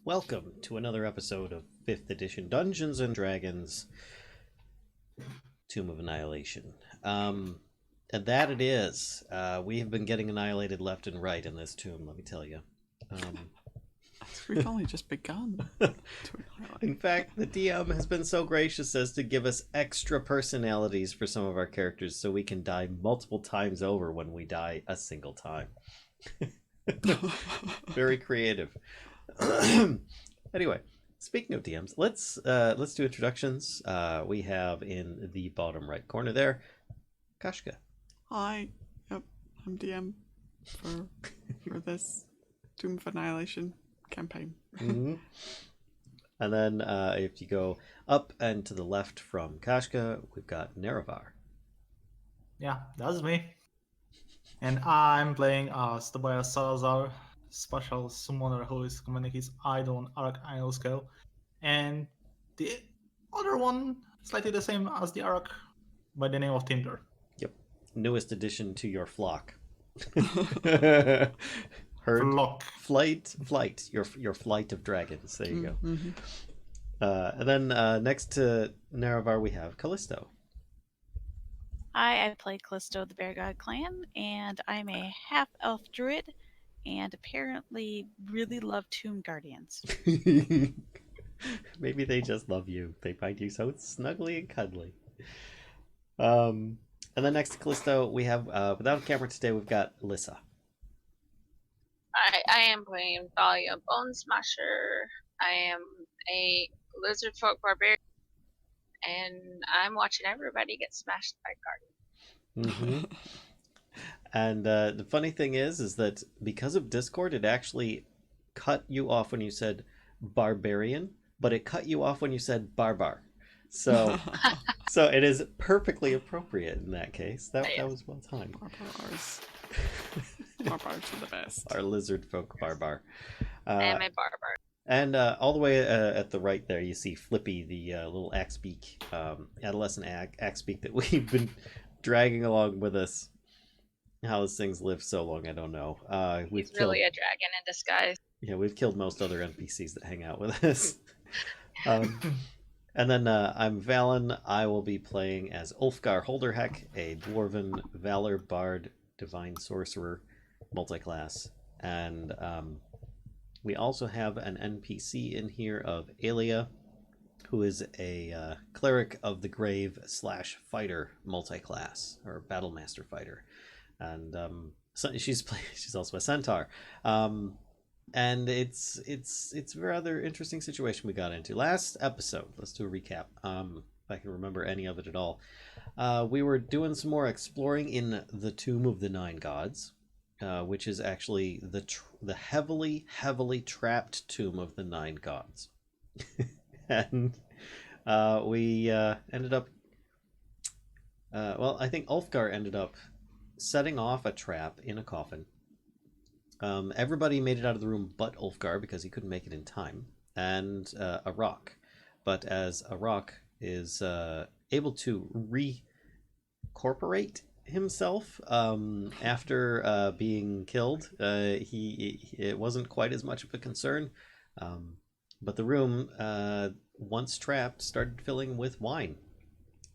Welcome to another episode of 5th edition Dungeons & Dragons Tomb of Annihilation. And that it is. We have been getting annihilated left and right in this tomb, let me tell you. We've only just begun to annihilate. In fact, the DM has been so gracious as to give us extra personalities for some of our characters so we can die multiple times over when we die a single time. Very creative. Anyway, speaking of DMs, let's do introductions. We have in the bottom right corner there, Kashcah. Hi, yep, I'm DM for this Tomb of Annihilation campaign. Mm-hmm. And then if you go up and to the left from Kashcah, we've got Nerevar. Yeah, that's me. And I'm playing Tobias Salazar, special summoner who is commanding his idol on Arokh Ironscale. And the other one, slightly the same as the Arokh, by the name of Tinder. Yep, newest addition to your flock. Flock. Flight. Your flight of dragons. There you go. Mm-hmm. And then next to Nerevar we have Kellisto. Hi, I play Callisto of the Bear God Clan, and I'm a half-elf druid, and apparently really love Tomb Guardians. Maybe they just love you. They find you so snuggly and cuddly. And then next to Callisto, we have, without a camera today, we've got Lyssa. I am playing Valia, Bonesmasher. I am a Lizardfolk Barbarian, and I'm watching everybody get smashed by Guardian. Mm-hmm. And the funny thing is that because of Discord, it actually cut you off when you said Barbarian, but it cut you off when you said Barbar. So, so it is perfectly appropriate in that case. That was well timed. Barbars are the best. Our Lizardfolk Barbar. I am a Barbar. And all the way at the right there, you see Flippy, the little Axebeak, adolescent Axebeak that we've been dragging along with us. How this thing's lived so long, I don't know. He's really a dragon in disguise. Yeah, we've killed most other NPCs that hang out with us. And then I'm Vallen. I will be playing as Ulfgar Holderheck, a Dwarven Valor Bard Divine Sorcerer multiclass. And we also have an NPC in here of Aelia, who is a Cleric of the Grave / fighter multiclass, or Battlemaster fighter. And so she's also a Centaur. And it's a rather interesting situation we got into. Last episode, let's do a recap, if I can remember any of it at all. We were doing some more exploring in the Tomb of the Nine Gods, which is actually the heavily trapped Tomb of the Nine Gods. And we ended up... I think Ulfgar ended up setting off a trap in a coffin. Everybody made it out of the room but Ulfgar because he couldn't make it in time, and Arokh. But as Arokh is able to recorporate himself after being killed, it wasn't quite as much of a concern. But the room, once trapped, started filling with wine,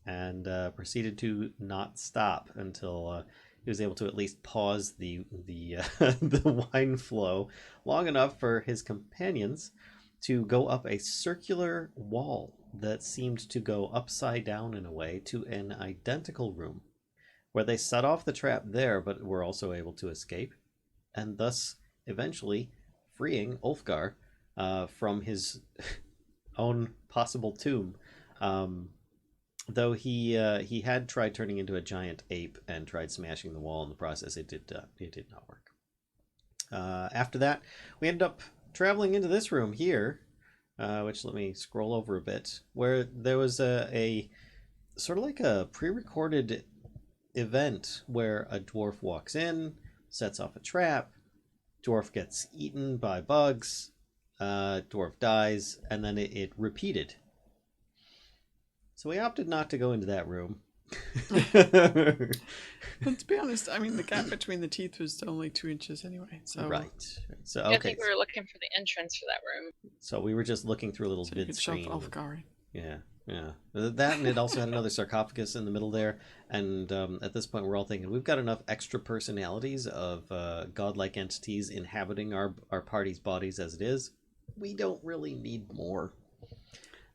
and proceeded to not stop until he was able to at least pause the the wine flow long enough for his companions to go up a circular wall that seemed to go upside down in a way to an identical room, where they set off the trap there, but were also able to escape, and thus eventually freeing Ulfgar from his own possible tomb. Though he had tried turning into a giant ape and tried smashing the wall in the process, it did not work. After that, we ended up traveling into this room here, which, let me scroll over a bit, where there was a sort of like a pre-recorded event where a dwarf walks in, sets off a trap, dwarf gets eaten by bugs, dwarf dies, and then it repeated. So we opted not to go into that room. But to be honest, I mean, the gap between the teeth was only 2 inches anyway. So Right. So I okay. think we were looking for the entrance for that room. So we were just looking through a little so you vid could shove screen. Ulfgar in. Yeah, yeah. That, and it also had another sarcophagus in the middle there. And at this point, we're all thinking we've got enough extra personalities of godlike entities inhabiting our party's bodies as it is. We don't really need more.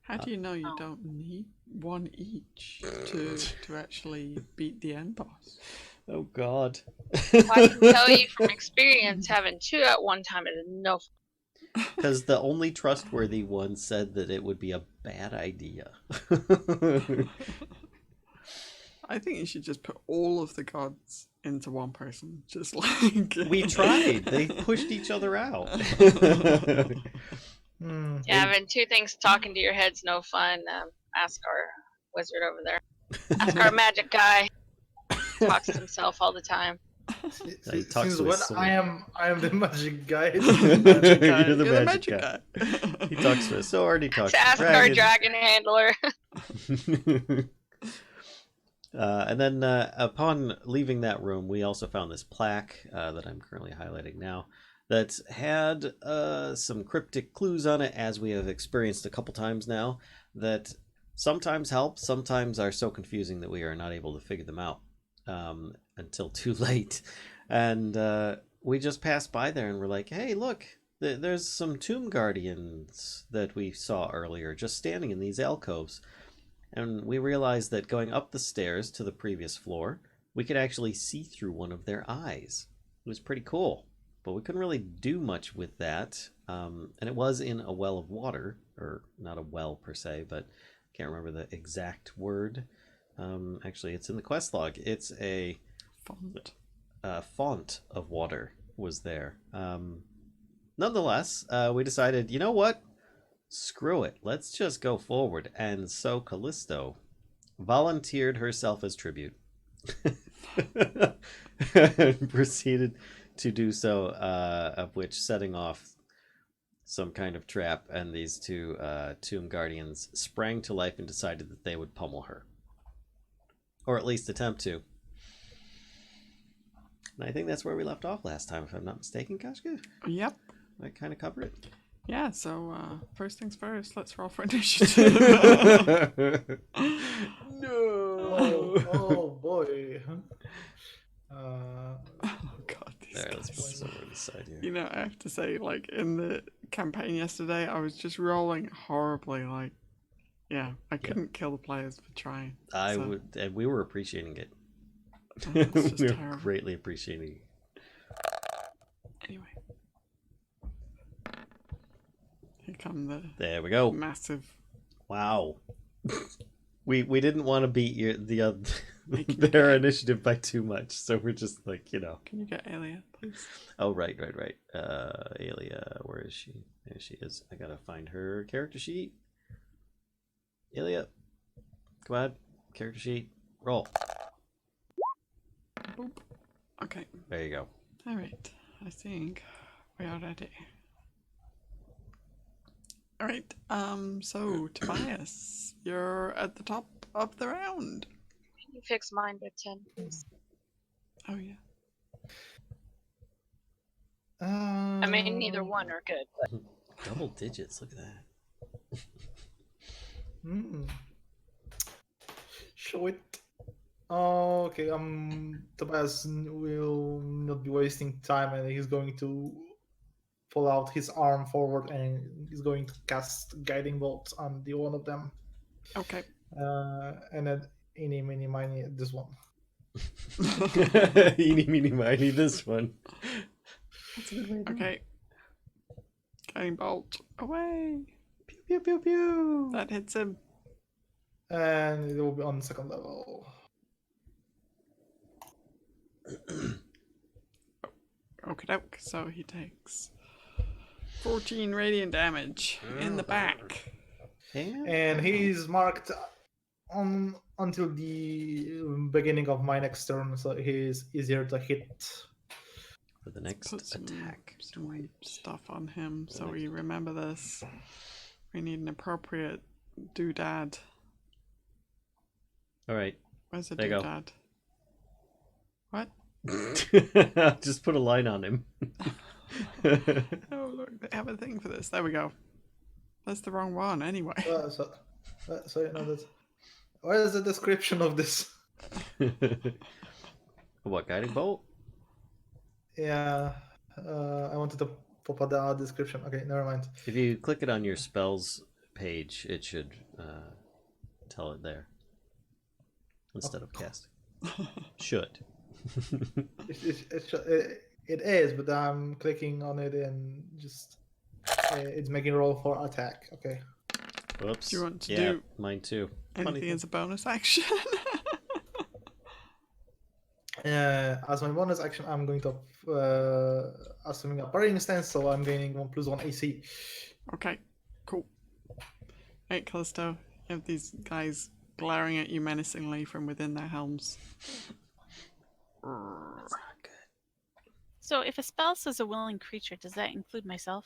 How do you know you don't need one each to actually beat the end boss? Oh God. Well, I can tell you from experience, having 2 at one time is no. Because the only trustworthy one said that it would be a bad idea. I think you should just put all of the gods into one person. Just like... We tried. They pushed each other out. Yeah, having 2 things talking to your head's no fun. Ask our wizard over there. Ask our magic guy. Talks to himself all the time. He talks Since to when his sword. I am the magic guy. You're the You're magic guy. He talks to his sword. He talks to Ask our dragons. dragon handler. And then upon leaving that room, we also found this plaque that I'm currently highlighting now that had some cryptic clues on it, as we have experienced a couple times now, that sometimes help, sometimes are so confusing that we are not able to figure them out until too late. And we just passed by there and we're like, hey, look, there's some tomb guardians that we saw earlier just standing in these alcoves. And we realized that going up the stairs to the previous floor, we could actually see through one of their eyes. It was pretty cool, but we couldn't really do much with that. And it was in a well of water, or not a well per se, but I can't remember the exact word. Actually, it's in the quest log. It's a font of water was there. Nonetheless, we decided, you know what? Screw it. Let's just go forward. And so Kellisto volunteered herself as tribute and proceeded to do so, of which setting off some kind of trap, and these 2 tomb guardians sprang to life and decided that they would pummel her. Or at least attempt to. And I think that's where we left off last time, if I'm not mistaken, Kashcah? Yep. I kind of covered it. Yeah, so first things first, let's roll for initiative. No! Oh boy. Oh god, these Alright, let's put guys. this over to the side here. You know, I have to say, like, in the campaign yesterday, I was just rolling horribly. Like, yeah, I couldn't kill the players for trying. I so- would, and we were appreciating it. It's just We were terrible. greatly appreciating it. Anyway. Here come the There we go. massive... Wow. We didn't want to beat Making their you- initiative by too much, so we're just like, you know. Can you get Aelia, please? Oh, right. Aelia, where is she? There she is. I gotta find her character sheet. Aelia, come on, character sheet, roll. Boop. Okay. There you go. Alright. I think we are ready. Alright, so Tobias, you're at the top of the round. Can you fix mine by 10, please? Oh yeah. I mean, neither one are good, but Double digits, look at that. Show it. Okay, Tobias will not be wasting time, and he's going to pull out his arm forward, and he's going to cast Guiding Bolt on the one of them. Okay. And then eeny, meeny, miny, this one. Eeny, meeny, miny, this one. That's a good way to do it. Okay. Guiding bolt away. Pew, pew, pew, pew. That hits him. And it will be on second level. Okie doke. So he takes 14 radiant damage in the back. And he's marked on until the beginning of my next turn, so he's easier to hit. For the next Put some attack. stuff on him so we remember this. We need an appropriate doodad. All right. Where's the There you go. doodad? What? Just put a line on him. Oh, look, they have a thing for this. There we go. That's the wrong one, anyway. So you know that. What is the description of this? What, guiding bolt? Yeah, I wanted to pop out the description. Okay, never mind. If you click it on your spells page, it should tell it there instead of casting. Should. It is, but I'm clicking on it and just it's making roll for attack. Okay. Whoops. Do you want to yeah, do mine too. anything as a bonus action? As my bonus action, I'm going to assuming a parrying stance, so I'm gaining 1+1 AC. Okay, cool. Right, Kellisto, you have these guys glaring at you menacingly from within their helms. That's not good. So if a spell says a willing creature, does that include myself?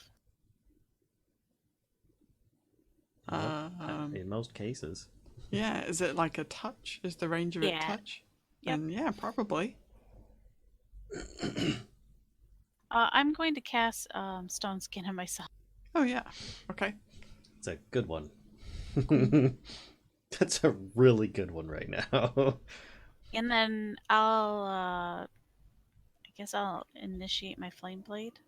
In most cases. Yeah, is it like a touch? Is the range of it Yeah. touch? Yep. Then yeah, probably. I'm going to cast Stone Skin on myself. Oh yeah. Okay. It's a good one. That's a really good one right now. And then I guess I'll initiate my Flame Blade.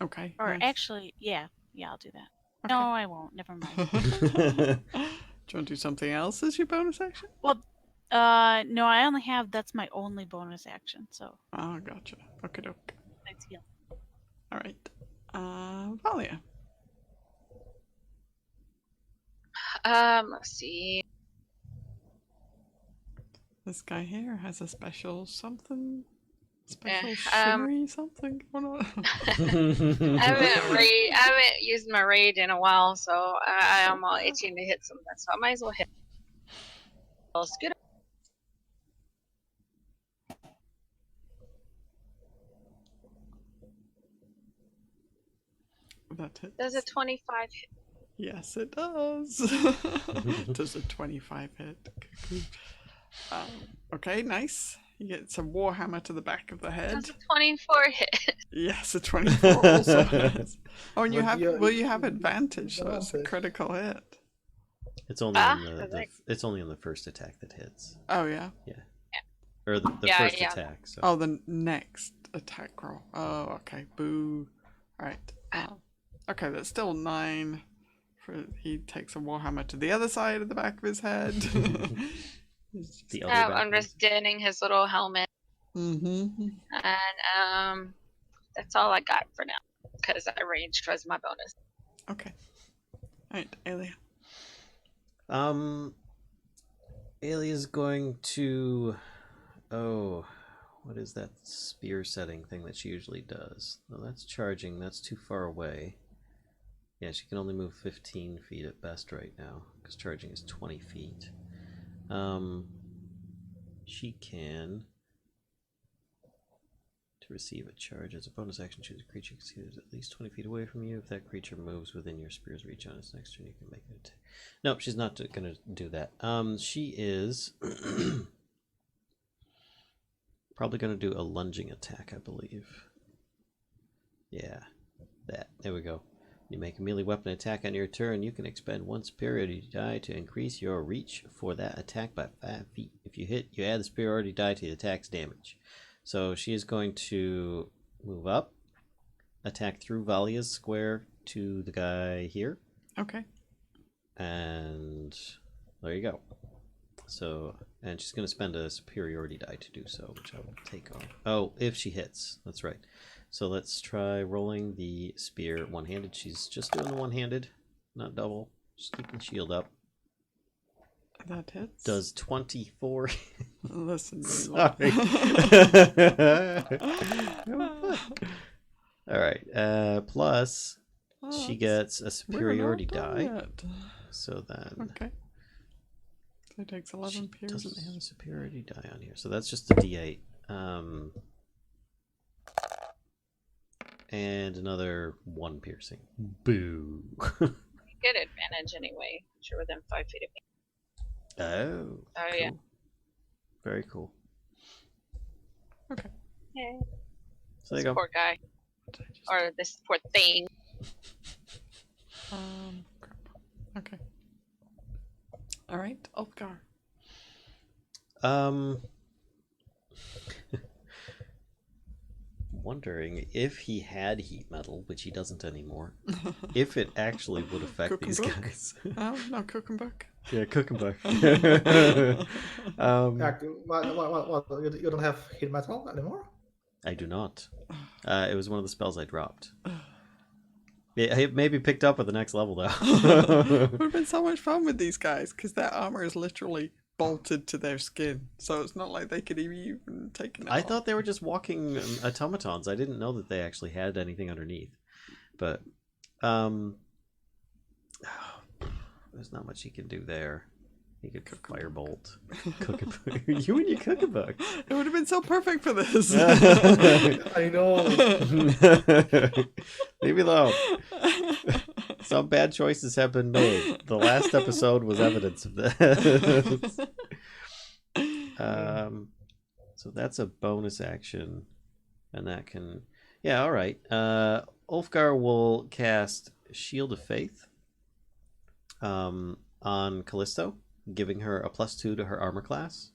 Okay. Or nice. actually, yeah, I'll do that. Okay. No, I won't. Never mind. Do you want to do something else as your bonus action? Well, no, I only have, that's my only bonus action, so Oh, gotcha. Okay, doke. thanks, heal. All right. Valia. Let's see. This guy here has a special something. Yeah, Special shimmery something going on. I haven't used my raid in a while, so I'm all itching to hit something. So I might as well hit. Let's get it. That hits. Does a 25 hit? Yes, it does. Does a 25 hit? Okay, nice. You get some warhammer to the back of the head. Does a 24 hit? Yes, a 24 also hits. Oh, and you But have you have advantage, so it's a advantage. critical hit. It's only it's only on the first attack that hits. Oh yeah. Or the Yeah, first yeah. attack. So. Oh, the next attack roll. Oh, okay. Boo. All right. Okay, that's still 9. He takes a warhammer to the other side of the back of his head. The other I'm backwards. just dinning his little helmet, Mm-hmm. and that's all I got for now because I ranged was my bonus. Okay. All right, Aelia. Aelia's going to. Oh, what is that spear setting thing that she usually does? No, that's charging. That's too far away. Yeah, she can only move 15 feet at best right now because charging is 20 feet. She can, to receive a charge as a bonus action, choose a creature considered at least 20 feet away from you. If that creature moves within your spear's reach on its next turn, you can make it. Nope, she's not going to do that. She is probably going to do a lunging attack, I believe. Yeah, that. There we go. You make a melee weapon attack on your turn, you can expend 1 superiority die to increase your reach for that attack by 5 feet. If you hit, you add the superiority die to the attack's damage. So she is going to move up, attack through Valia's square to the guy here, Okay. and there you go. So, and she's going to spend a superiority die to do so, which I will take off. Oh, if she hits, that's right. So let's try rolling the spear one-handed. She's just doing the one-handed, not double. Just keeping the shield up. That hits. Does 24. Listen, you Sorry. All right. Plus, she gets a superiority die. So then. Okay. So it takes 11 She piercing. doesn't have a superiority die on here, so that's just a D8. And another 1 piercing. Boo. You get advantage anyway. You're within 5 feet of me. Oh. Oh, Cool. yeah. Very cool. Okay. Yeah. So there you This go. poor guy. Or this poor thing. Crap. Okay. All right, Ulfgar. Wondering if he had heat metal, which he doesn't anymore, if it actually would affect Cook and these book? guys. Oh, no, cook and book. Yeah, cook and buck. Yeah, what? You don't have heat metal anymore? I do not. It was one of the spells I dropped. It may be picked up at the next level, though. It would have been so much fun with these guys because their armor is literally bolted to their skin, so it's not like they could even take it I off. thought they were just walking automatons. I didn't know that they actually had anything underneath. But there's not much he can do there. He could firebolt. You and your cookbook. It would have been so perfect for this. I know. Leave me alone. Some bad choices have been made. The last episode was evidence of this. So that's a bonus action, and that can, yeah, all right. Ulfgar will cast Shield of Faith on Kellisto, giving her a +2 to her armor class.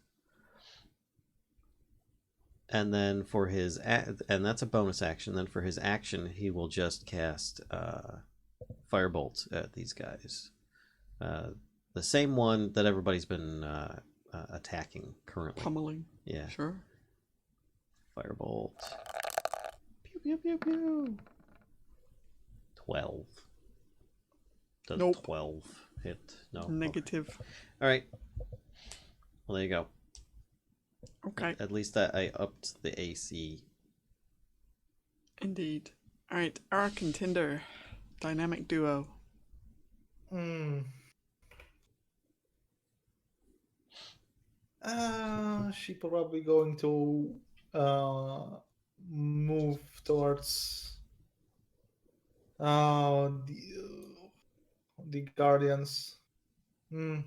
And then for his and that's a bonus action. Then for his action, he will just cast Firebolt at these guys. The same one that everybody's been attacking currently. Pummeling. Yeah. Sure. Firebolt. Pew pew pew pew. 12. Does Nope. 12 hit? No. Negative. Okay. All right. Well, there you go. Okay. At least I upped the AC. Indeed. All right. Arokh and Tinder. Dynamic duo. She probably going to move towards the Guardians. And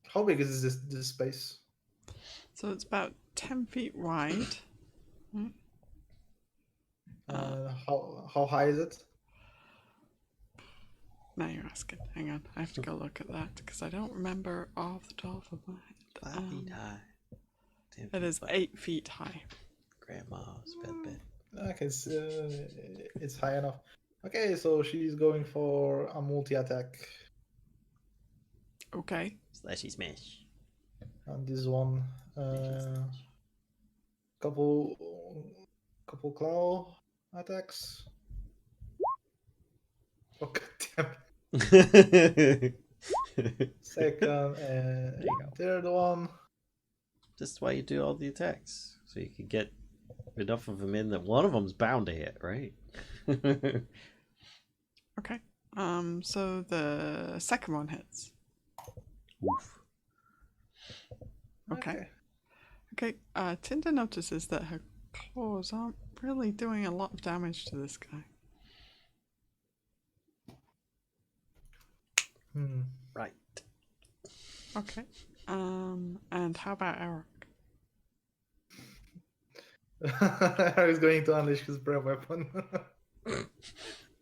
how big is this space? So it's about 10 feet wide. How high is it? Now you're asking. Hang on. I have to go look at that because I don't remember off the top of my head. 5 feet high. 10 It feet is high. 8 feet high. Grandma's bed. Okay, it's high enough. Okay, so she's going for a multi-attack Okay. Slashy smash. on this one. Couple claw attacks. Oh, God damn. Second and third one. That's why you do all the attacks. So you can get enough of them in that one of them's bound to hit, right? Okay. So the second one hits. Oof. Okay. Okay. Tinder notices that her claws aren't really doing a lot of damage to this guy. Right. Okay. And how about Arokh? I was going to unleash his breath weapon.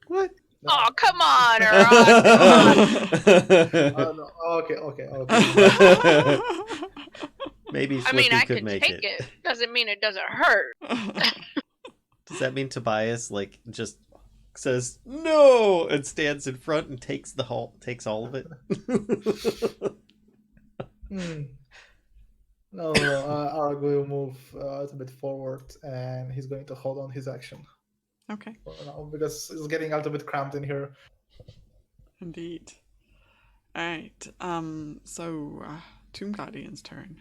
What? Oh, come on, Arokh! No. Okay. Maybe I mean, Flippy I could can make take it. Doesn't mean it doesn't hurt. Does that mean Tobias just says no and stands in front and takes all of it? No, Arokh will move a bit forward, and he's going to hold on his action Okay. for now because it's getting a little bit cramped in here. Indeed. Alright. So Tomb Guardian's turn.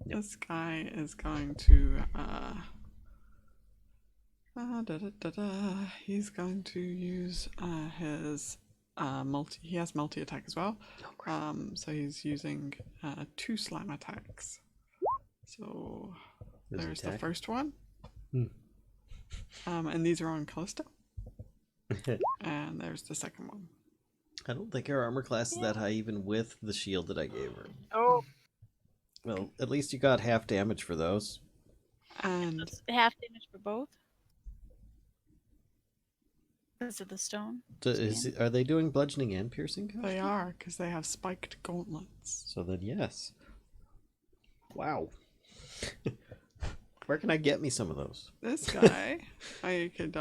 Yep. This guy is going to he's going to use his he has multi-attack as well. So he's using 2 slam attacks. So there's the first one. And these are on Kellisto. And there's the second one. I don't think her armor class is that high even with the shield that I gave her. Oh, Well, at least you got half damage for those. And It's half damage for both. Because of the stone. Are they doing bludgeoning and piercing? they Kashcah? are, because they have spiked gauntlets. So then, yes. Wow. Where can I get me some of those? This guy, you could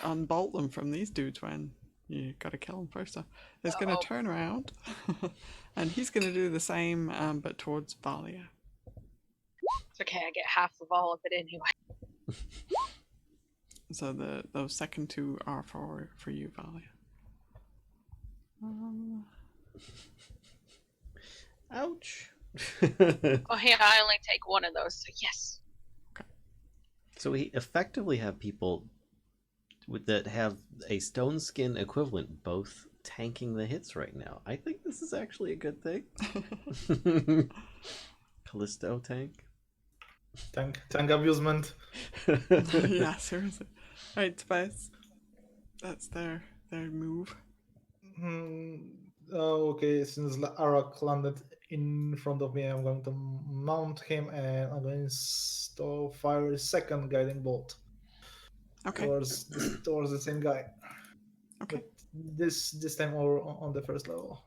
unbolt them from these dudes when you gotta kill them first. So he's gonna turn around, and he's gonna do the same, but towards Valia. it's okay. I get half of all of it anyway. So those second two are for you, Valia. Ouch. Oh, yeah, I only take one of those, so yes. So we effectively have people that have a stone skin equivalent both tanking the hits right now. I think this is actually a good thing. Kellisto tank. Tank abusement. Yeah, seriously. Right, Tobias. That's their move. Okay, since Arokh landed in front of me, I'm going to mount him and I'm going to fire a second guiding bolt Okay. towards the same guy. Okay. But this time over on the first level.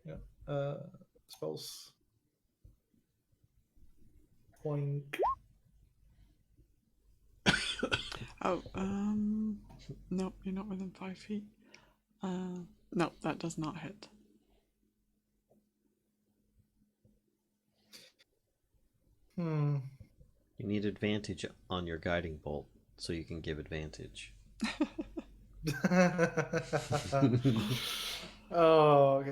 Yeah. Spells. Point. Oh, nope, you're not within 5 feet. No, that does not hit. Hmm. You need advantage on your guiding bolt so you can give advantage. Oh,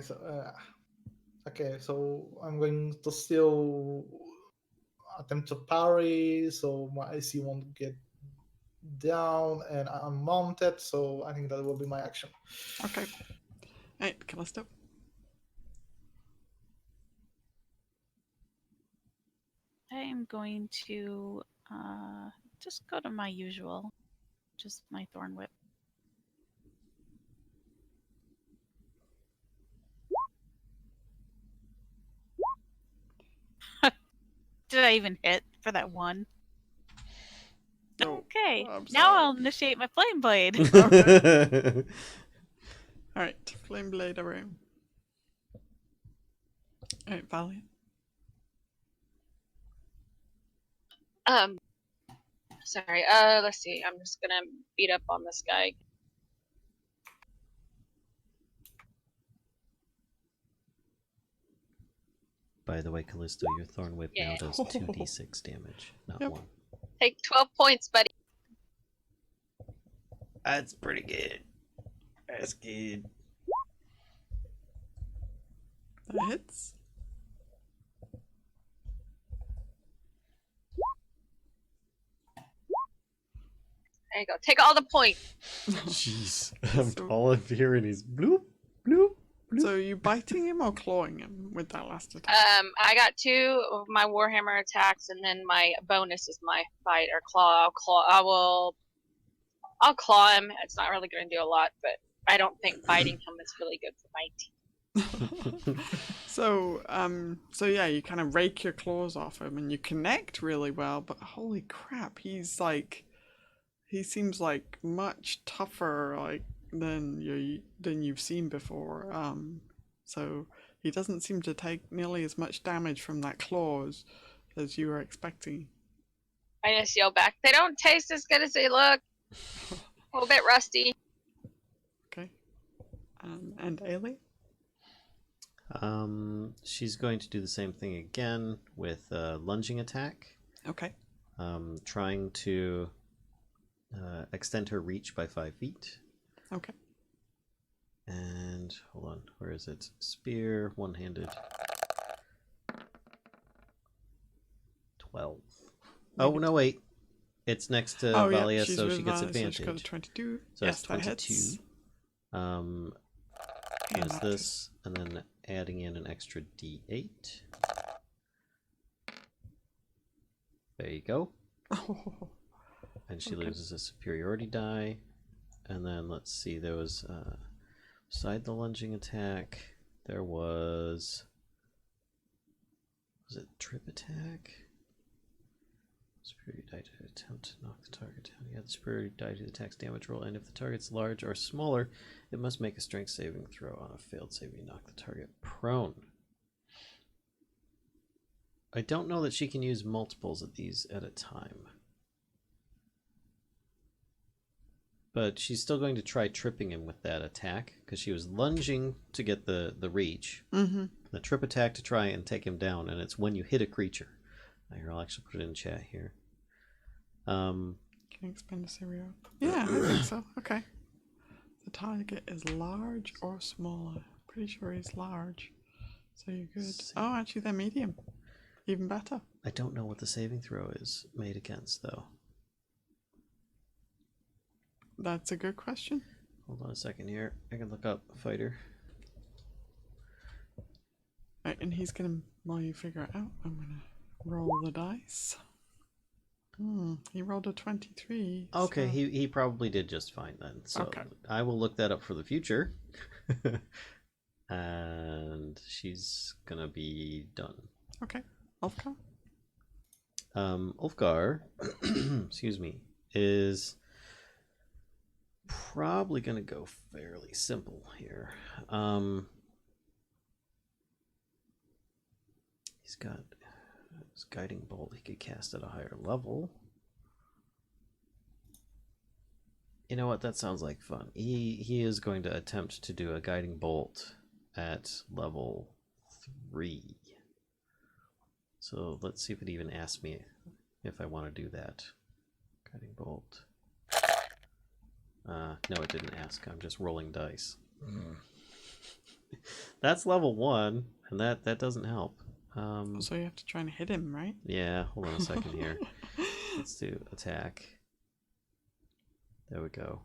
okay. So I'm going to still attempt to parry, so my AC won't get down, and I'm mounted. So I think that will be my action. Okay. Right, Kellisto. I am going to just go to my usual, just my Thorn Whip. Did I even hit for that one? No, Okay, I'm now sorry. I'll initiate my Flame Blade. Alright, Flame Blade around. Alright, Valiant. Sorry. Let's see. I'm just gonna beat up on this guy. By the way, Kellisto, your Thorn Whip now does 2d6 damage, not Yep. 1. Take 12 points, buddy. That's pretty good. That's good. That hits. There you go. Take all the points. Jeez. So- All I'm hearing is bloop, bloop. So are you biting him or clawing him with that last attack? I got 2 of my Warhammer attacks, and then my bonus is my bite or claw. I'll claw him. It's not really going to do a lot, but I don't think biting him is really good for my team. So yeah, you kind of rake your claws off him and you connect really well, but holy crap, he seems like much tougher than you've seen before. So he doesn't seem to take nearly as much damage from that claws as you were expecting. I just yell back, they don't taste as good as they look. A little bit rusty. Okay. And Aelia? She's going to do the same thing again with a lunging attack. Okay. Trying to extend her reach by 5 feet. Okay. And hold on, where is it? Spear, one-handed. 12. Oh no, wait. It's next to Valia, she's so with she gets Valia, advantage. So she got a 22. So yes, that's that 22. hits. What is this? And then adding in an extra d8. There you go. Oh, And she Okay. loses a superiority die. And then let's see, there was Beside the lunging attack, there was it trip attack? Superior die to attempt to knock the target down. Yeah, the superior die to the attack's damage roll, and if the target's large or smaller, it must make a strength saving throw. On a failed save, you knock the target prone. I don't know that she can use multiples of these at a time. But she's still going to try tripping him with that attack, because she was lunging to get the reach. Mm-hmm. The trip attack to try and take him down, and it's when you hit a creature. Here, I'll actually put it in chat here. Can you expand the Syrio? Yeah, I think so. Okay. The target is large or smaller. Pretty sure he's large. So you're good. Oh, actually, they're medium. Even better. I don't know what the saving throw is made against, though. That's a good question. Hold on a second here. I can look up fighter. Right, and he's gonna, while you figure it out, I'm gonna roll the dice. He rolled a 23. Okay, so... he probably did just fine then. So Okay. I will look that up for the future. And she's gonna be done. Okay. Ulfgar? Ulfgar, excuse me, is probably gonna go fairly simple here. He's got his guiding bolt he could cast at a higher level. You know what? That sounds like fun. He is going to attempt to do a guiding bolt at level 3. So let's see if it even asks me if I want to do that. Guiding bolt. No, it didn't ask. I'm just rolling dice. That's level 1, and that doesn't help. So you have to try and hit him, right? Yeah, hold on a second here. Let's do attack. There we go.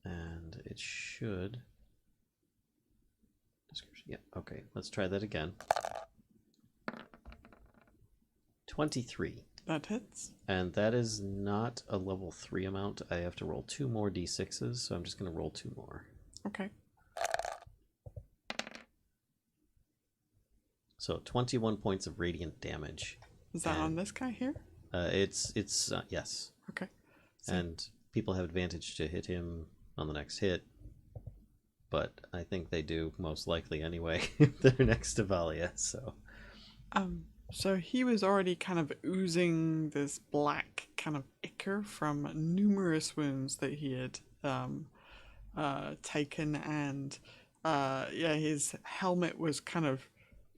And it should... Description. Yeah, okay. Let's try that again. 23. That hits. And that is not a level 3 amount. I have to roll 2 more d6s, so I'm just going to roll 2 more. Okay. So 21 points of radiant damage. Is that on this guy here? It's yes. Okay. So And people have advantage to hit him on the next hit, but I think they do most likely anyway if they're next to Valia. So he was already kind of oozing this black kind of ichor from numerous wounds that he had taken, and yeah, his helmet was kind of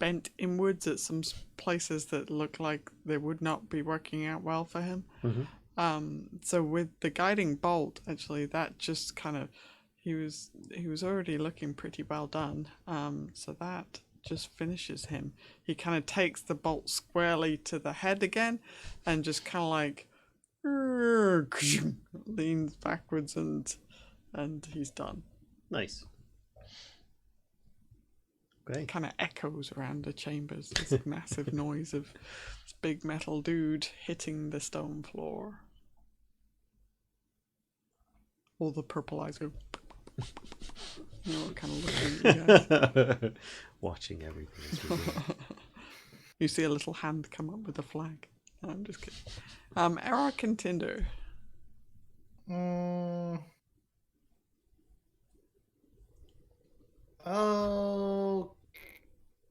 bent inwards at some places that looked like they would not be working out well for him. So with the guiding bolt, actually, that just kind of he was already looking pretty well done. So that just finishes him. He kind of takes the bolt squarely to the head again, and just kind of like leans backwards, and he's done. Nice. Great. Kind of echoes around the chambers. This massive noise of this big metal dude hitting the stone floor. All the purple eyes go. You know, kind of looking at you guys. Watching everything as we do. You see a little hand come up with a flag. No, I'm just kidding. Arokh and Tinder.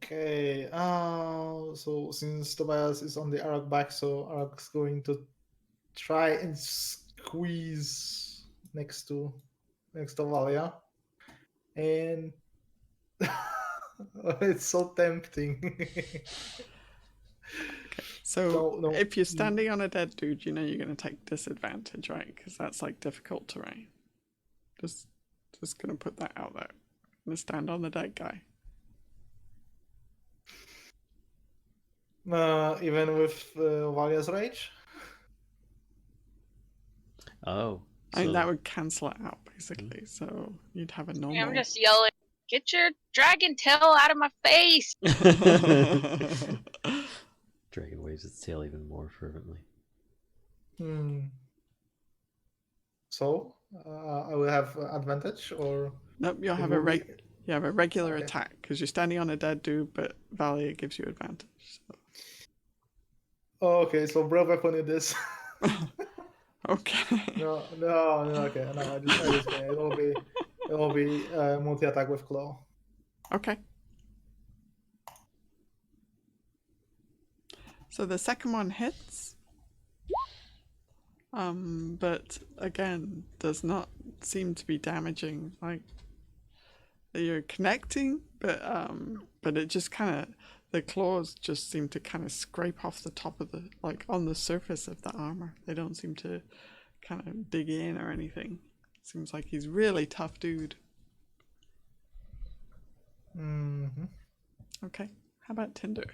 Okay. So since Tobias is on the Arokh back, so Arokh's going to try and squeeze next to Valia, and it's so tempting. So No. if you're standing on a dead dude, you know you're going to take disadvantage, right? Because that's like difficult terrain. Just going to put that out there. I'm going to stand on the dead guy. Even with Valia's rage? Oh. I mean, so- that would cancel it out, basically. So you'd have a normal... Yeah, I'm just yelling, "Get your dragon tail out of my face!" Dragon waves its tail even more fervently. So I will have advantage, or Nope, you It have will be- you have a regular Okay. attack because you're standing on a dead dude, but Valia gives you advantage. So. Oh, okay, so breath weapon it is. Okay. no, okay, no, I just mean it will be multi attack with claw. Okay. So the second one hits, but again does not seem to be damaging. Like you're connecting, but it just kind of the claws just seem to kind of scrape off the top of the like on the surface of the armor. They don't seem to kind of dig in or anything. Seems like he's really tough dude. Mm-hmm. Okay. How about Tinder?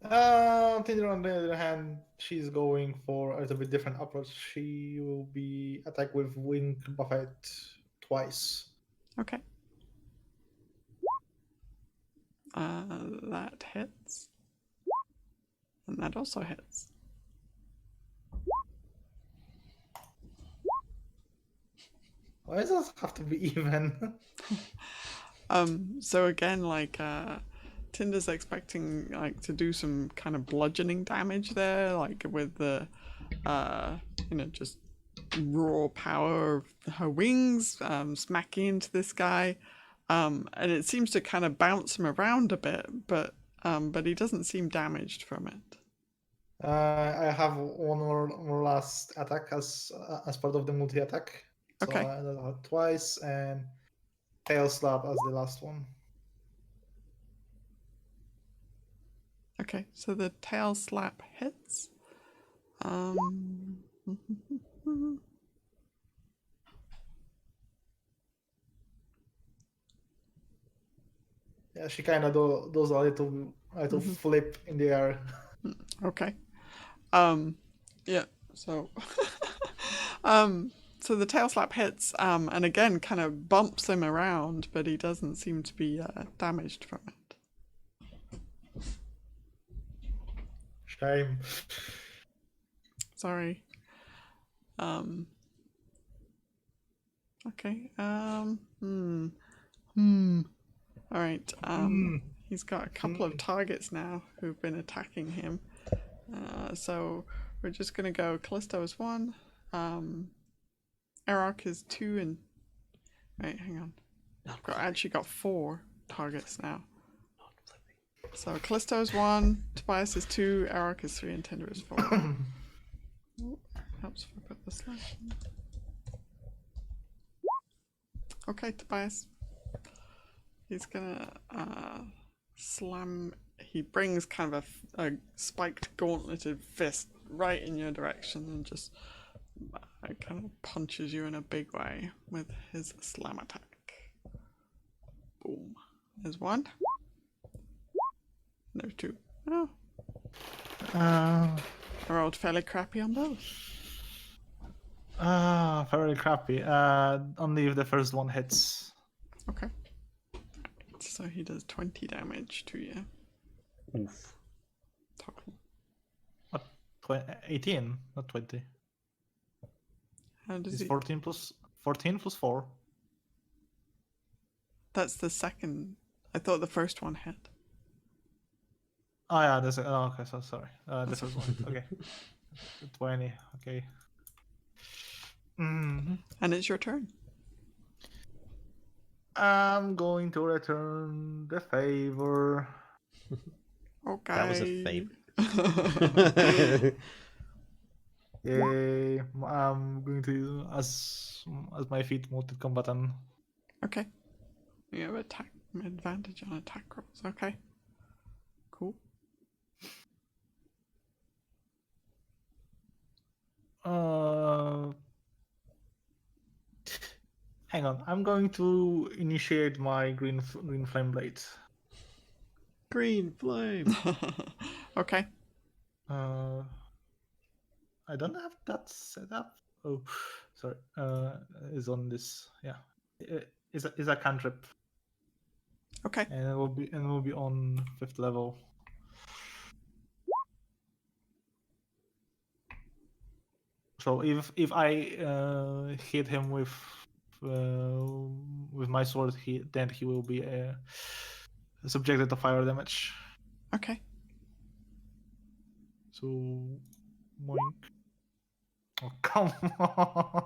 Tinder, on the other hand, she's going for a little bit different approach. She will be attacked with wing buffet twice. Okay. That hits. And that also hits. Why does it have to be even? So again, like Tinder's expecting like to do some kind of bludgeoning damage there, like with the just raw power of her wings, smacking into this guy. And it seems to kind of bounce him around a bit, but he doesn't seem damaged from it. I have one more last attack as part of the multi attack. So Okay. I have twice and tail slap as the last one. Okay, so the tail slap hits. Yeah, she kind of does a little flip in the air. Okay. Yeah. So, so the tail slap hits, and again kind of bumps him around, but he doesn't seem to be damaged from it. Shame. Sorry. Okay. All right. He's got a couple of targets now who've been attacking him. So we're just gonna go. Kellisto is 1. Arokh is 2, and wait, hang on. I've actually got 4 targets now. So Kellisto is 1, Tobias is 2, Arokh is 3, and Tinder is 4. Oh, helps if I put the slash in. Okay, Tobias. He's gonna slam. He brings kind of a spiked gauntleted fist right in your direction and just kind of punches you in a big way with his slam attack. Boom. There's 1. There's 2. Oh. I rolled fairly crappy on both. Very crappy. Only if the first one hits. Okay. Right, so he does 20 damage to you. Oof. Total. What? 18, not 20. How does It's he? 14 plus 4. That's the second. I thought the first one hit. Oh yeah, that's okay. So sorry. The first one. Okay. 20. Okay. And it's your turn. I'm going to return the favor. Okay. That was a favor. Yay! I'm going to use as my feet multi combatant. Okay. You have attack advantage on attack rolls. Okay. Cool. Hang on. I'm going to initiate my green flame blade. Green flame. Okay. I don't have that set up. Oh, sorry. Is on this. Yeah. Is a cantrip. Okay. And it will be on 5th level. So if I hit him with with my sword, he will be subjected to fire damage. Okay. So, moink. Oh, come on.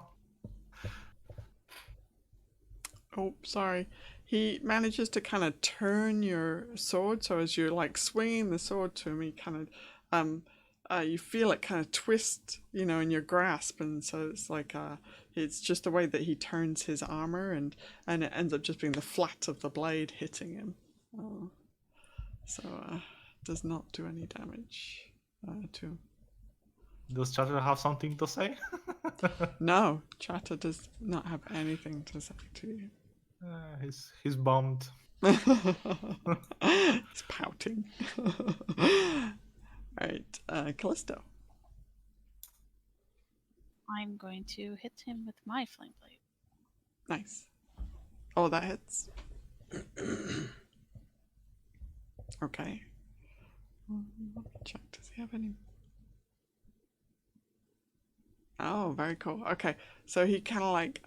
Oh, sorry. He manages to kind of turn your sword, so as you're like swinging the sword to him, he kind of, you feel it kind of twist, you know, in your grasp, and so it's like, it's just the way that he turns his armor, and it ends up just being the flat of the blade hitting him. Does not do any damage to him. Does Chatter have something to say? No, Chatter does not have anything to say to you. He's bummed. He's pouting. Alright, Callisto. I'm going to hit him with my flame blade. Nice. Oh, that hits. Okay. Check, does he have any? Oh, very cool. Okay, so he kind of like,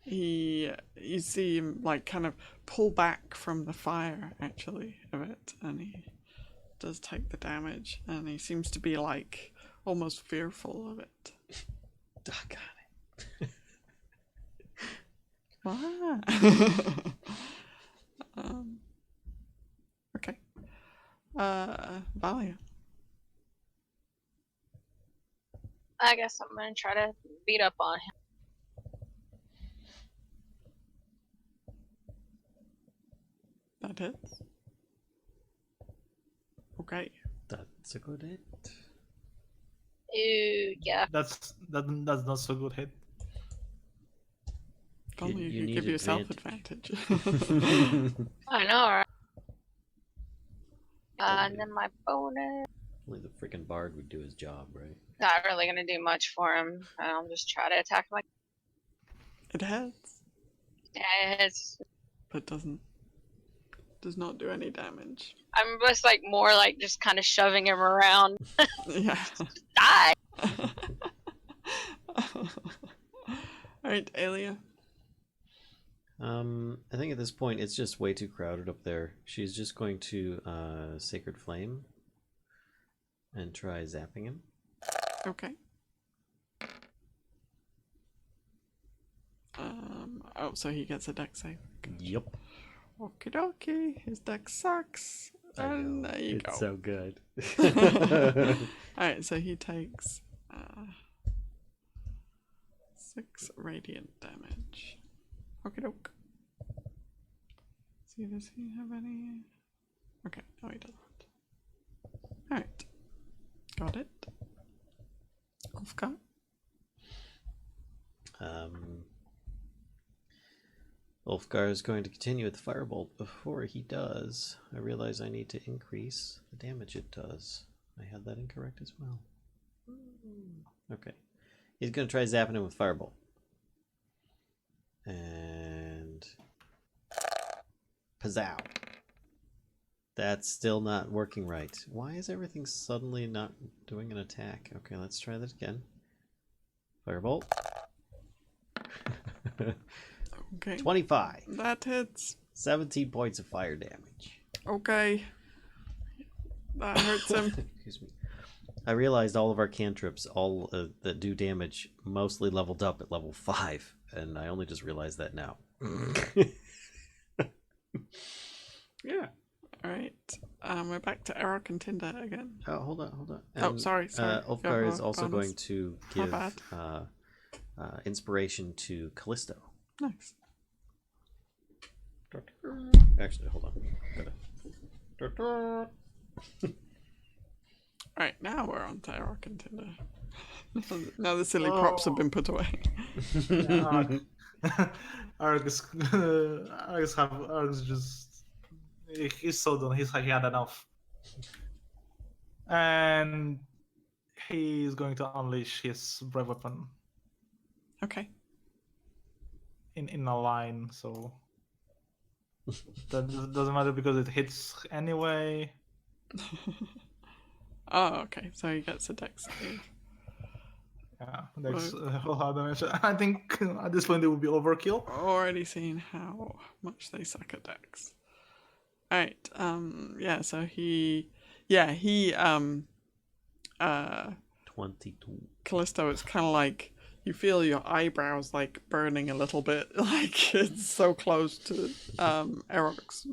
you see him like kind of pull back from the fire actually of it, and he does take the damage, and he seems to be like almost fearful of it. Doggone it. Wow. Okay. Valia. I guess I'm gonna try to beat up on him. That hits. Okay. That's a good hit. Ooh, yeah. That's not so good hit. If only you you could need give yourself advantage. I know, right? And then my bonus. Only the freaking bard would do his job, right? Not really gonna do much for him. I'll just try to attack him. It hits, Yeah, but does not do any damage. I'm just like more like just kind of shoving him around. Yeah. Die. Alright, Aelia. I think at this point it's just way too crowded up there. She's just going to Sacred Flame and try zapping him. Okay. Oh, so he gets a dex save. Yep. Okie dokie. His dex sucks. And there you It's go. so good. Alright, so he takes 6 radiant damage. Okie doke. See, does he have any? Okay, no, he doesn't. Alright. Got it. Ulfgar. Ulfgar is going to continue with the Firebolt. Before he does, I realize I need to increase the damage it does. I had that incorrect as well. Okay. He's going to try zapping him with Firebolt. And... Pazzow. That's still not working right. Why is everything suddenly not doing an attack? Okay, let's try that again. Firebolt. Okay. 25. That hits. 17 points of fire damage. Okay. That hurts him. Excuse me. I realized all of our cantrips, all that do damage, mostly leveled up at level 5, and I only just realized that now. Yeah. Alright. We're back to Arokh and Tinder again. Oh, hold on. Oh, sorry. Ulfgar is also bonus. going to My give bad. inspiration to Kellisto. Nice. Actually, hold on. Alright, now we're on to Arokh and Tinder. Now the silly props have been put away. Argus just he's so done. He had enough, and he's going to unleash his brave weapon Okay. in a line. So that doesn't matter because it hits anyway. Oh, okay. So he gets a dex save. Yeah, that's how damage. I think at this point it would be overkill. Already seen how much they suck at Dex. Alright, yeah, so he 22. Callisto, it's kind of like you feel your eyebrows like burning a little bit, like it's so close to Arokh's.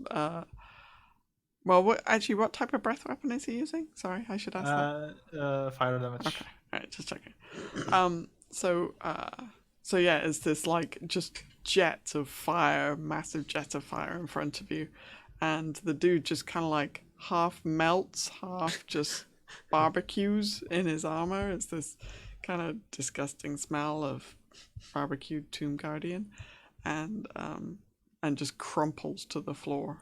Well, what type of breath weapon is he using? Sorry, I should ask that. Fire damage. Okay, alright, just checking. So yeah, it's this like just jet of fire, massive jet of fire in front of you, and the dude just kind of like half melts, half just barbecues in his armor. It's this kind of disgusting smell of barbecued Tomb Guardian, and just crumples to the floor.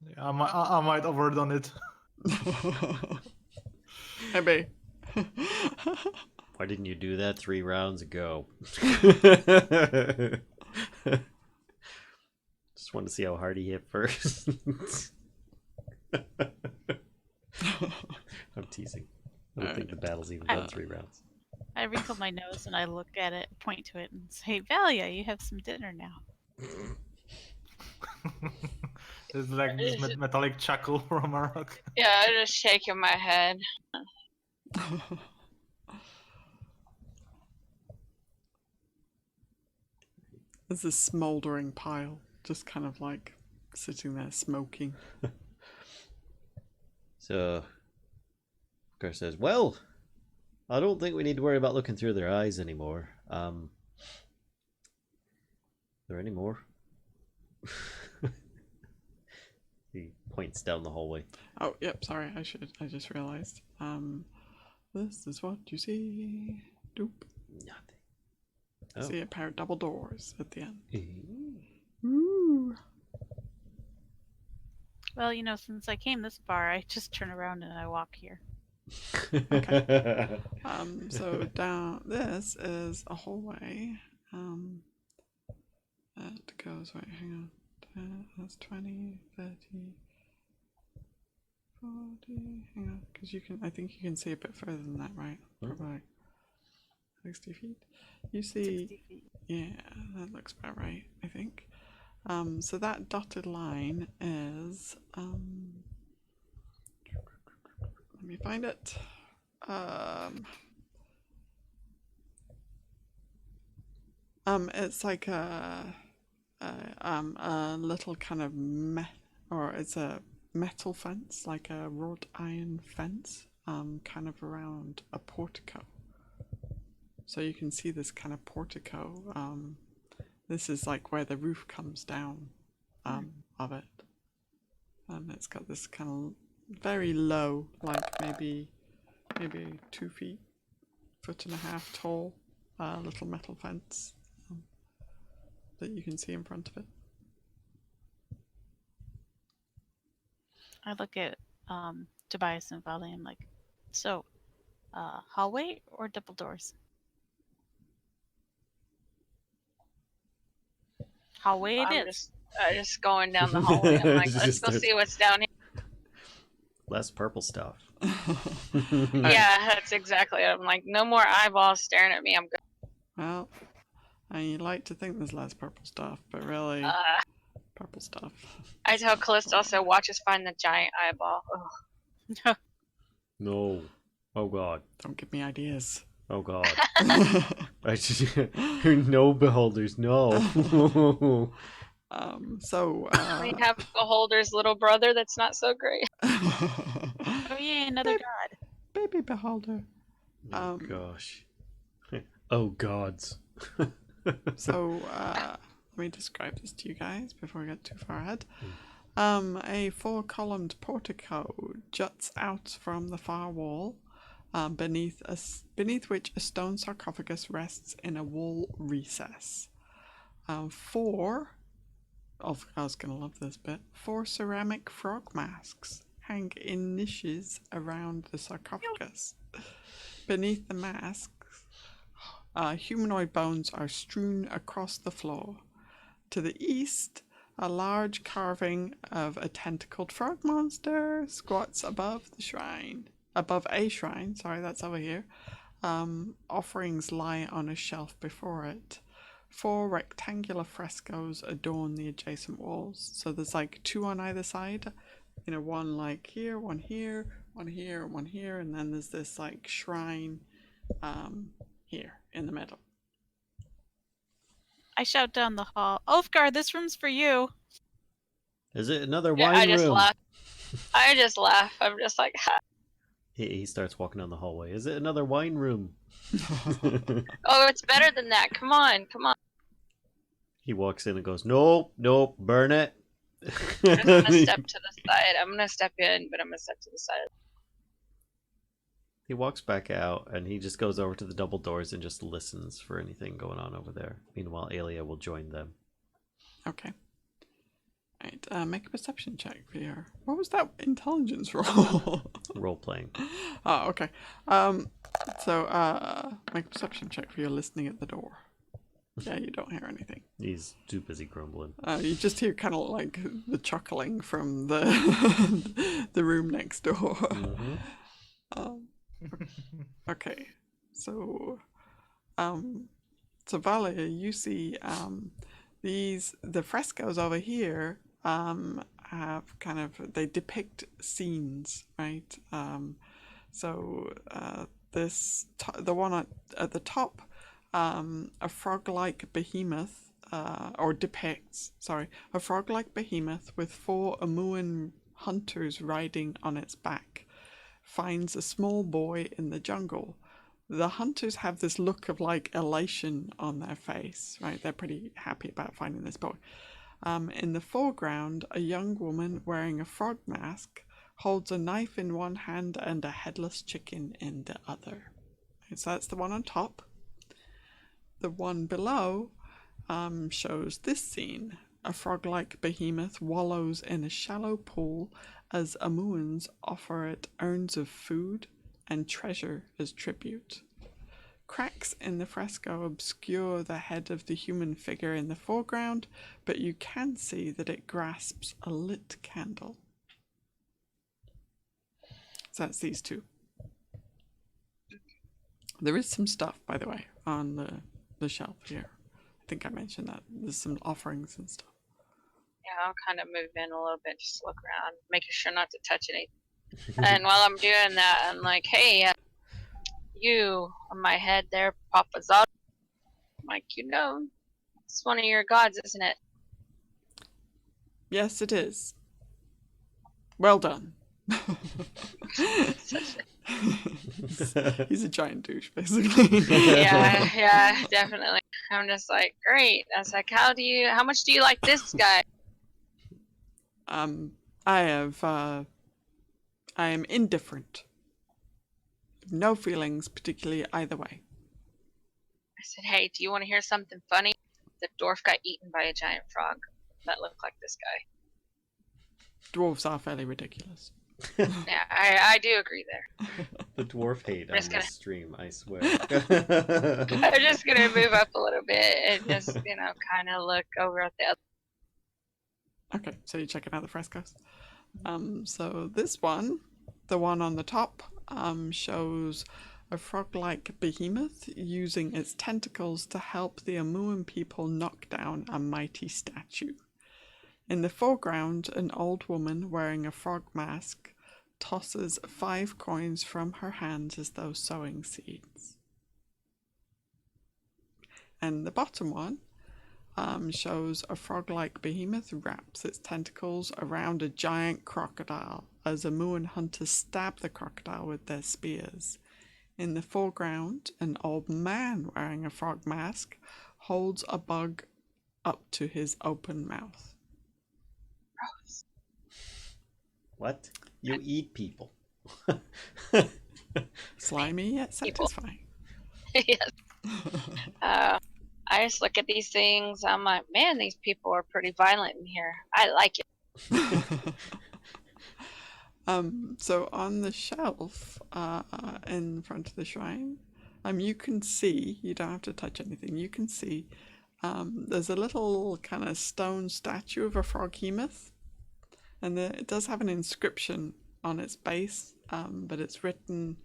Yeah, I might have overdone it. Maybe. Why didn't you do that 3 rounds ago? Just want to see how hard he hit first. I'm teasing. I don't think the battle's even done 3 rounds. I wrinkle my nose and I look at it, point to it, and say, Valia, you have some dinner now. It's like this metallic chuckle from Arokh. Yeah, I'm just shaking my head. There's this smoldering pile, just kind of like sitting there smoking. So, Ulfgar says, well, I don't think we need to worry about looking through their eyes anymore. Are there any more? He points down the hallway. Oh, yep, sorry, I just realized. This is what you see. Doop. Nothing. Oh. See a pair of double doors at the end. Ooh. Well, since I came this far, I just turn around and I walk here. Okay. So down, this is a hallway. That goes, wait, hang on. That's 20, 30, 40, hang on, because I think you can see a bit further than that, right? Probably like 60 feet. You see, 60 feet. Yeah, that looks about right, I think. So that dotted line is, let me find it. It's like a little kind of it's a metal fence, like a wrought iron fence, kind of around a portico. So you can see this kind of portico. This is like where the roof comes down of it. And it's got this kind of very low, like maybe 2 feet, 1.5 feet tall, little metal fence that you can see in front of it. I look at Tobias and Vallen. I'm like, so, hallway or double doors? Hallway it I'm is. just going down the hallway. I'm like, let's go see what's down here. Less purple stuff. Yeah, that's exactly it. I'm like, no more eyeballs staring at me. I'm good. Well, and you'd like to think there's less purple stuff, but really, purple stuff. I tell Callisto also, watch us find the giant eyeball. Ugh. No. Oh god. Don't give me ideas. Oh god. I just no beholders, no. So We have Beholder's little brother that's not so great. Oh yeah, another god. Baby beholder. Oh gosh. Oh gods. So let me describe this to you guys before we get too far ahead. A 4-columned portico juts out from the far wall, beneath which a stone sarcophagus rests in a wall recess. 4 Ulfgar's gonna love this bit. 4 ceramic frog masks hang in niches around the sarcophagus. Beneath the masks, humanoid bones are strewn across the floor. To the east, a large carving of a tentacled frog monster squats above the shrine. above a shrine, sorry, that's over here, offerings lie on a shelf before it. 4 rectangular frescoes adorn the adjacent walls. So there's like 2 on either side. You know, one like here, one here, one here, and one here, and then there's this like shrine here in the middle. I shout down the hall, Ulfgar, this room's for you. Is it another Yeah, wine I just room? laugh. I just laugh. I'm just like, ha. He starts walking down the hallway. Is it another wine room? Oh, it's better than that. Come on, come on. He walks in and goes, nope, nope, burn it. I'm just gonna step to the side. I'm gonna step in, but I'm gonna step to the side. He walks back out and he just goes over to the double doors and just listens for anything going on over there. Meanwhile, Aelia will join them. Okay. Right, make a perception check for your... What was that intelligence roll? Role playing. Oh, okay. So, make a perception check for your listening at the door. Yeah, you don't hear anything. He's too busy grumbling. You just hear kind of like the chuckling from the the room next door. Mm-hmm. Okay, so Valia, you see the frescoes over here have kind of, they depict scenes, right? The one at the top, a frog-like behemoth, a frog-like behemoth with 4 Amuan hunters riding on its back, finds a small boy in the jungle. The hunters have this look of like elation on their face, right? They're pretty happy about finding this boy. In the foreground, a young woman wearing a frog mask holds a knife in one hand and a headless chicken in the other. So that's the one on top. The one below shows this scene. A frog-like behemoth wallows in a shallow pool as Amuans offer it urns of food and treasure as tribute. Cracks in the fresco obscure the head of the human figure in the foreground, but you can see that it grasps a lit candle. So that's these 2. There is some stuff, by the way, on the shelf here. I think I mentioned that. There's some offerings and stuff. Yeah, I'll kind of move in a little bit, just look around, making sure not to touch anything. And while I'm doing that, I'm like, hey, you on my head there, Papa Zod. I'm like, it's one of your gods, isn't it? Yes, it is. Well done. He's a giant douche, basically. yeah, definitely. I'm just like, great. I was like, how much do you like this guy? I am indifferent. No feelings, particularly either way. I said, hey, do you want to hear something funny? The dwarf got eaten by a giant frog that looked like this guy. Dwarves are fairly ridiculous. Yeah, I do agree there. The dwarf hate on this stream, I swear. I'm just going to move up a little bit and just, kind of look over at the other. Okay, so you're checking out the frescoes. So this one, the one on the top, shows a frog-like behemoth using its tentacles to help the Amuan people knock down a mighty statue. In the foreground, an old woman wearing a frog mask tosses 5 coins from her hands as though sowing seeds. And the bottom one shows a frog-like behemoth wraps its tentacles around a giant crocodile as Amuan hunters stab the crocodile with their spears. In the foreground, an old man wearing a frog mask holds a bug up to his open mouth. What? You eat people. Slimy yet satisfying. Yes. I just look at these things. I'm like, man, these people are pretty violent in here. I like it. So on the shelf in front of the shrine, you can see, you don't have to touch anything, you can see there's a little kind of stone statue of a frog-hemoth, and it does have an inscription on its base but it's written.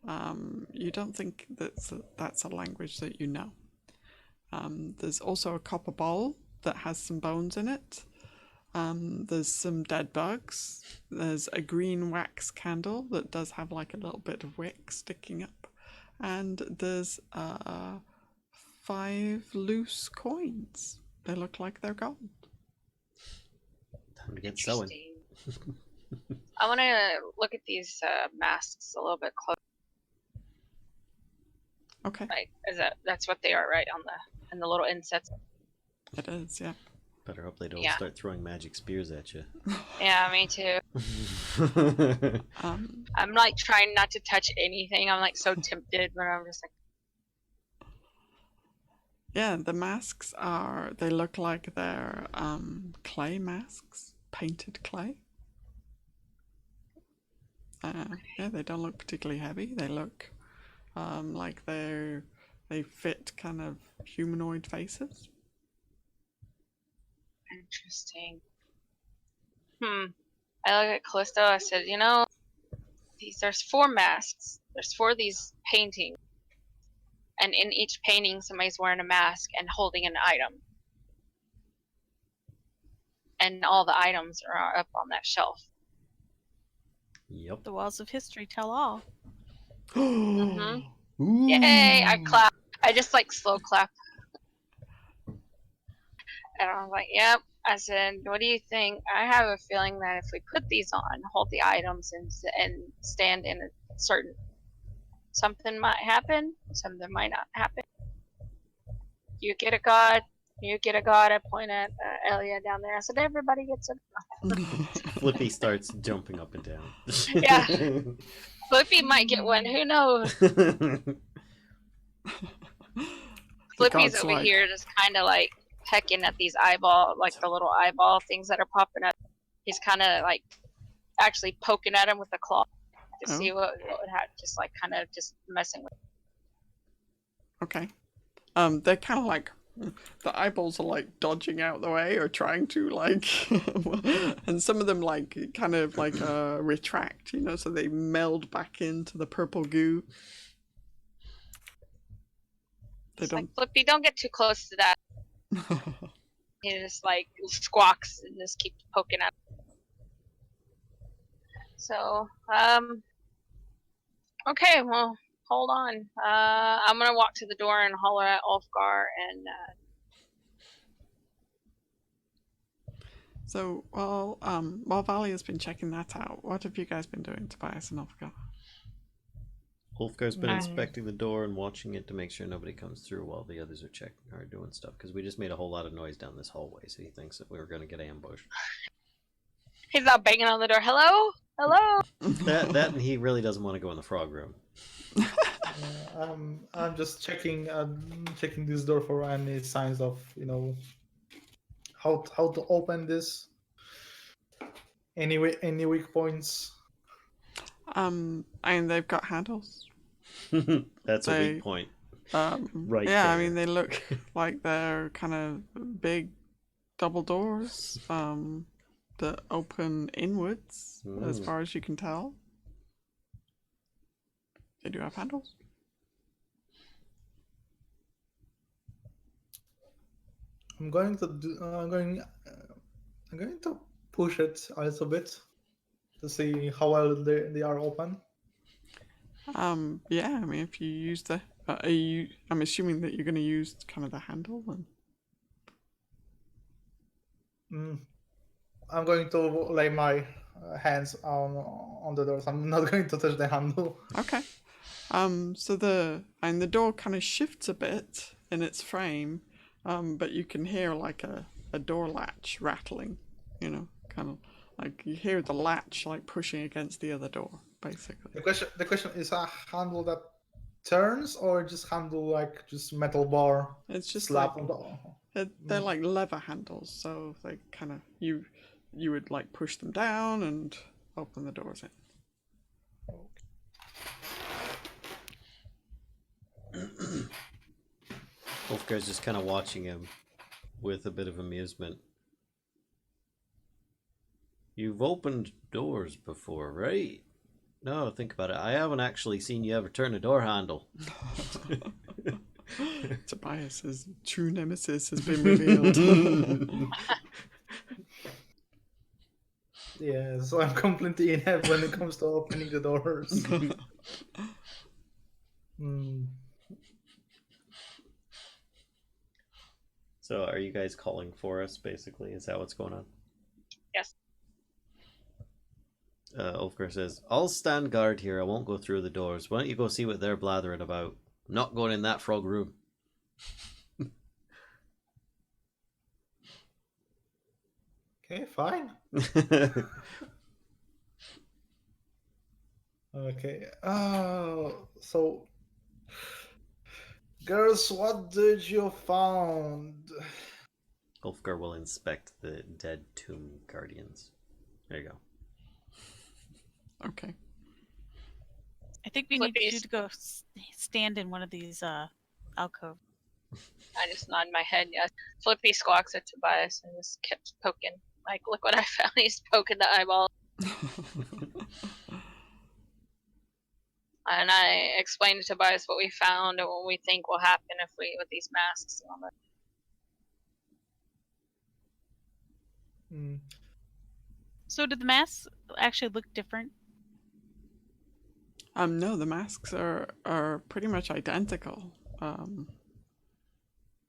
You don't think that's a language that you know. There's also a copper bowl that has some bones in it. There's some dead bugs. There's a green wax candle that does have like a little bit of wick sticking up. And there's 5 loose coins. They look like they're gold. Time to get sewing. I want to look at these masks a little bit closer. Okay. Right, that's what they are, right? In the little insets. It is, yeah. Better hope they don't Yeah. start throwing magic spears at you. Yeah, me too. I'm like trying not to touch anything. I'm like so tempted, but I'm just like. Yeah, the masks they look like they're clay masks, painted clay. Yeah, they don't look particularly heavy. They look like they fit kind of humanoid faces. Interesting. I look at Callisto. I said, you know, there's 4 masks. There's 4 of these paintings, and in each painting, somebody's wearing a mask and holding an item, and all the items are up on that shelf. Yep. The walls of history tell all. Yay! I clap. I just like slow clap. And I was like, yep. I said, what do you think? I have a feeling that if we put these on, hold the items, and stand in a certain... Something might happen, something might not happen. You get a god. You get a god. I point at Aelia down there. I said, everybody gets a god. Flippy starts jumping up and down. Yeah. Flippy might get one. Who knows? Flippy's over here just kind of like pecking at these eyeball, like the little eyeball things that are popping up. He's kind of like actually poking at him with a claw to see what would happen. Just like kind of just messing with. Okay. They're kind of like the eyeballs are like dodging out the way or trying to like, and some of them like kind of like retract, you know, so they meld back into the purple goo. They don't. Like, Flippy, don't get too close to that. He just like squawks and just keeps poking at him. So, okay, well, hold on. I'm gonna walk to the door and holler at Ulfgar and. So, while Valia's been checking that out, what have you guys been doing, Tobias and Ulfgar? Ulfgar's been inspecting the door and watching it to make sure nobody comes through while the others are doing stuff. Because we just made a whole lot of noise down this hallway, so he thinks that we were going to get ambushed. He's out banging on the door. Hello? Hello? that and he really doesn't want to go in the frog room. I'm just checking this door for any signs of, you know, how to open this. Any weak points? And they've got handles. That's a weak point. Right. Yeah, there. I mean they look like they're kind of big double doors that open inwards as far as you can tell. They do have handles. I'm going to push it a little bit to see how well they are open. Yeah, I mean, if you use the, I'm assuming that you're going to use kind of the handle. And... I'm going to lay my hands on the doors. I'm not going to touch the handle. Okay. So the door kind of shifts a bit in its frame, but you can hear like a door latch rattling, you know, kind of like you hear the latch like pushing against the other door, basically. The question is a handle that turns or just handle like just metal bar? It's just slap like, on the... they're like lever handles, so they kind of you would like push them down and open the doors in. Ulfgar's just kind of watching him with a bit of amusement. You've opened doors before, right? No, think about it. I haven't actually seen you ever turn a door handle. Tobias's true nemesis has been revealed. Yeah, so I'm completely inept when it comes to opening the doors. Hmm. So, are you guys calling for us, basically? Is that what's going on? Yes. Ulfgar says, I'll stand guard here. I won't go through the doors. Why don't you go see what they're blathering about? I'm not going in that frog room. Okay, fine. Okay. So, girls, what did you found? Ulfgar will inspect the dead tomb guardians. There you go. Okay. I think we need you Flippies. to go stand in one of these alcoves. I just nod my head yes. Flippy squawks at Tobias and just keeps poking. Like, look what I found. He's poking the eyeball. And I explained to Tobias what we found and what we think will happen if we with these masks and all that. Hmm. So did the masks actually look different? No, the masks are pretty much identical.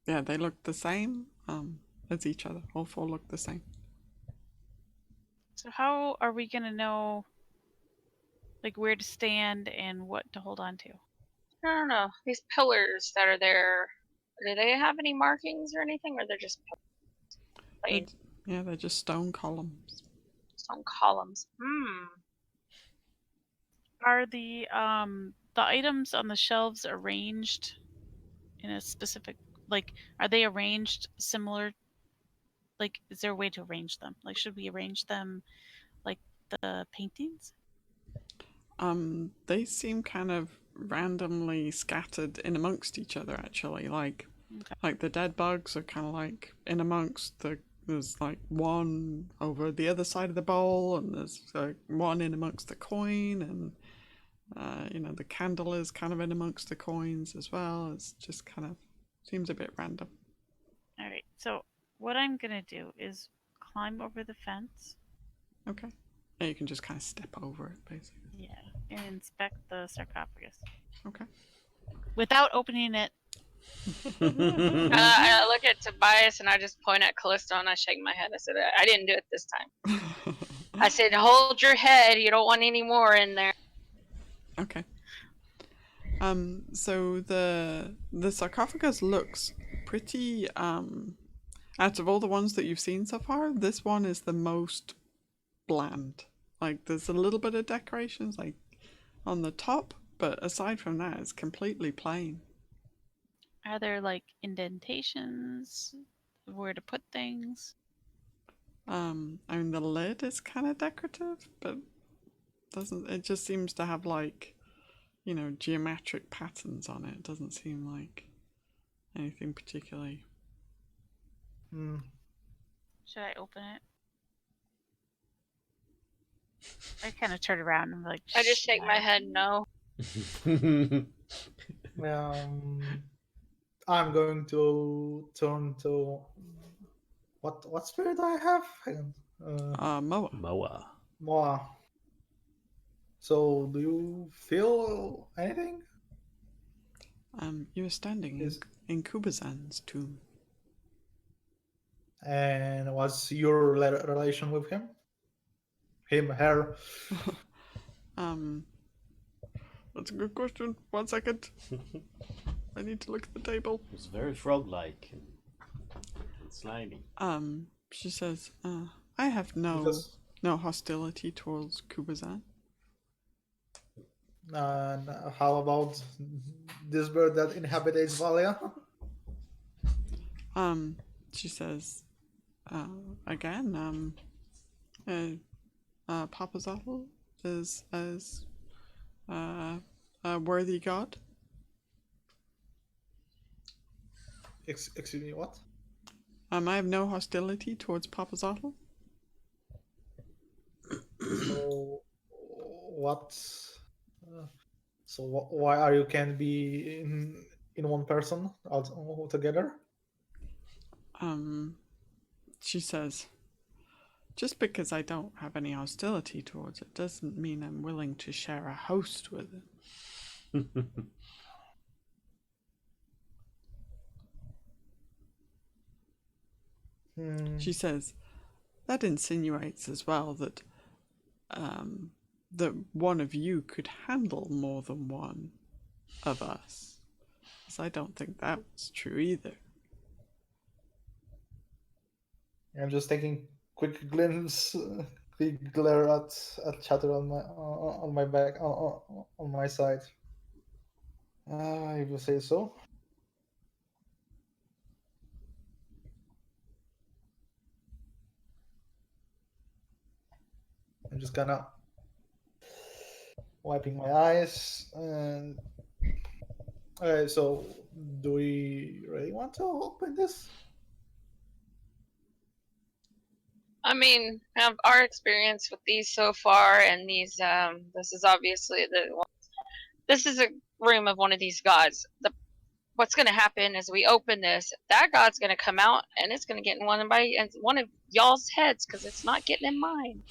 Yeah, they look the same as each other. All four look the same. So how are we gonna know, like, where to stand and what to hold on to? I don't know. These pillars that are there, do they have any markings or anything, or they're just plain They're just stone columns. stone columns? Are the items on the shelves arranged in a specific, like, are they arranged similar? Like, is there a way to arrange them? Like, should we arrange them like the paintings? They seem kind of randomly scattered in amongst each other. Actually, like the dead bugs are kind of like in amongst the. There's like one over the other side of the bowl, and there's one in amongst the coin, and the candle is kind of in amongst the coins as well. It's just kind of seems a bit random. All right. So what I'm gonna do is climb over the fence. Okay. Yeah, you can just kind of step over it, basically. Yeah, and inspect the sarcophagus. Okay. Without opening it. I look at Tobias and I just point at Kellisto and I shake my head. I said, I didn't do it this time. I said, hold your head. You don't want any more in there. Okay. So the sarcophagus looks pretty. Out of all the ones that you've seen so far, this one is the most bland. Like, there's a little bit of decorations, like on the top, but aside from that, it's completely plain. Are there like indentations where to put things? I mean, the lid is kind of decorative, but it just seems to have like, geometric patterns on it. It doesn't seem like anything particularly. Should I open it? I kind of turn around and I'm like, I just shake my head no. I'm going to turn to what spirit I have? Hang on. Moa. Moa. So, do you feel anything? You were standing in Kubazan's tomb. And what's your relation with him? Him, her? That's a good question. 1 second. I need to look at the table. It's very frog-like and slimy. She says, I have no hostility towards Kubazan. How about this bird that inhabits Valia? She says, again, Papa Zottel is as a worthy god. Excuse me, what? I have no hostility towards Papa Zottel. So, what? So why are you can be in one person all together? She says, just because I don't have any hostility towards it doesn't mean I'm willing to share a host with it. She says, that insinuates as well that that one of you could handle more than one of us. So I don't think that was true either. I'm just taking quick glare at chatter on my back on my side. If you say so. I'm just gonna wiping my eyes and. Okay, so do we really want to open this? I mean, our experience with these so far, and these, this is obviously this is a room of one of these gods. What's going to happen is we open this, that god's going to come out, and it's going to get in one of y'all's heads, because it's not getting in mine.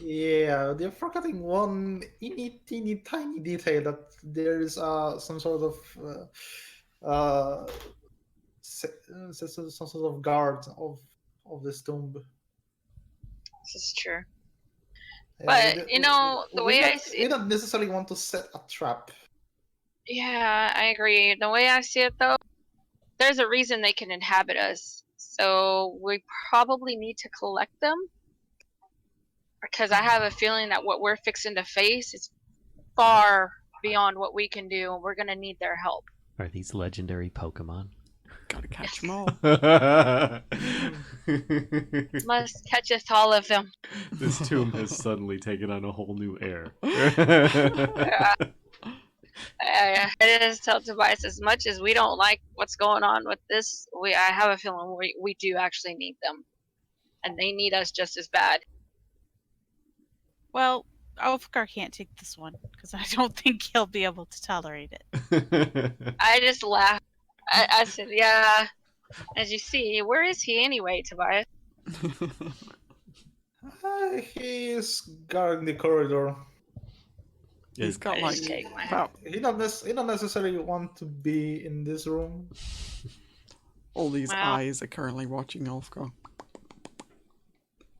Yeah, they're forgetting one teeny tiny detail, that there is some sort of some sort of guard of this tomb. This is true. But, the way I see it, we don't necessarily want to set a trap. Yeah, I agree. The way I see it, though, there's a reason they can inhabit us. So we probably need to collect them. Because I have a feeling that what we're fixing to face is far beyond what we can do, and we're going to need their help. Are these legendary Pokemon? Gotta catch them all. Must catcheth all of them. This tomb has suddenly taken on a whole new air. It is tell Tobias, as much as we don't like what's going on with this, I have a feeling we do actually need them. And they need us just as bad. Well, Ulfgar can't take this one, because I don't think he'll be able to tolerate it. I just laughed. I said, yeah. As you see, where is he anyway, Tobias? He's guarding the corridor. He's got I like just shake my head. about He don't necessarily want to be in this room. all these Wow. eyes are currently watching Ulfgar.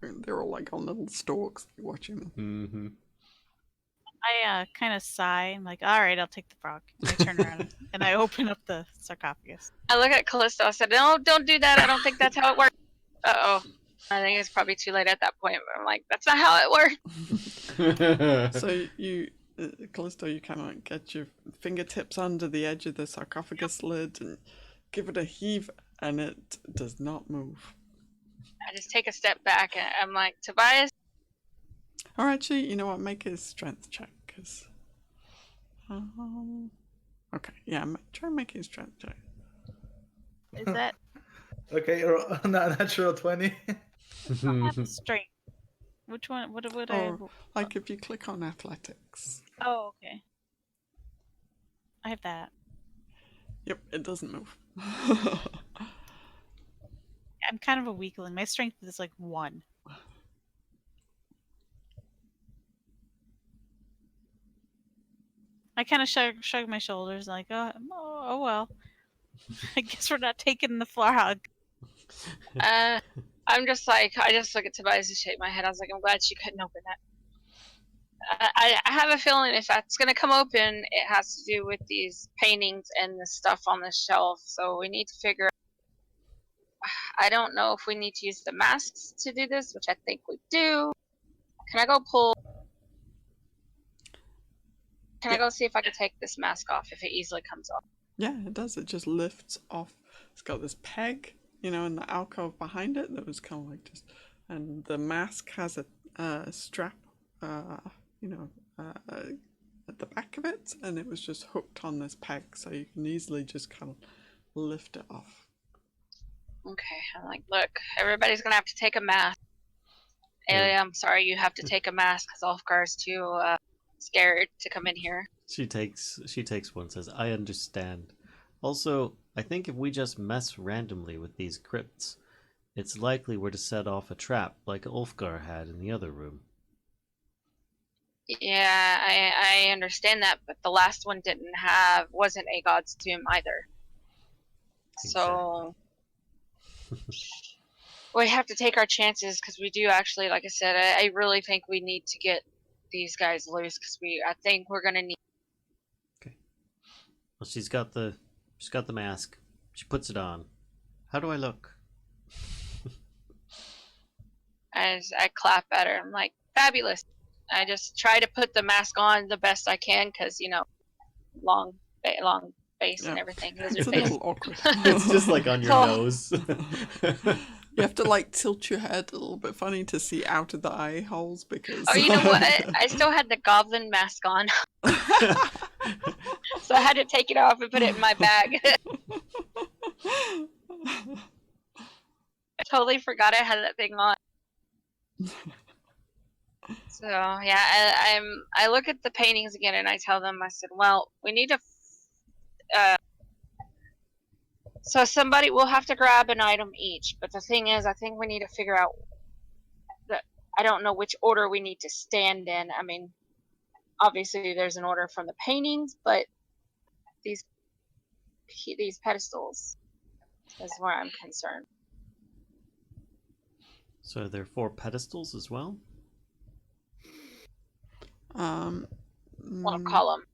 They're all like on little stalks watching them. Mm-hmm. I kind of sigh. I'm like, all right, I'll take the frog. I turn around and I open up the sarcophagus. I look at Callisto. I said, no, don't do that. I don't think that's how it works. Uh-oh. I think it's probably too late at that point. But I'm like, that's not how it works. So you, Callisto, you kind of like get your fingertips under the edge of the sarcophagus lid and give it a heave, and it does not move. I just take a step back and I'm like, Tobias? Or actually, you know what? Make a strength check, because... okay, yeah, try and make a strength check. Is that Okay, natural 20. strength? Which one? What would Or, like, if you click on athletics. Oh, okay. I have that. Yep, it doesn't move. I'm kind of a weakling. My strength is like 1. I kind of shrug my shoulders, like, oh well. I guess we're not taking the frog. I'm just like, I just look at Tobias and shake my head. I was like, I'm glad she couldn't open that. I have a feeling if that's going to come open, it has to do with these paintings and the stuff on the shelf. So we need to figure out. I don't know if we need to use the masks to do this, which I think we do. Can I go pull? Can I go see if I can take this mask off if it easily comes off? Yeah, it does. It just lifts off. It's got this peg, you know, in the alcove behind it that was kind of like just... And the mask has a strap, you know, at the back of it, and it was just hooked on this peg, so you can easily just kind of lift it off. Okay, I'm like, look, everybody's gonna have to take a mask. Aelia, I'm sorry, you have to take a mask because Ulfgar is too scared to come in here. She takes one, says, I understand. Also, I think if we just mess randomly with these crypts, it's likely we're to set off a trap like Ulfgar had in the other room. Yeah, I understand that, but the last one wasn't a god's tomb either. So we have to take our chances because we do actually, like I said, I really think we need to get these guys loose because I think we're gonna need. Okay. Well, she's got the mask. She puts it on. How do I look? As I clap at her, I'm like, fabulous. I just try to put the mask on the best I can because, long face and everything. It's a little awkward. It's just like on your nose. You have to like tilt your head a little bit funny to see out of the eye holes because. Oh, you know what? I still had the goblin mask on. So I had to take it off and put it in my bag. I totally forgot I had that thing on. So yeah, I look at the paintings again and I tell them, I said, well, we need to. So somebody will have to grab an item each, but the thing is, I think we need to figure out that I don't know which order we need to stand in. I mean, obviously there's an order from the paintings, but these pedestals is where I'm concerned. So are there 4 pedestals as well? One column.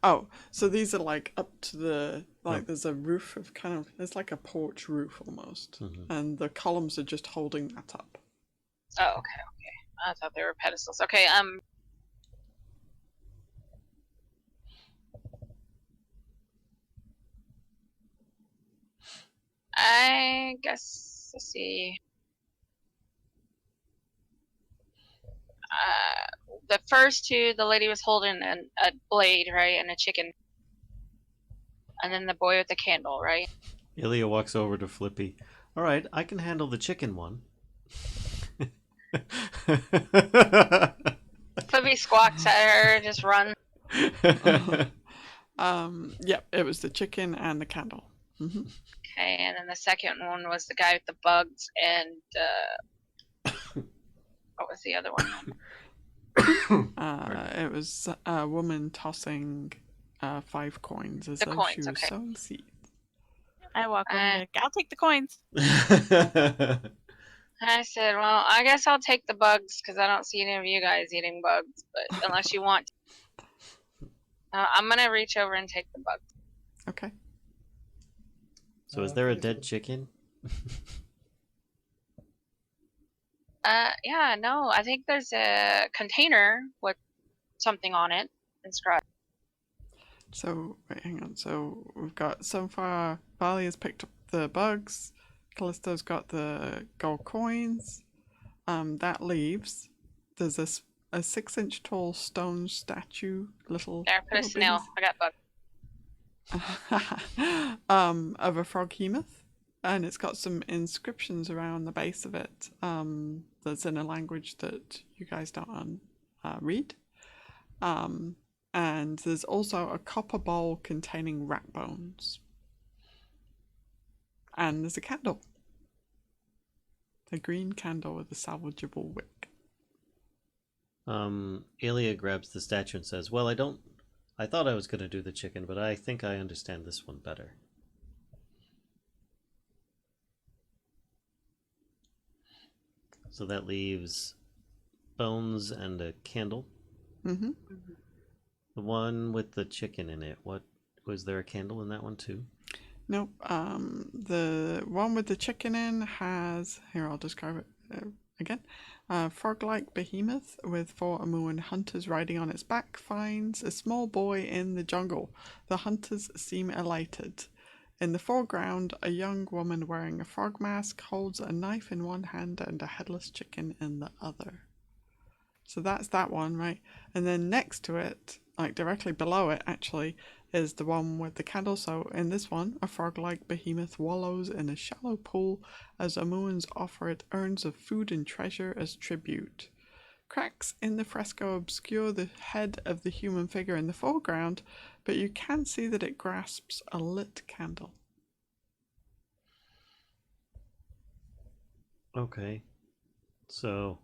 Oh, so these are like up to the there's a roof of it's like a porch roof almost, and the columns are just holding that up. Oh, okay. I thought they were pedestals. Okay, I guess, let's see. The first 2, the lady was holding a blade, right, and a chicken. And then the boy with the candle, right? Aelia walks over to Flippy. All right, I can handle the chicken one. Flippy squawks at her and just runs. Yep, it was the chicken and the candle. Mm-hmm. Okay, and then the second one was the guy with the bugs and what was the other one? It was a woman tossing 5 coins as though she was sowing seeds. I walk over and I'll take the coins. I said, well, I guess I'll take the bugs because I don't see any of you guys eating bugs, but unless you want to. I'm going to reach over and take the bugs. Okay. So is there a dead chicken? Yeah, no, I think there's a container with something on it inscribed. So, wait, hang on. So, we've got, so far, Valia's picked up the bugs, Kellisto's got the gold coins. That leaves, there's a 6-inch tall stone statue, little... There, put a snail. I got bugs. Of a froghemoth. And it's got some inscriptions around the base of it that's in a language that you guys don't read. And there's also a copper bowl containing rat bones. And there's a candle. A green candle with a salvageable wick. Aelia grabs the statue and says, well, I thought I was going to do the chicken, but I think I understand this one better. So that leaves bones and a candle. Mm-hmm. The one with the chicken in it, was there a candle in that one too? Nope. The one with the chicken in has, here I'll describe it again. Frog-like behemoth with 4 Amuan hunters riding on its back finds a small boy in the jungle. The hunters seem elated. In the foreground, a young woman wearing a frog mask holds a knife in one hand and a headless chicken in the other. So that's that one, right? And then next to it, like directly below it actually, is the one with the candle. So in this one, a frog-like behemoth wallows in a shallow pool as Amuans offer it urns of food and treasure as tribute. Cracks in the fresco obscure the head of the human figure in the foreground, but you can see that it grasps a lit candle. Okay. So,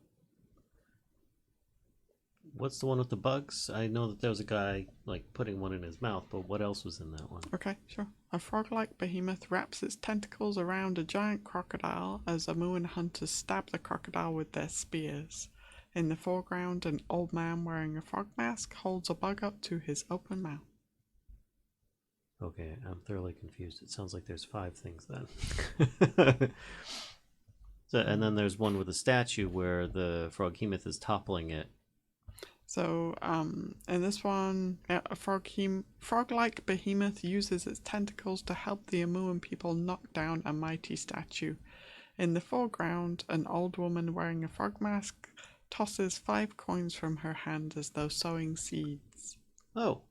what's the one with the bugs? I know that there was a guy, like, putting one in his mouth, but what else was in that one? Okay, sure. A frog-like behemoth wraps its tentacles around a giant crocodile as Amuan hunters stab the crocodile with their spears. In the foreground, an old man wearing a frog mask holds a bug up to his open mouth. Okay, I'm thoroughly confused. It sounds like there's 5 things then. So, and then there's one with a statue where the froghemoth is toppling it. So, in this one, a frog-like behemoth uses its tentacles to help the Amuan people knock down a mighty statue. In the foreground, an old woman wearing a frog mask tosses 5 coins from her hand as though sowing seeds. Oh.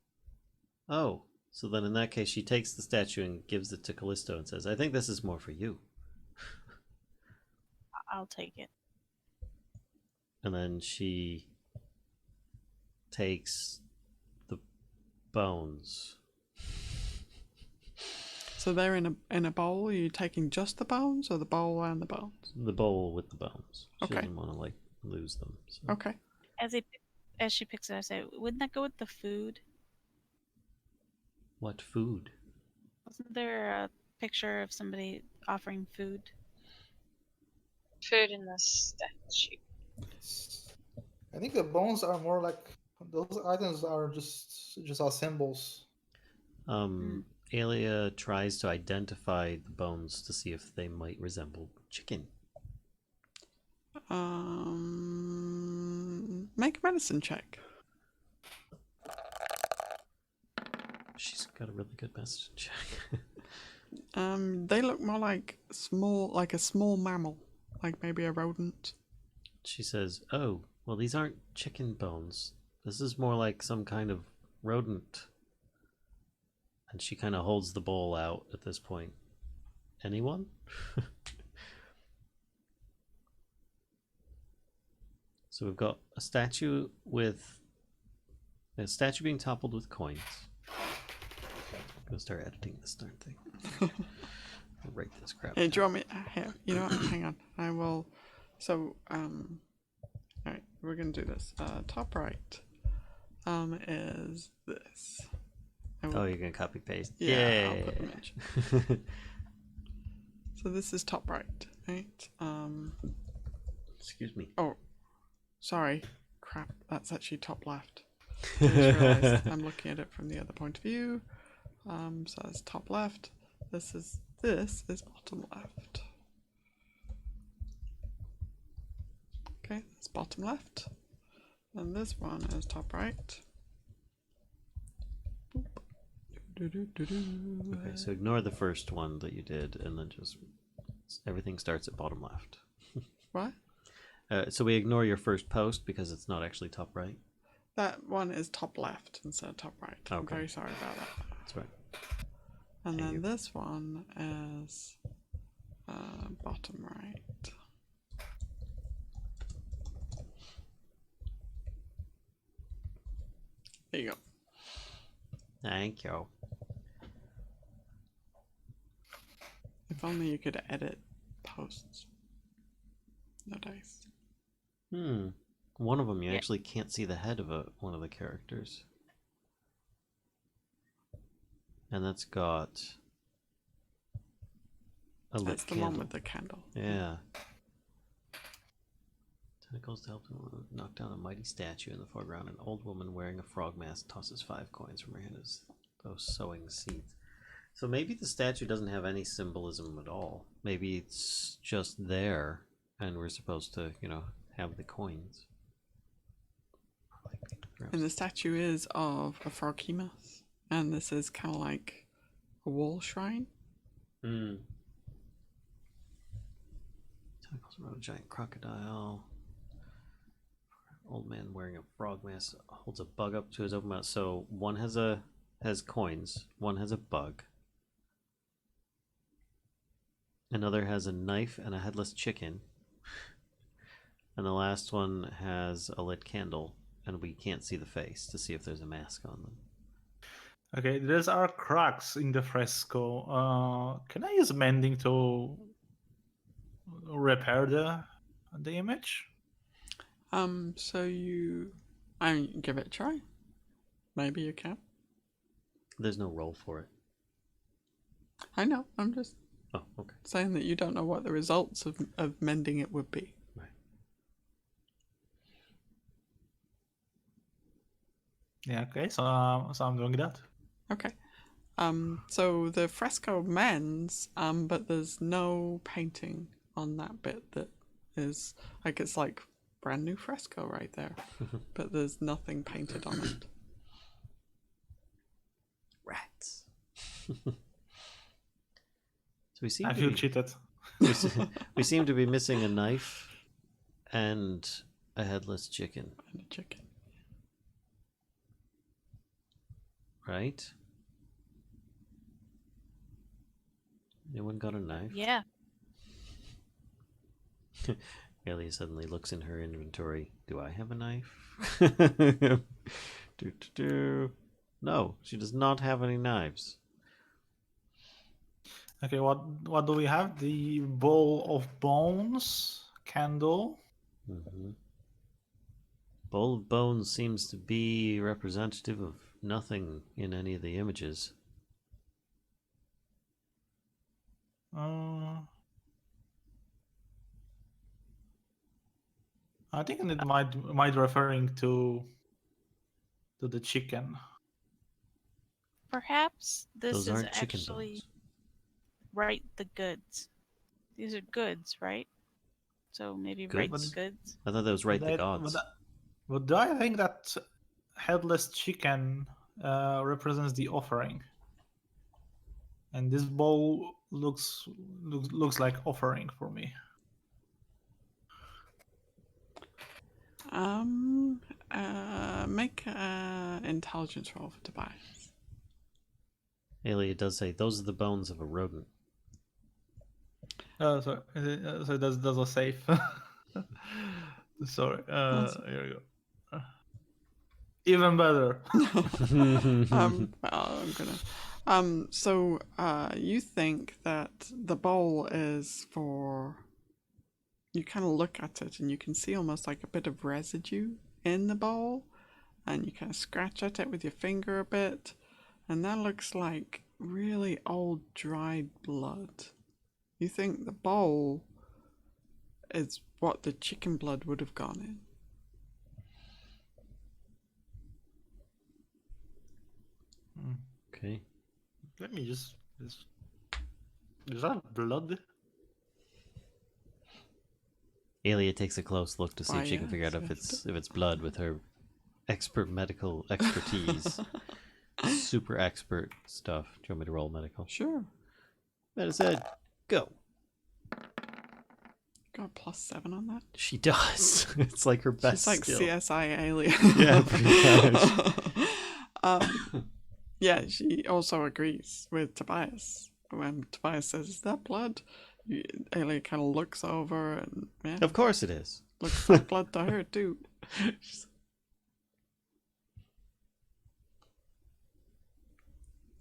Oh. So then in that case, she takes the statue and gives it to Kellisto and says, I think this is more for you. I'll take it. And then she takes the bones. So they're in a bowl. Are you taking just the bones, or the bowl and the bones? The bowl with the bones. She Okay. doesn't want to, like, lose them. So. Okay. As she picks it, I say, wouldn't that go with the food? What food? Wasn't there a picture of somebody offering food? Food in the statue. I think the bones are more like those items are just our symbols. Aelia tries to identify the bones to see if they might resemble chicken. Make a medicine check. She's got a really good medicine check. They look more like a small mammal, like maybe a rodent. She says, oh, well, these aren't chicken bones. This is more like some kind of rodent. And she kind of holds the bowl out at this point. Anyone? So we've got a statue being toppled with coins. I'm gonna start editing this darn thing. I'll write this crap. Hey, do you want me? Here, you know what? Hang on. I will. So, alright, we're gonna do this. Top right, is this. Oh, you're gonna copy paste? Yeah, I'll put the image. So this is top right, right? Excuse me. Oh, sorry. Crap, that's actually top left. I just realised I'm looking at it from the other point of view. So that's top left. This is bottom left. Okay, that's bottom left. And this one is top right. Boop. Okay, so ignore the first one that you did, and then just everything starts at bottom left. What? So we ignore your first post because it's not actually top right. That one is top left instead of top right. I'm Okay. very sorry about that. That's right. And Thank then you. this one is bottom right. There you go. Thank you. If only you could edit posts. No dice. One of them you Yeah. actually can't see the head of one of the characters. And that's got a lit That's the candle. one with the candle. Yeah. Tentacles to help him knock down a mighty statue in the foreground. An old woman wearing a frog mask tosses 5 coins from her hand as though sowing seeds. So maybe the statue doesn't have any symbolism at all. Maybe it's just there, and we're supposed to, have the coins. And the statue is of a froghemoth. And this is kind of like a wall shrine. Tentacles around a giant crocodile. Old man wearing a frog mask holds a bug up to his open mouth. So one has coins, one has a bug. Another has a knife and a headless chicken. And the last one has a lit candle, and we can't see the face to see if there's a mask on them. Okay, there are cracks in the fresco. Can I use mending to repair the image? So I mean, give it a try. Maybe you can. There's no roll for it. I know. I'm just Oh, okay. saying that you don't know what the results of mending it would be. Right. Yeah. Okay. So I'm doing that. Okay. So the fresco mends, but there's no painting on that bit that is like it's like brand new fresco right there, but there's nothing painted on it. Rats. So we seem I to feel be cheated. we seem to be missing a knife and a headless chicken, And a chicken. right? Anyone got a knife? Yeah. Aelia suddenly looks in her inventory. Do I have a knife? No, she does not have any knives. Okay. What do we have? The bowl of bones candle. Mm-hmm. Bowl of bones seems to be representative of nothing in any of the images. I think it might referring to the chicken. Perhaps this Those is aren't chicken actually bones. write the goods. These are goods, right? So maybe write the Goods? goods. I thought that was right the But gods. But do I think that headless chicken represents the offering? And this bowl looks like offering for me. Make an intelligence roll for Tobias. Aelia does say those are the bones of a rodent. So that's a safe. Sorry. Here we go. Even better. So you think that the bowl is for. You kind of look at it and you can see almost like a bit of residue in the bowl, and you kind of scratch at it with your finger a bit, and that looks like really old dried blood. You think the bowl is what the chicken blood would have gone in. Okay. Let me just. Is that blood? Aelia takes a close look to see if she can Fire, figure out if it's blood with her expert medical expertise. Super expert stuff. Do you want me to roll medical? Sure. Medicine, go. Got a +7 on that. She does. It's like her best She's like skill. CSI Aelia. Yeah, pretty much. Yeah, she also agrees with Tobias. When Tobias says, "Is that blood?" Aelia kind of looks over and yeah, Of course it is. looks like blood to her too.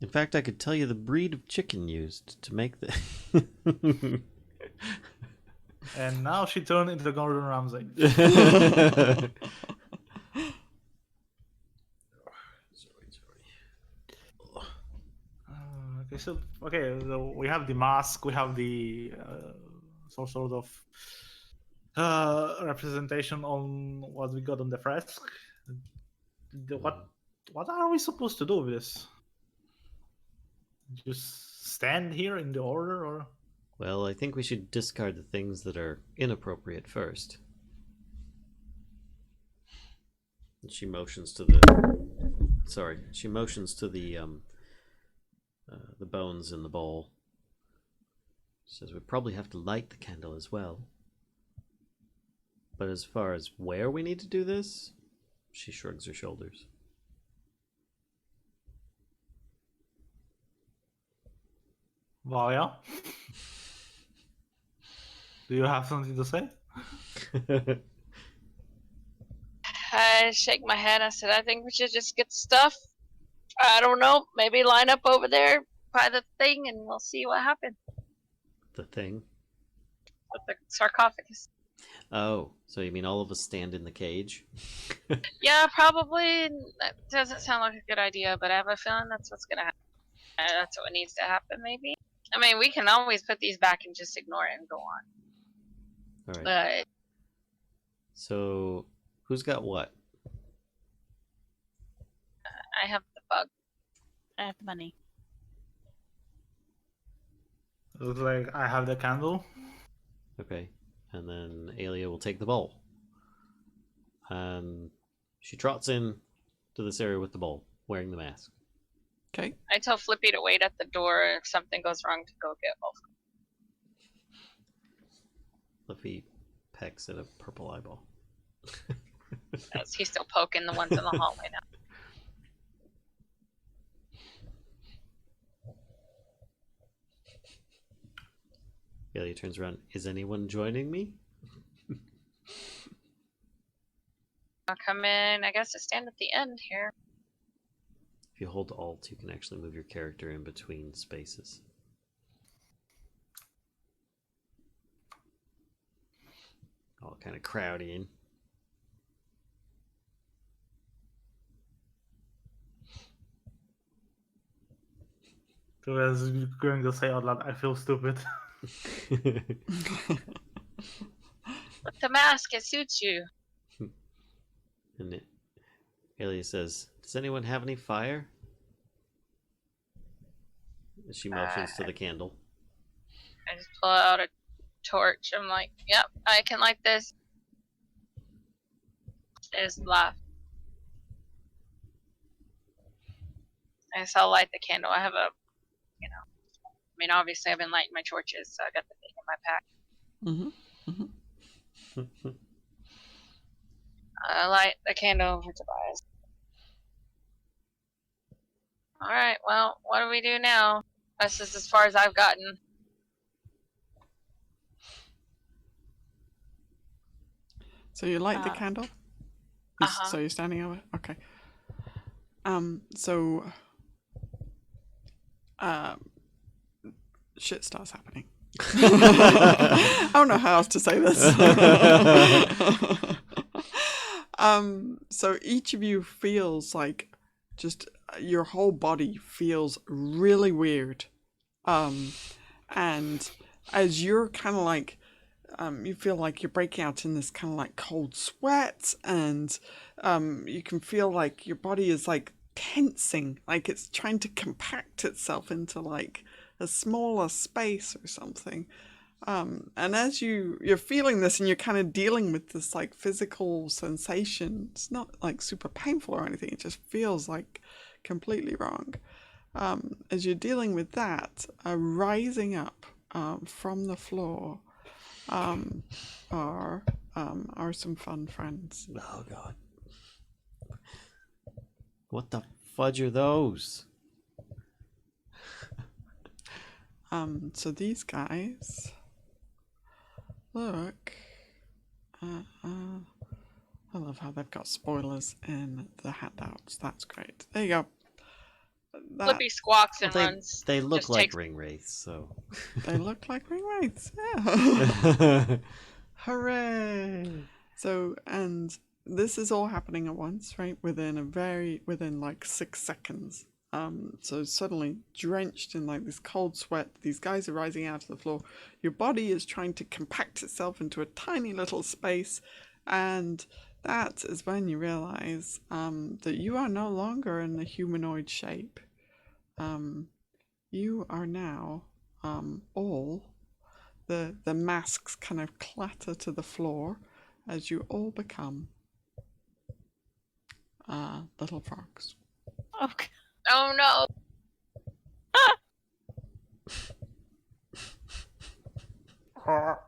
In fact, I could tell you the breed of chicken used to make the. And now she turned into Gordon Ramsay. So we have the mask, we have the some sort of representation on what we got on the fresco. What are we supposed to do with this? Just stand here in the order, or? Well, I think we should discard the things that are inappropriate first. And she motions to the. Sorry, she motions to the bones in the bowl. She says we probably have to light the candle as well. But as far as where we need to do this, she shrugs her shoulders. Valia? Do you have something to say? I shake my head. I said, I think we should just get stuff. I don't know. Maybe line up over there by the thing, and we'll see what happens The thing. with the sarcophagus. Oh, so you mean all of us stand in the cage? Yeah, probably. That doesn't sound like a good idea, but I have a feeling that's what's gonna happen. That's what needs to happen, maybe. I mean, we can always put these back and just ignore it and go on. All right. But So, who's got what? I have the bug. I have money. Looks like I have the candle. Okay. And then Aelia will take the bowl. And she trots in to this area with the bowl, wearing the mask. Okay. I tell Flippy to wait at the door if something goes wrong to go get Ulfgar. Fluffy pecks at a purple eyeball. He's still poking the ones in the hallway now. Aelia turns around. Is anyone joining me? I'll come in, I guess, to stand at the end here. If you hold Alt, you can actually move your character in between spaces. All kind of crowding. Tobias is going to say out loud, I feel stupid. With the mask, it suits you. And Aelia says, "Does anyone have any fire?" As she motions to the candle. I just pull out a torch. I'm like, yep, I can light this. I just laugh. I guess I'll light the candle. I have a, I mean, obviously I've been lighting my torches, so I got the thing in my pack. I light the candle for Tobias. Alright, well, what do we do now? This is as far as I've gotten. So you light the candle? So you're standing over? Okay. Shit starts happening. I don't know how else to say this. So each of you feels like just your whole body feels really weird. And as you're kind of like, you feel like you're breaking out in this kind of like cold sweat, and you can feel like your body is like tensing, like it's trying to compact itself into like a smaller space or something. And as you're feeling this and you're kind of dealing with this like physical sensation, it's not like super painful or anything, it just feels like completely wrong. As you're dealing with that, rising up from the floor are some fun friends. Oh god. What the fudge are those? So these guys look. I love how they've got spoilers in the handouts. That's great. There you go. Flippy squawks and runs. They look Just like takes- ring wraiths, so. They look like ring wraiths. Yeah. Hooray! So, and this is all happening at once, right? Within like 6 seconds. So suddenly, drenched in like this cold sweat, these guys are rising out of the floor. Your body is trying to compact itself into a tiny little space, and that is when you realize that you are no longer in the humanoid shape. You are now all the masks kind of clatter to the floor as you all become little frogs. Okay. Oh no! Uh-oh.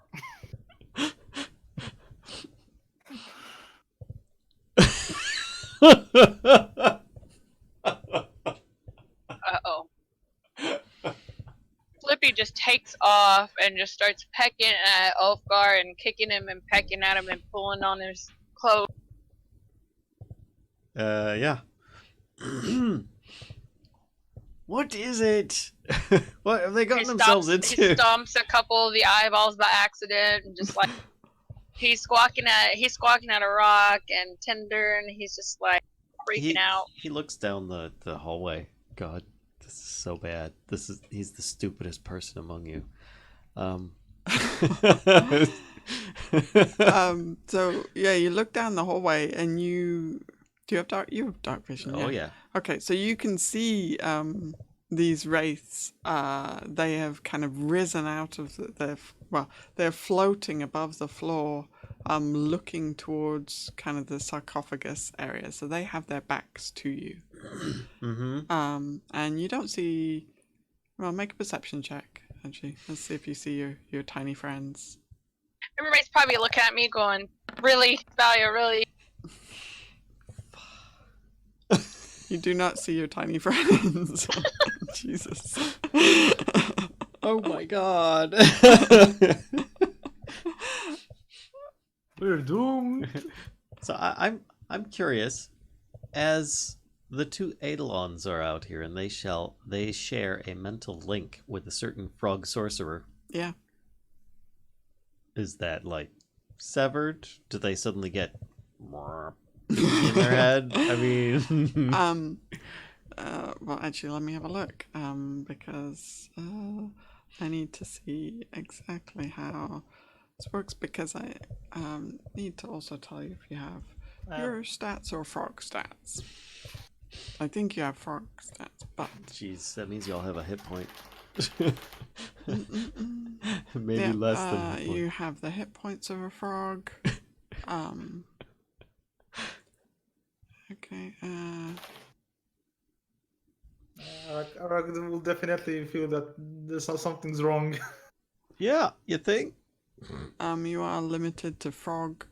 Flippy just takes off and just starts pecking at Ulfgar and kicking him and pecking at him and pulling on his clothes. Yeah. What is it? What have they gotten themselves He into? stomps a couple of the eyeballs by accident, and just like he's squawking at a rock and Tinder, and he's just like freaking out. He looks down the hallway. God, this is so bad. He's the stupidest person among you. So yeah, you look down the hallway and you have dark vision. Oh yeah. Okay, so you can see these wraiths. They have kind of risen out of they're floating above the floor, looking towards kind of the sarcophagus area. So they have their backs to you. Mm-hmm. And you don't see. Well, make a perception check. Actually, let's see if you see your tiny friends. Everybody's probably looking at me going, "Really, Valia, really?" You do not see your tiny friends. Jesus. Oh my God. We're doomed. So I'm curious, as the two Eidolons are out here and they share a mental link with a certain frog sorcerer. Yeah. Is that like severed? Do they suddenly get in their head? I mean, well, actually, let me have a look. Because I need to see exactly how this works. Because I need to also tell you if you have your stats or frog stats. I think you have frog stats, but jeez, that means you all have a hit point. Maybe less than hit point. You have the hit points of a frog. Okay. Arokh will definitely feel that something's wrong. Yeah, you think? You are limited to frog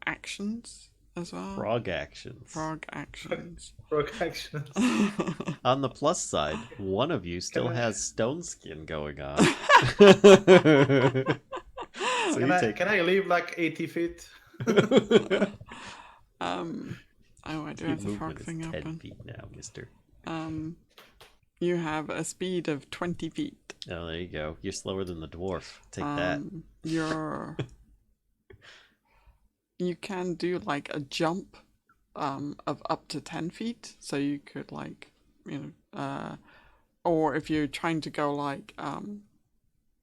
actions as well. Frog actions. Frog actions. Frog actions. On the plus side, one of you still has stone skin going on. So can I leave like 80 feet? Oh, I do have the frog thing 10 open. feet now, mister. You have a speed of 20 feet. Oh, there you go. You're slower than the dwarf. Take that. You can do like a jump of up to 10 feet. So you could like, or if you're trying to go like,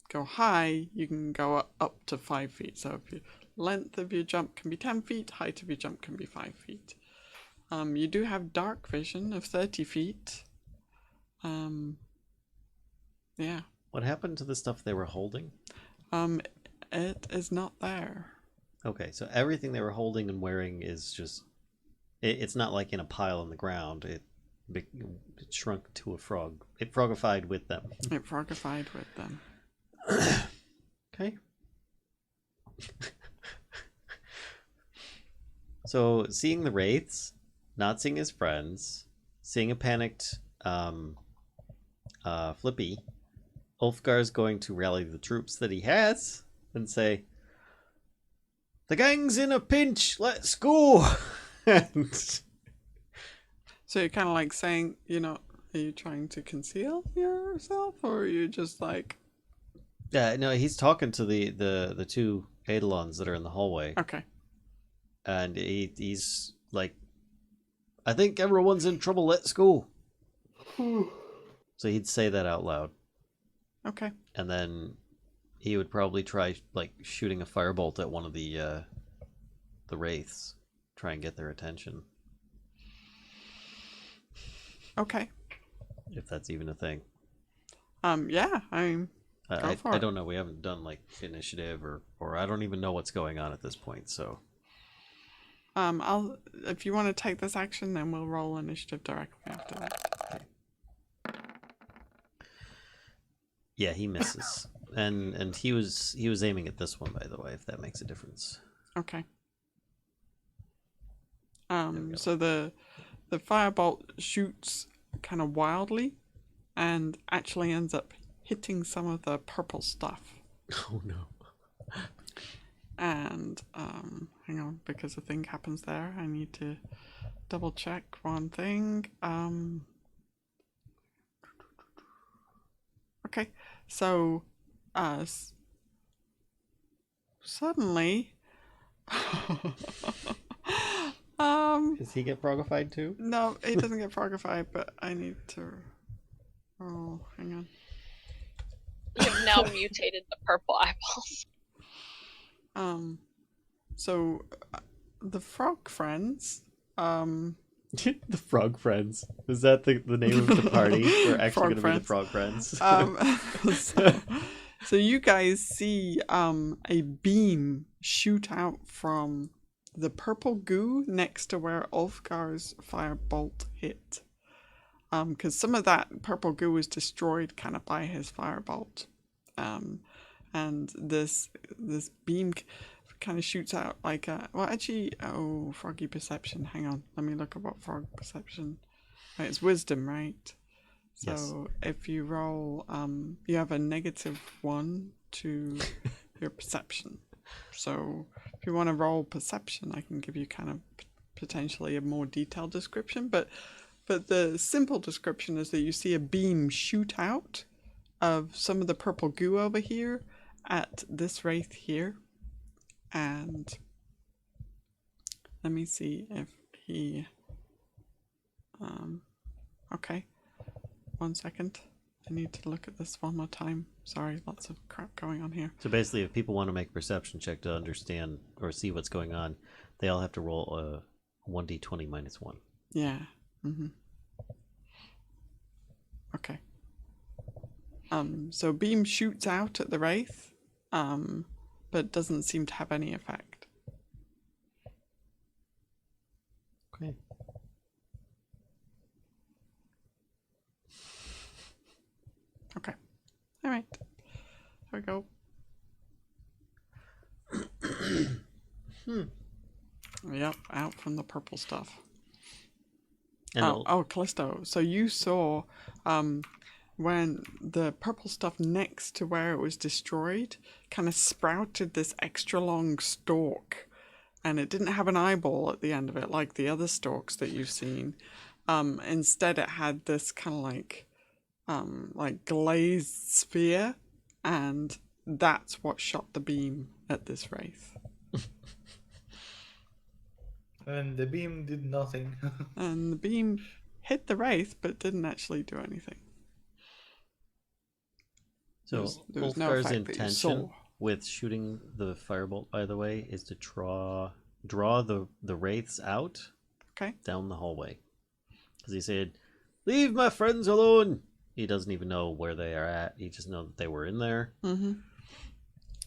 go high, you can go up to 5 feet. So if your length of your jump can be 10 feet, height of your jump can be 5 feet. You do have dark vision of 30 feet. Yeah. What happened to the stuff they were holding? It is not there. Okay, so everything they were holding and wearing is just... It's not like in a pile on the ground. It shrunk to a frog. It frogified with them. It frogified with them. Okay. So, seeing the wraiths, not seeing his friends, seeing a panicked Flippy, Ulfgar's going to rally the troops that he has and say, "The gang's in a pinch, let's go!" So you're kind of like saying, are you trying to conceal yourself, or are you just like... Yeah, no, he's talking to the two Eidolons that are in the hallway. Okay. And he's like, "I think everyone's in trouble, let's go." So he'd say that out loud. Okay. And then he would probably try like shooting a firebolt at one of the wraiths, try and get their attention. Okay. If that's even a thing. Yeah, I don't know. We haven't done like initiative or I don't even know what's going on at this point, so if you want to take this action, then we'll roll initiative directly after that. okay. Yeah, he misses. and he was aiming at this one, by the way, if that makes a difference. Okay. So the firebolt shoots kind of wildly and actually ends up hitting some of the purple stuff. Oh no. And hang on, because a thing happens there. I need to double check one thing. Okay, so suddenly Does he get frogified too? no, he doesn't get frogified, but I need to hang on. You've now mutated the purple eyeballs. So the frog friends The Frog Friends. Is that the name of the party? We're actually going to be the Frog Friends. so you guys see a beam shoot out from the purple goo next to where Ulfgar's firebolt hit. Because some of that purple goo was destroyed kind of by his firebolt. And this beam kind of shoots out like a... Well, actually... Oh, froggy perception. Hang on. Let me look at what frog perception... Right, it's wisdom, right? So Yes. if you roll... you have a -1 to your perception. So if you want to roll perception, I can give you kind of potentially a more detailed description. But the simple description is that you see a beam shoot out of some of the purple goo over here at this wraith here. And let me see if he... okay. 1 second. I need to look at this one more time. Sorry, lots of crap going on here. So basically, if people want to make a perception check to understand or see what's going on, they all have to roll a 1d20 -1. Yeah. Okay. So beam shoots out at the wraith, but doesn't seem to have any effect. Okay. Okay. All right. Here we go. Yep, out from the purple stuff. And Callisto. So you saw when the purple stuff next to where it was destroyed kind of sprouted this extra long stalk, and it didn't have an eyeball at the end of it like the other stalks that you've seen. Instead, it had this kind of like glazed sphere, and that's what shot the beam at this wraith. And the beam did nothing. And the beam hit the wraith, but didn't actually do anything. so there was no Ulfgar's effect that you intention saw. with shooting the firebolt, by the way, is to draw the wraiths out Okay. down the hallway. Because he said, "Leave my friends alone." He doesn't even know where they are at. He just knows that they were in there. Mm-hmm.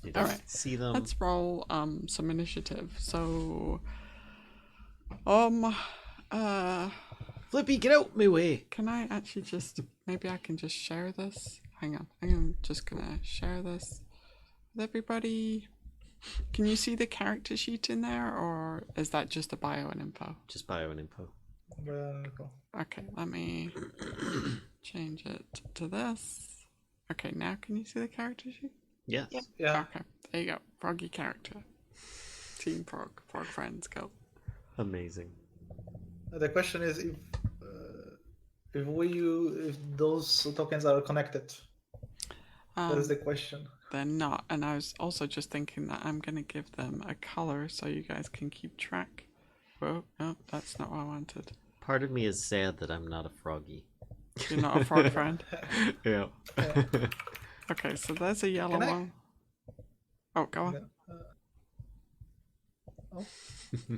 He doesn't Alright. see them. Let's roll some initiative. So Flippy, get out my way. can I actually just maybe I can just share this? Hang on. I'm just gonna share this with everybody. Can you see the character sheet in there, or is that just a bio and info? Just bio and info. Okay, let me change it to this. Okay, now can you see the character sheet? Yes. Yeah. Okay, there you go. Froggy character. Team Frog. Frog friends, go. Amazing. The question is if those tokens are connected. That is the question. They're not, and I was also just thinking that I'm going to give them a color so you guys can keep track. Whoa, no, that's not what I wanted. Part of me is sad that I'm not a froggy. You're not a frog friend? Yeah. Okay, so there's a yellow Can I- one. Oh, go on.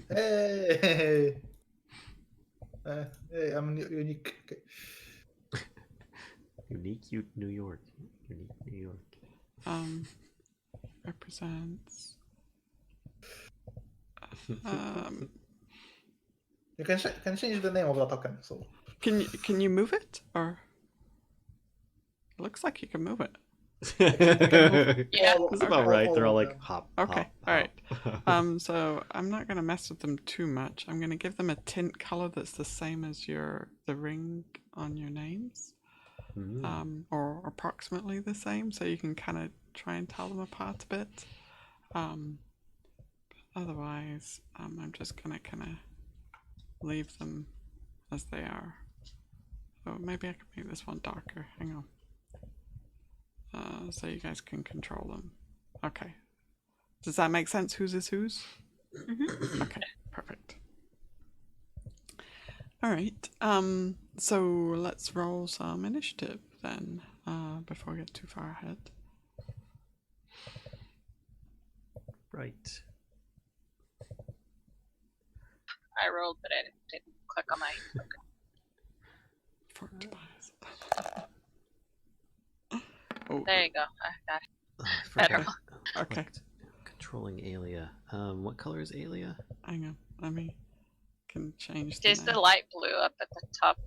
Hey! Hey, I'm unique. Okay. Unique New York. Unique New York. Represents... You can change the name of the token. So Can you move it, or... It looks like you can move it. Yeah. That's about right. They're all like hop. Okay, hop, alright. hop. So I'm not gonna mess with them too much. I'm gonna give them a tint color that's the same as the ring on your names. Or approximately the same, so you can kind of try and tell them apart a bit. otherwise, I'm just gonna kind of leave them as they are. So maybe I can make this one darker. Hang on. So you guys can control them. Okay. Does that make sense? Whose is whose? Mm-hmm. Okay, perfect. All right. So let's roll some initiative then, before we get too far ahead. Right. I rolled, but I didn't click on my. For Tobias. Oh, There you go. I got it. Oh, I forgot. Better. okay. Controlling Aelia. What color is Aelia? Hang on. Let me can change There's the the light blue up at the top.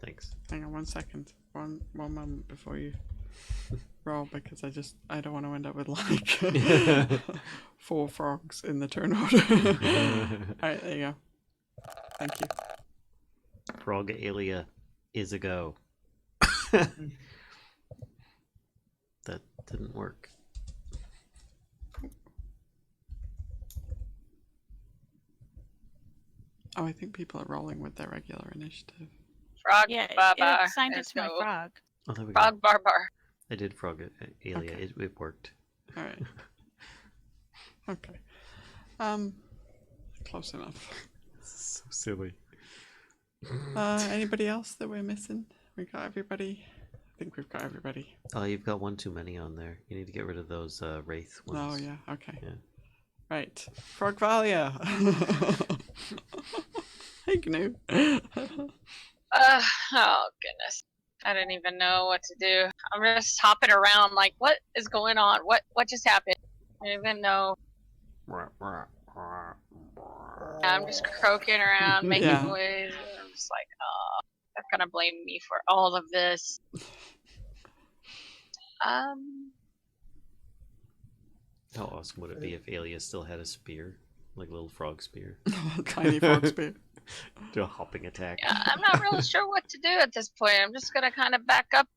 Thanks. Hang on 1 second. One moment before you roll, because I don't want to end up with like 4 frogs in the turn order. Alright, there you go. Thank you. Frog Aelia is a go. That didn't work. Oh, I think people are rolling with their regular initiative. Frog Yeah, Barbar. it assigned it Let's to my go. frog. Oh, there we Frog go. Barbar. I did frog Aelia. Okay. It worked. Alright. Okay. Close enough. So silly. Anybody else that we're missing? We got everybody? I think we've got everybody. Oh, you've got one too many on there. You need to get rid of those wraith Oh, ones. yeah, okay. Yeah. Right. Frog Valia. Hey, GNU. Oh goodness. I didn't even know what to do. I'm just hopping around like, what is going on? What just happened? I don't even know. I'm just croaking around, making Yeah. noise. And I'm just like, oh, they're gonna blame me for all of this. How awesome would it be if Aelia still had a spear? Like a little frog spear. Tiny frog spear. Do a hopping attack. Yeah, I'm not really sure what to do at this point. I'm just gonna kind of back up.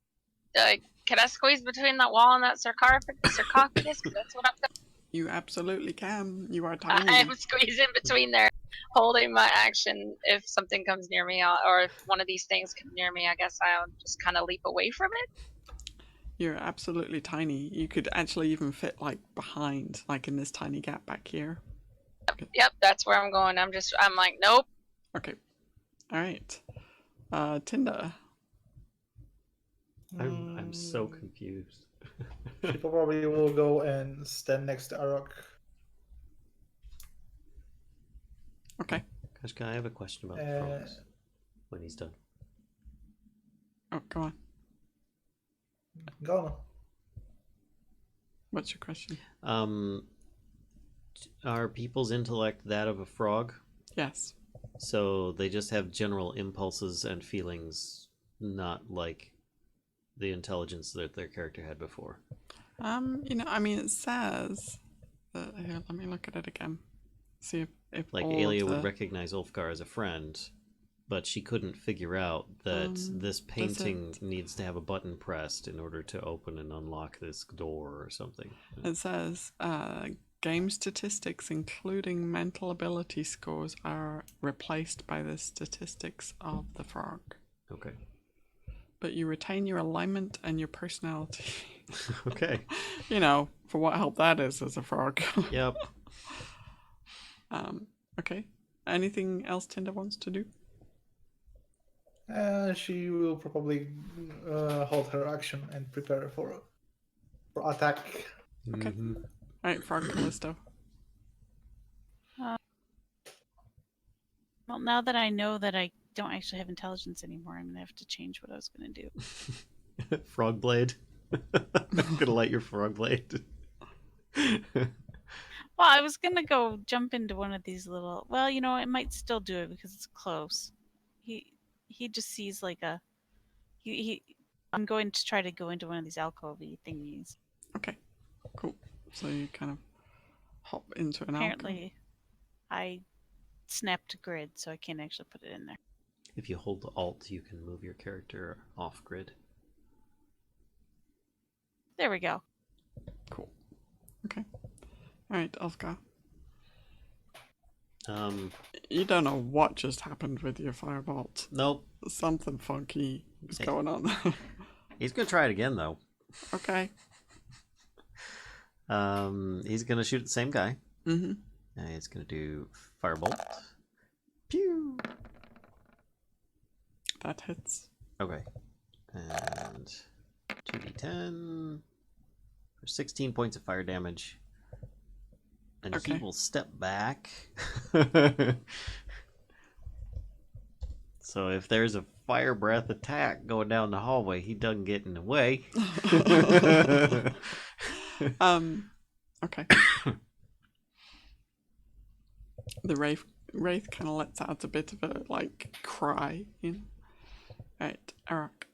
Can I squeeze between that wall and that sarcophagus? 'Cause that's what I'm gonna. You absolutely can. You are I tiny. am squeezing between there, holding my action. If something comes near me, or if one of these things come near me, I guess I'll just kind of leap away from it. You're absolutely tiny. You could actually even fit like behind, like in this tiny gap back here. Yep, that's where I'm going. I'm like, nope. Okay. All right. Tinder. I'm so confused. She probably will go and stand next to Arokh. Okay. Kashcah, I have a question about the frogs. When he's done. Oh, go on. Go on. What's your question? Are people's intellect that of a frog? Yes. So they just have general impulses and feelings, not like the intelligence that their character had before. It says that, here, let me look at it again. See if Like all Aelia of would the... recognize Ulfgar as a friend, but she couldn't figure out that this painting needs to have a button pressed in order to open and unlock this door or something. It says game statistics, including mental ability scores, are replaced by the statistics of the frog. Okay. But you retain your alignment and your personality. Okay. For what help that is as a frog. Yep. Okay. Anything else Tinder wants to do? She will probably hold her action and prepare for attack. Okay. Mm-hmm. Alright, Frog Callisto. Well, now that I know that I don't actually have intelligence anymore, I'm gonna have to change what I was gonna do. Frog blade. Gonna light your frog blade. Well, I was gonna go jump into one of these little. Well, it might still do it because it's close. He just sees like a. I'm going to try to go into one of these alcove-y thingies. Okay. Cool. So you kind of hop into an Apparently, I snapped grid, so I can't actually put it in there. If you hold Alt, you can move your character off grid. There we go. Cool. Okay. Alright, Ulfgar. You don't know what just happened with your firebolt. Nope. Something funky is going on. He's gonna try it again though. Okay. He's gonna shoot the same guy. Mm-hmm. And he's gonna do firebolt. Pew. That hits. Okay. And 2d10 for 16 points of fire damage. And Okay. he will step back. So if there's a fire breath attack going down the hallway, he doesn't get in the way. Okay. The wraith kind of lets out a bit of a cry, you know. Right, Arokh.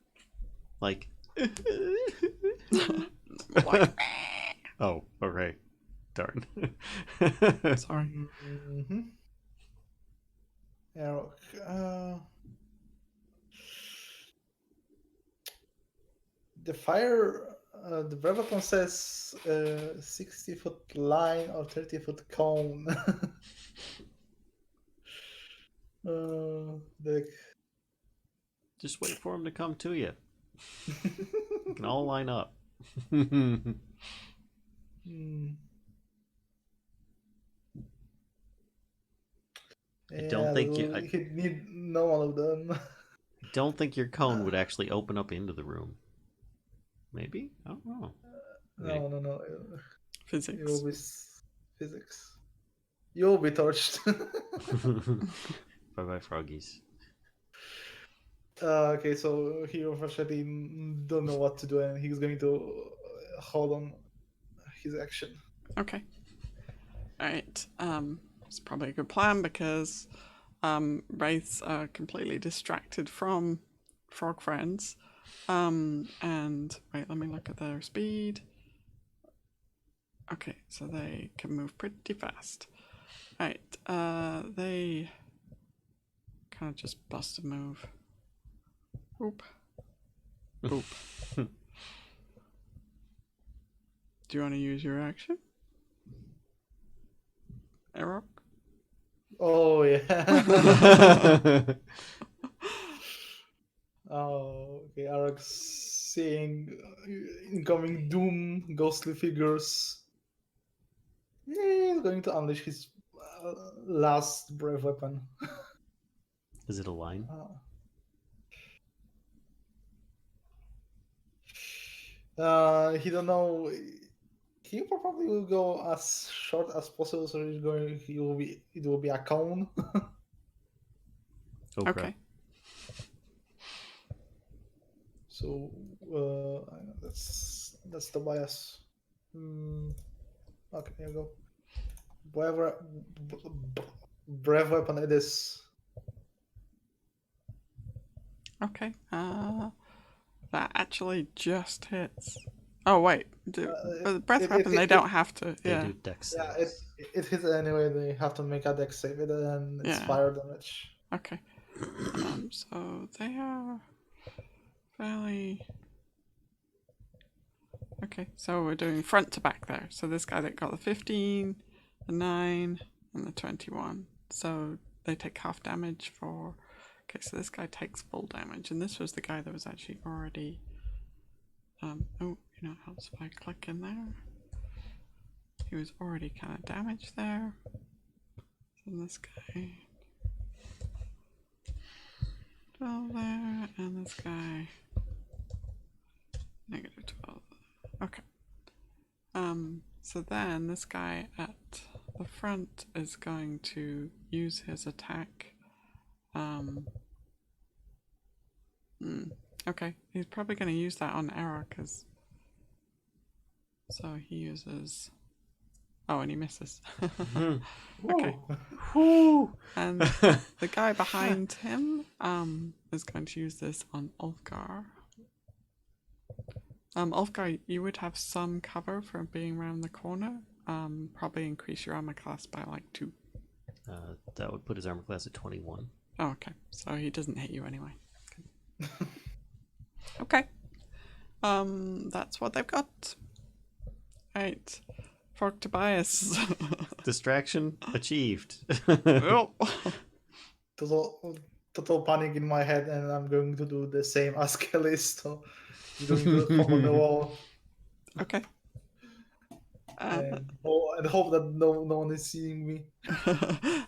Like. Like, Oh, okay. Darn. sorry. Mm-hmm. Arokh. The fire, the breath weapon says 60-foot line or 30-foot cone. The Just wait for him to come to you. You can all line up. I don't think you. you could need no one of them. Don't think your cone would actually open up into the room. Maybe? I don't know. No. Physics. It will be physics. You'll be torched. Bye bye, froggies. Okay, so he unfortunately don't know what to do, and he's going to hold on his action. Okay. Alright. It's probably a good plan because wraiths are completely distracted from frog friends. And wait, let me look at their speed. Okay, so they can move pretty fast. Alright, they kind of just bust a move. Oop. Oop. Do you want to use your action? Arokh? Oh yeah. Oh, okay. Arokh seeing incoming doom, ghostly figures. He's going to unleash his last brave weapon. Is it a line? He don't know. He probably will go as short as possible, so it will be a cone. Oh, Okay. crap. So that's Tobias. Okay, here you go. Whatever brave weapon it is. Okay. That actually just hits. Oh wait, the breath weapon they don't have to. They Yeah. do dex Yeah, saves. it hits anyway. They have to make a dex save it, and it's Yeah. fire damage. Okay. So they are fairly. Okay, so we're doing front to back there. So this guy that got the 15, the 9, and the 21. So they take half damage for. Okay, so this guy takes full damage, and this was the guy that was actually already. Oh, you know, it helps if I click in there. He was already kind of damaged there. And this guy. 12 there, and this guy. Negative 12. Okay. So then this guy at the front is going to use his attack. Okay, he's probably going to use that on Arokh, because so he uses. Oh, and he misses. Okay. And the guy behind him is going to use this on Ulfgar. Ulfgar, you would have some cover for being around the corner. Probably increase your armor class by like 2. That would put his armor class at 21. Oh, okay. So he doesn't hit you anyway. Okay. That's what they've got. Right. For Tobias. Distraction achieved. Oh. Total panic in my head, and I'm going to do the same as Kellisto. I'm going to hop on the wall Okay. and hope that no one is seeing me.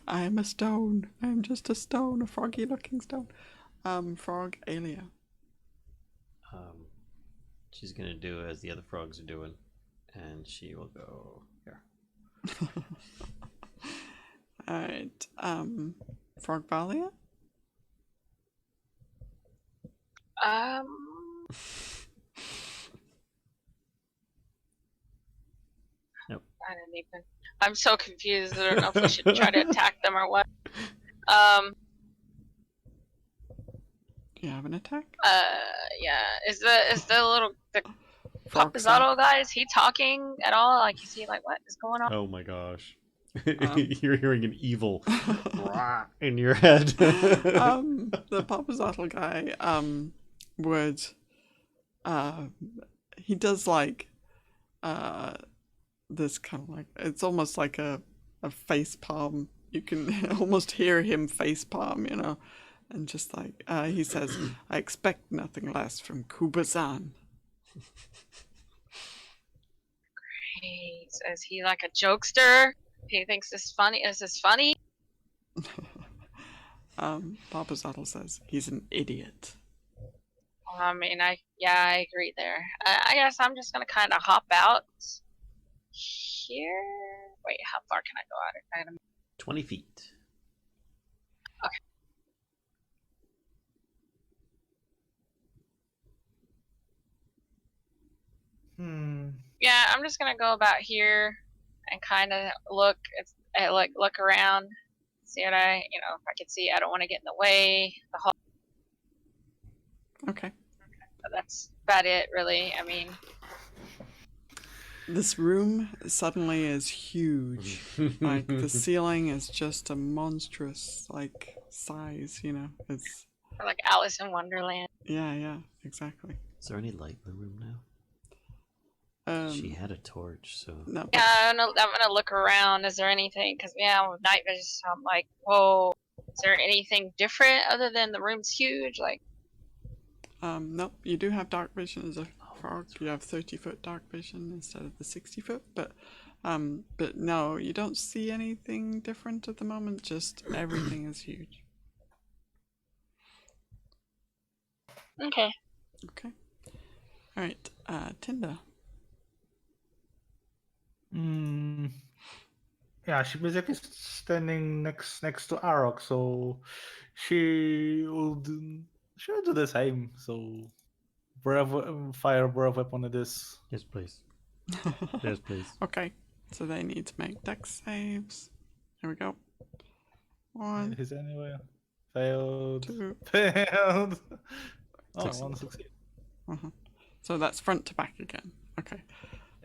I am a stone. I am just a stone, a froggy looking stone. Frog Aelia. She's gonna do as the other frogs are doing, and she will go here. Alright. Frog Valia? I Nope. didn't even. I'm so confused. I don't know if we should try to attack them or what. Do you have an attack? Yeah. Is the little Frog Papazotto guy? Is he talking at all? Like, is he like, what is going on? Oh my gosh. You're hearing an evil in your head. The Papazotto guy, would, he does like, this kind of like, it's almost like a face palm. You can almost hear him face palm, you know, and just like, he says, I expect nothing less from Kubazan. So is he like a jokester? He thinks this funny. Is this funny? Papazotto says, he's an idiot. I mean, I agree there. I guess I'm just gonna kind of hop out here. Wait, how far can I go out? I gotta... 20 feet. Okay. Yeah, I'm just gonna go about here and kind of look around, see what if I can see. I don't want to get in the way. Okay. That's about it, really. I mean, this room suddenly is huge. Like the ceiling is just a monstrous like size, you know. It's like Alice in Wonderland. yeah, exactly. Is there any light in the room now? She had a torch, so... No, yeah, I'm gonna look around. Is there anything? Because, with night vision, I'm like, whoa, is there anything different other than the room's huge? Like, nope, you do have dark vision as a frog. You have 30-foot dark vision instead of the 60-foot, but no, you don't see anything different at the moment, just everything is huge. okay. Okay. Alright, Tinder. Yeah, she basically standing next to Arokh, so she'll do the same. So, fire breath weapon at this. Yes, please. Yes, please. Okay, so they need to make dex saves. Here we go. 1, Is anywhere failed? 2. Failed. Oh, Succeed. one succeed. So that's front to back again. Okay.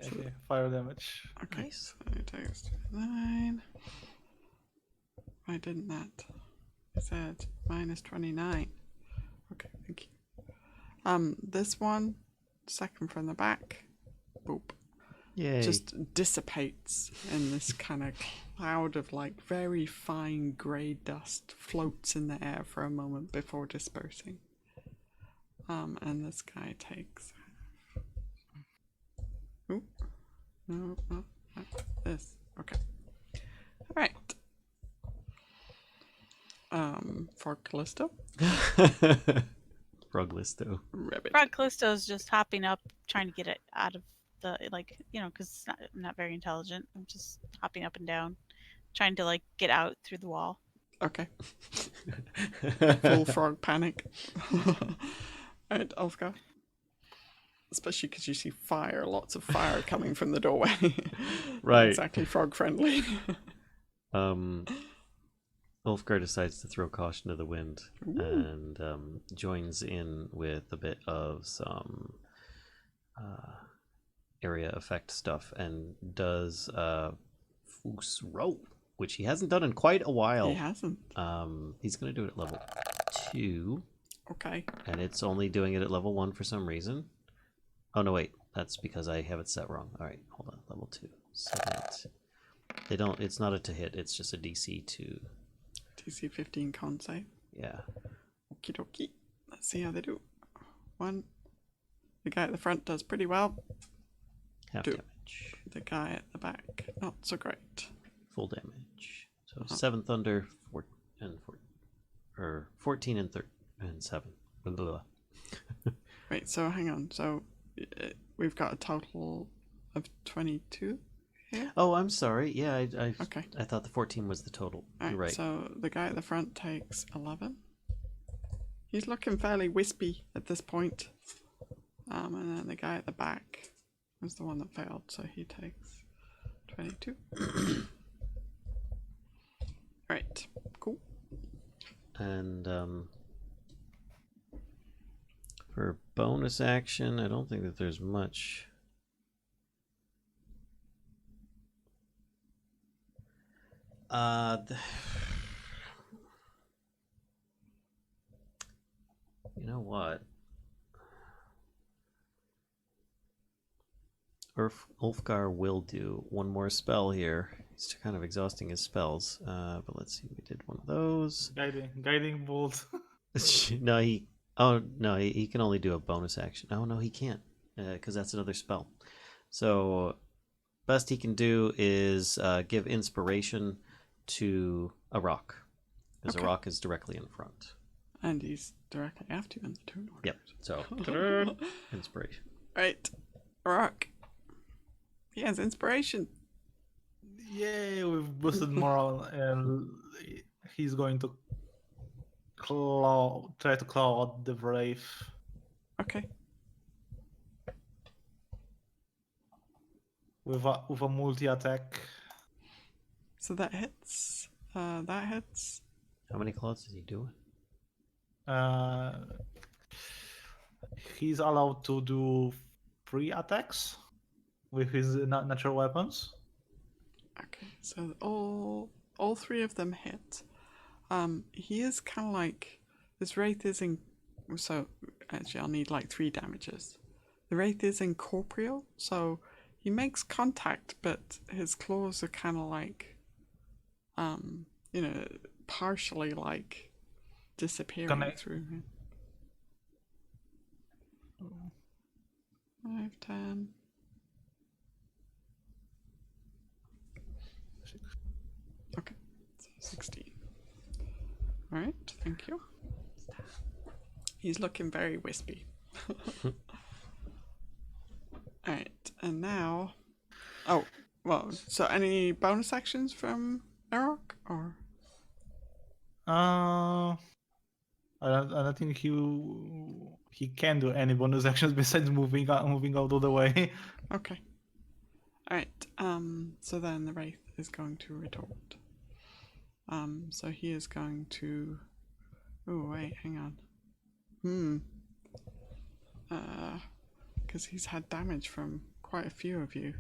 Okay, fire damage. Okay. Nice. So it takes 9. Why didn't that? It said minus 29. Okay, thank you. This one, second from the back. Boop. Yay. Just dissipates in this kind of cloud of like very fine grey dust, floats in the air for a moment before dispersing. And this guy takes... Oop. No, not this. Okay. Alright. For Callisto. Froglisto. Rabbit. Frog Callisto's just hopping up, trying to get it out of the, because it's not very intelligent. I'm just hopping up and down, trying to, get out through the wall. Okay. Full frog panic. Alright, Ulfgar. Especially because you see fire, lots of fire coming from the doorway. Right. Not exactly frog friendly. Ulfgar decides to throw caution to the wind. Ooh. And joins in with a bit of some area effect stuff and does Foos Roll, which he hasn't done in quite a while. He hasn't. He's going to do it at level 2. Okay. And it's only doing it at level 1 for some reason. Oh, no, wait. That's because I have it set wrong. All right, hold on. Level 2. Set it. They don't. It's not a to hit. It's just a DC to. DC 15 con save. Yeah. Okie dokie. Let's see how they do. 1. The guy at the front does pretty well. Half 2. damage. The guy at the back, not so great. Full damage. So 7 thunder, 14 and 7. Blah, blah, blah. Wait, so hang on. So we've got a total of 22 here? Oh, I'm sorry. Yeah, Okay. I thought the 14 was the total. Alright, You're right. so the guy at the front takes 11. He's looking fairly wispy at this point. And then the guy at the back was the one that failed, so he takes 22. Right, cool. And for bonus action, I don't think that there's much. You know what? Ulfgar will do one more spell here. He's kind of exhausting his spells. But let's see. We did one of those. Guiding bolt. No, he. Oh no, he can only do a bonus action. Oh no, he can't, because that's another spell. So, best he can do is give inspiration to Arokh, because Okay. Arokh is directly in front. And he's directly after you in the turn order. Yep. So, inspiration. Right, Rock. He has inspiration. Yay, we've boosted morale, and he's going to try to claw at the Wraith. Okay. With a multi-attack. So that hits. That hits. How many claws is he doing? He's allowed to do 3 attacks with his natural weapons. Okay, so all 3 of them hit. He is kind of like, this Wraith is in, so actually I'll need like 3 damages. The Wraith is incorporeal, so he makes contact, but his claws are kind of like, partially like disappearing through him. 5, 10. Okay, so 16. Alright, thank you. He's looking very wispy. Alright, and now... Oh, well, so any bonus actions from Arokh, or...? I don't think he can do any bonus actions besides moving out of the way. Okay. Alright, so then the Wraith is going to retort. So he is going to... Oh, wait, hang on. Because he's had damage from quite a few of you.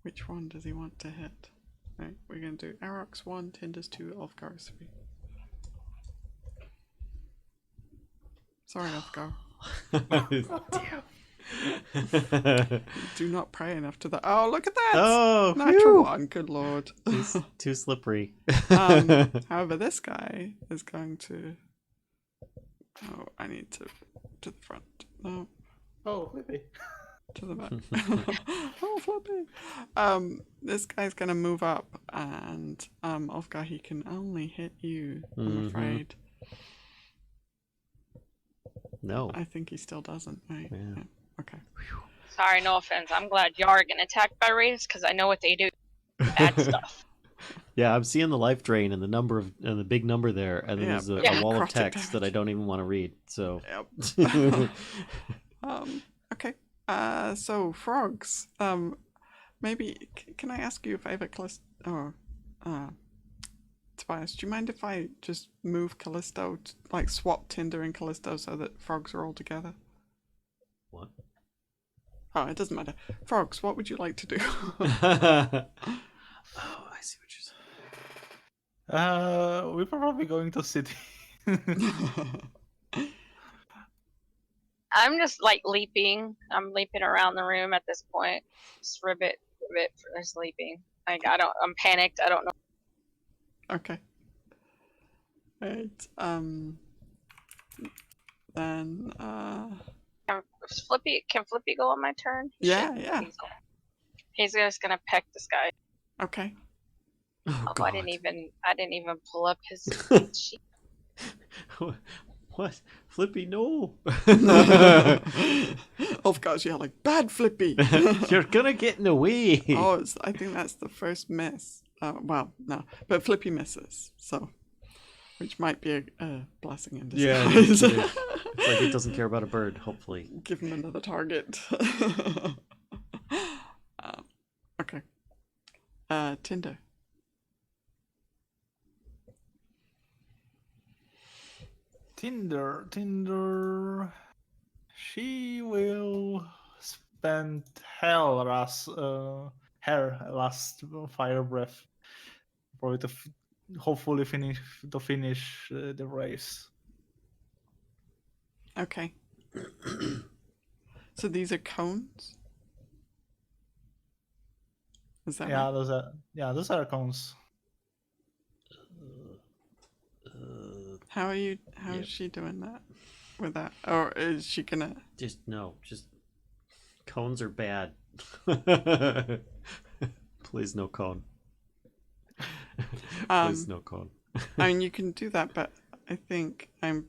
Which one does he want to hit? Right, we're going to do Arokh's 1, Tinder's 2, Ulfgar's 3. Sorry, Ulfgar. Damn. Do not pray enough to that. Oh, look at that! Oh, Natural phew. 1, good lord. Too slippery. However, this guy is going to... Oh, I need to the front. No, Oh, maybe. to the back. Oh, flippy. This guy's going to move up, and Ulfgar, he can only hit you, I'm afraid. No. I think he still doesn't, right? Yeah. Okay. Sorry, no offense. I'm glad y'all are getting attacked by Wraiths because I know what they do. Bad stuff. Yeah, I'm seeing the life drain and the number of and the big number there, and then Yeah, there's a yeah. wall of Necrotic text that I damage. don't even want to read. So, Yep. Okay. So frogs. Maybe can I ask you a favor, Callisto? Or, Tobias, do you mind if I just move Kellisto, like swap Tinder and Kellisto so that frogs are all together? what? Oh, it doesn't matter. Frogs, what would you like to do? Oh, I see what you're saying. We're probably going to city. I'm just like leaping. I'm leaping around the room at this point. Just ribbit for this leaping. Like I'm panicked. I don't know. Okay. Right. Then Can Flippy go on my turn? yeah, Shit, yeah. He's just gonna peck this guy. Okay. Oh, Oh, God. I didn't even pull up his sheet. What? Flippy, no. Ulfgar's yelling, "Bad Flippy!" You're gonna get in the way. Oh, I think that's the first miss. Well, no, but Flippy misses, so which might be a blessing in Yeah, disguise. it's like he doesn't care about a bird. Hopefully, Give him another target. Okay. Tinder. Tinder. She will spend her last fire breath probably to hopefully finish the race. Okay. So these are cones? Is that right? Those are cones. How is she doing that with that? Or is she gonna just cones are bad. Please no cone. Please no cone. I mean you can do that, but I think I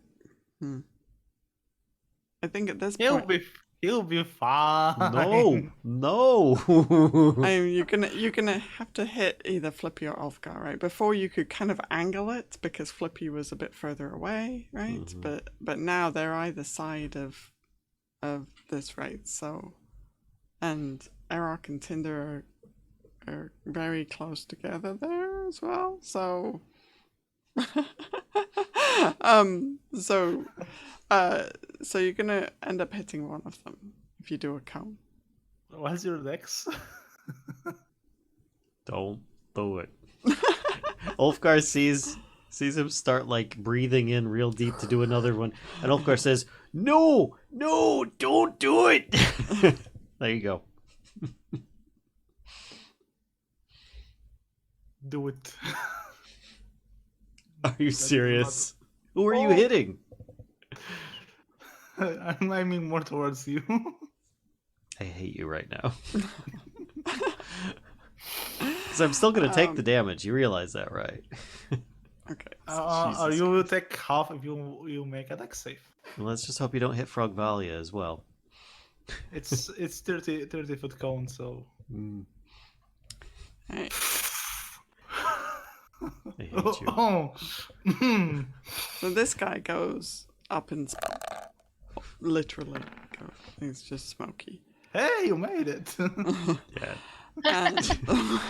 think at this point He'll be fine. No. I mean you're gonna have to hit either Flippy or Ulfgar, right? Before you could kind of angle it because Flippy was a bit further away, right? Mhm. But now they're either side of this, right? So and Arokh and Tinder are very close together there as well. So so you're gonna end up hitting one of them if you do a cone. What's your dex? Don't do it. Ulfgar sees him start like breathing in real deep to do another one, and Ulfgar says, "No, don't do it." There you go. Do it. Are you serious? Who are you Oh. hitting? I'm aiming more towards you. I hate you right now. Because I'm still gonna take the damage. You realize that, right? Okay. You will take half if you make a dex save. Well, let's just hope you don't hit Frog Valia as well. It's 30 foot cone, so. Alright. I hate you. Oh. So this guy goes up in literally goes. He's just smoky. Hey, you made it. Yeah. And,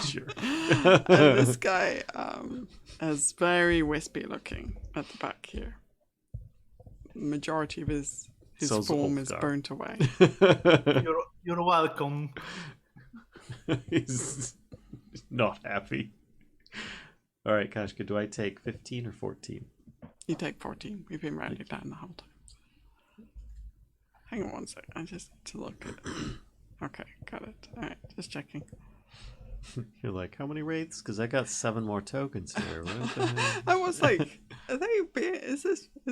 Sure. and this guy is very wispy looking at the back here. The majority of his So's form is Ulfgar. burnt away. You're welcome. He's not happy. All right, Kashcah, do I take 15 or 14? You take 14. We've been writing it down the whole time. Hang on one sec. I just need to look at it. Okay, got it. Alright, just checking. You're like, how many wraiths? Because I got 7 more tokens here. What the hell? I was like, is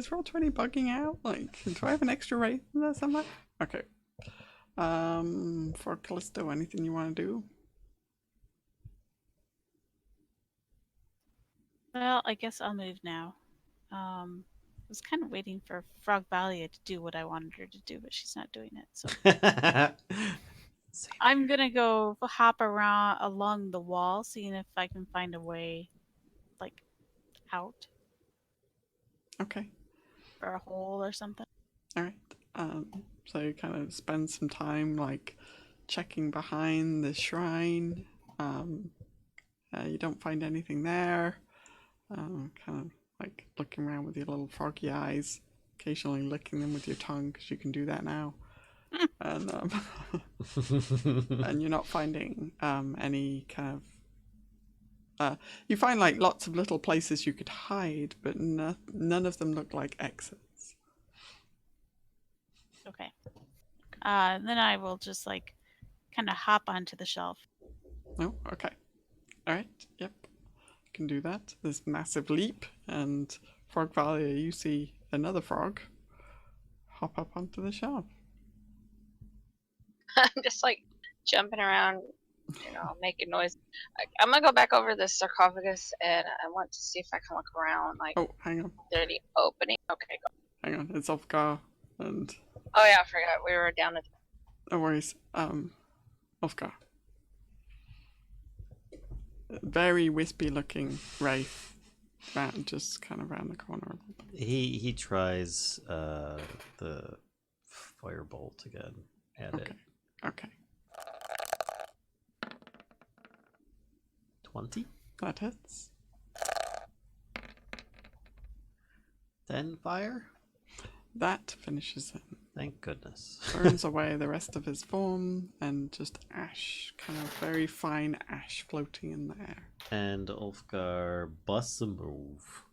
Roll20 bugging out? Like, do I have an extra wraith in there somewhere? Okay. For Kellisto, anything you want to do? Well, I guess I'll move now. I was kind of waiting for Frog Valia to do what I wanted her to do, but she's not doing it. So I'm gonna go hop around along the wall, seeing if I can find a way, like, out Okay. or a hole or something. Alright. So you kind of spend some time, like, checking behind the shrine. You don't find anything there. Kind of like looking around with your little froggy eyes, occasionally licking them with your tongue because you can do that now. And and you're not finding any kind of. You find like lots of little places you could hide, but none of them look like exits. Okay. Then I will just like kind of hop onto the shelf. No, okay. Alright, yep. You can do that. This massive leap, and Frog Valia, you see another frog hop up onto the shelf. I'm just like jumping around, making noise. I'm gonna go back over the sarcophagus and I want to see if I can look around. Like, Oh, hang on. is there any opening? Okay, go. Hang on. It's Ulfgar, and Oh yeah, I forgot we were down at. no worries. Ulfgar. Very wispy looking wraith. Just kind of around the corner a little bit. He tries the firebolt again at it. Okay. 20? That hits. Then fire? That finishes him. Thank goodness. Burns away the rest of his form, and just ash, kind of very fine ash floating in the air. And Ulfgar busts a move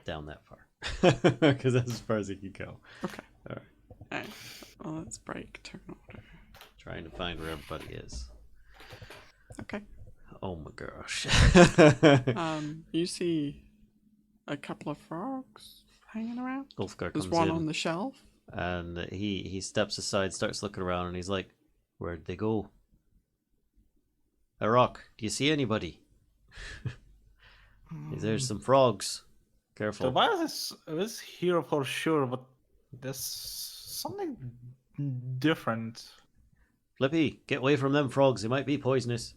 down that far. Because that's as far as he can go. Okay. Alright. Well, let's break turn order. Trying to find where everybody is. Okay. Oh my gosh. You see a couple of frogs hanging around. Ulfgar There's comes one in, on the shelf. and he steps aside, starts looking around, and he's like, "Where'd they go? Arokh, do you see anybody? There's some frogs. Careful." Tobias is here for sure, but there's something different. Flippy, get away from them frogs. They might be poisonous.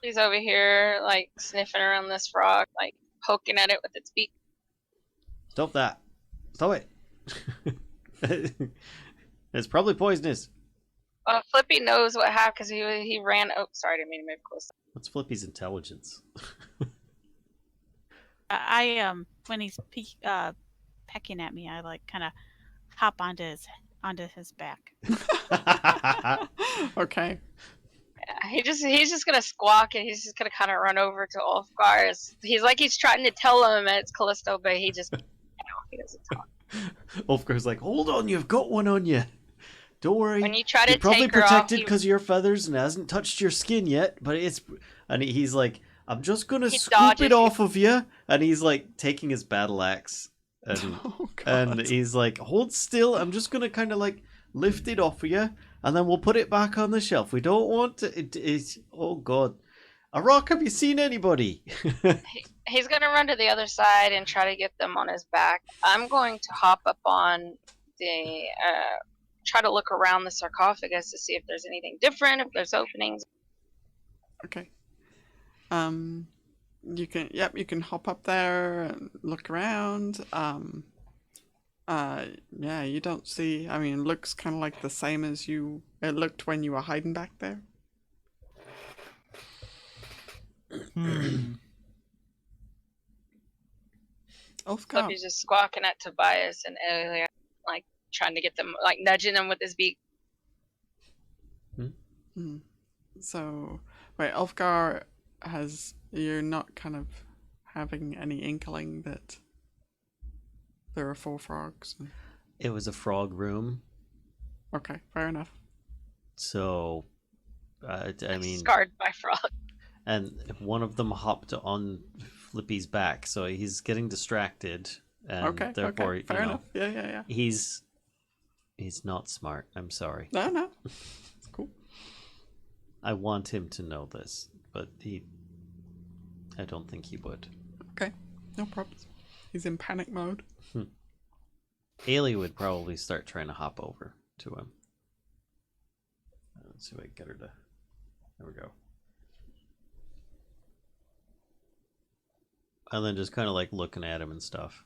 He's over here, like sniffing around this frog, like poking at it with its beak. Stop that. Stop it. It's probably poisonous. Flippy knows what happened because he ran. Oh, sorry, I didn't mean to move close. What's Flippy's intelligence? When he's pecking at me, I like kind of hop onto his back. Okay. He's just gonna squawk and he's just gonna kind of run over to Ulfgar. He's trying to tell him it's Kellisto, but he doesn't talk. Ulfgar's like, hold on, you've got one on you. Don't worry. When you try to You're probably take her off, protected because of your feathers and hasn't touched your skin yet, but it's. And he's like, I'm just gonna scoop it off of you. And he's like taking his battle axe, and he's like, hold still. I'm just gonna kind of like lift it off of you, and then we'll put it back on the shelf. We don't want to. Oh god, Arokh, have you seen anybody? He's gonna run to the other side and try to get them on his back. I'm going to hop up on the try to look around the sarcophagus to see if there's anything different, if there's openings. Okay. You can hop up there and look around. Yeah, you don't see. I mean, it looks kind of like the same as it looked when you were hiding back there. Ulfgar. He's just squawking at Tobias and Aelia, like trying to get them, like nudging them with his beak. So, wait, Ulfgar you're not kind of having any inkling that there are 4 frogs? It was a frog room. Okay, fair enough. So, I mean, scarred by frog. And one of them hopped on Flippy's back, so he's getting distracted, and therefore, fair enough. Yeah. He's not smart. I'm sorry. No, it's cool. I want him to know this, but I don't think he would. Okay, no problems. He's in panic mode. Aelia would probably start trying to hop over to him. Let's see if I can get her to. There we go. And then just kind of like looking at him and stuff.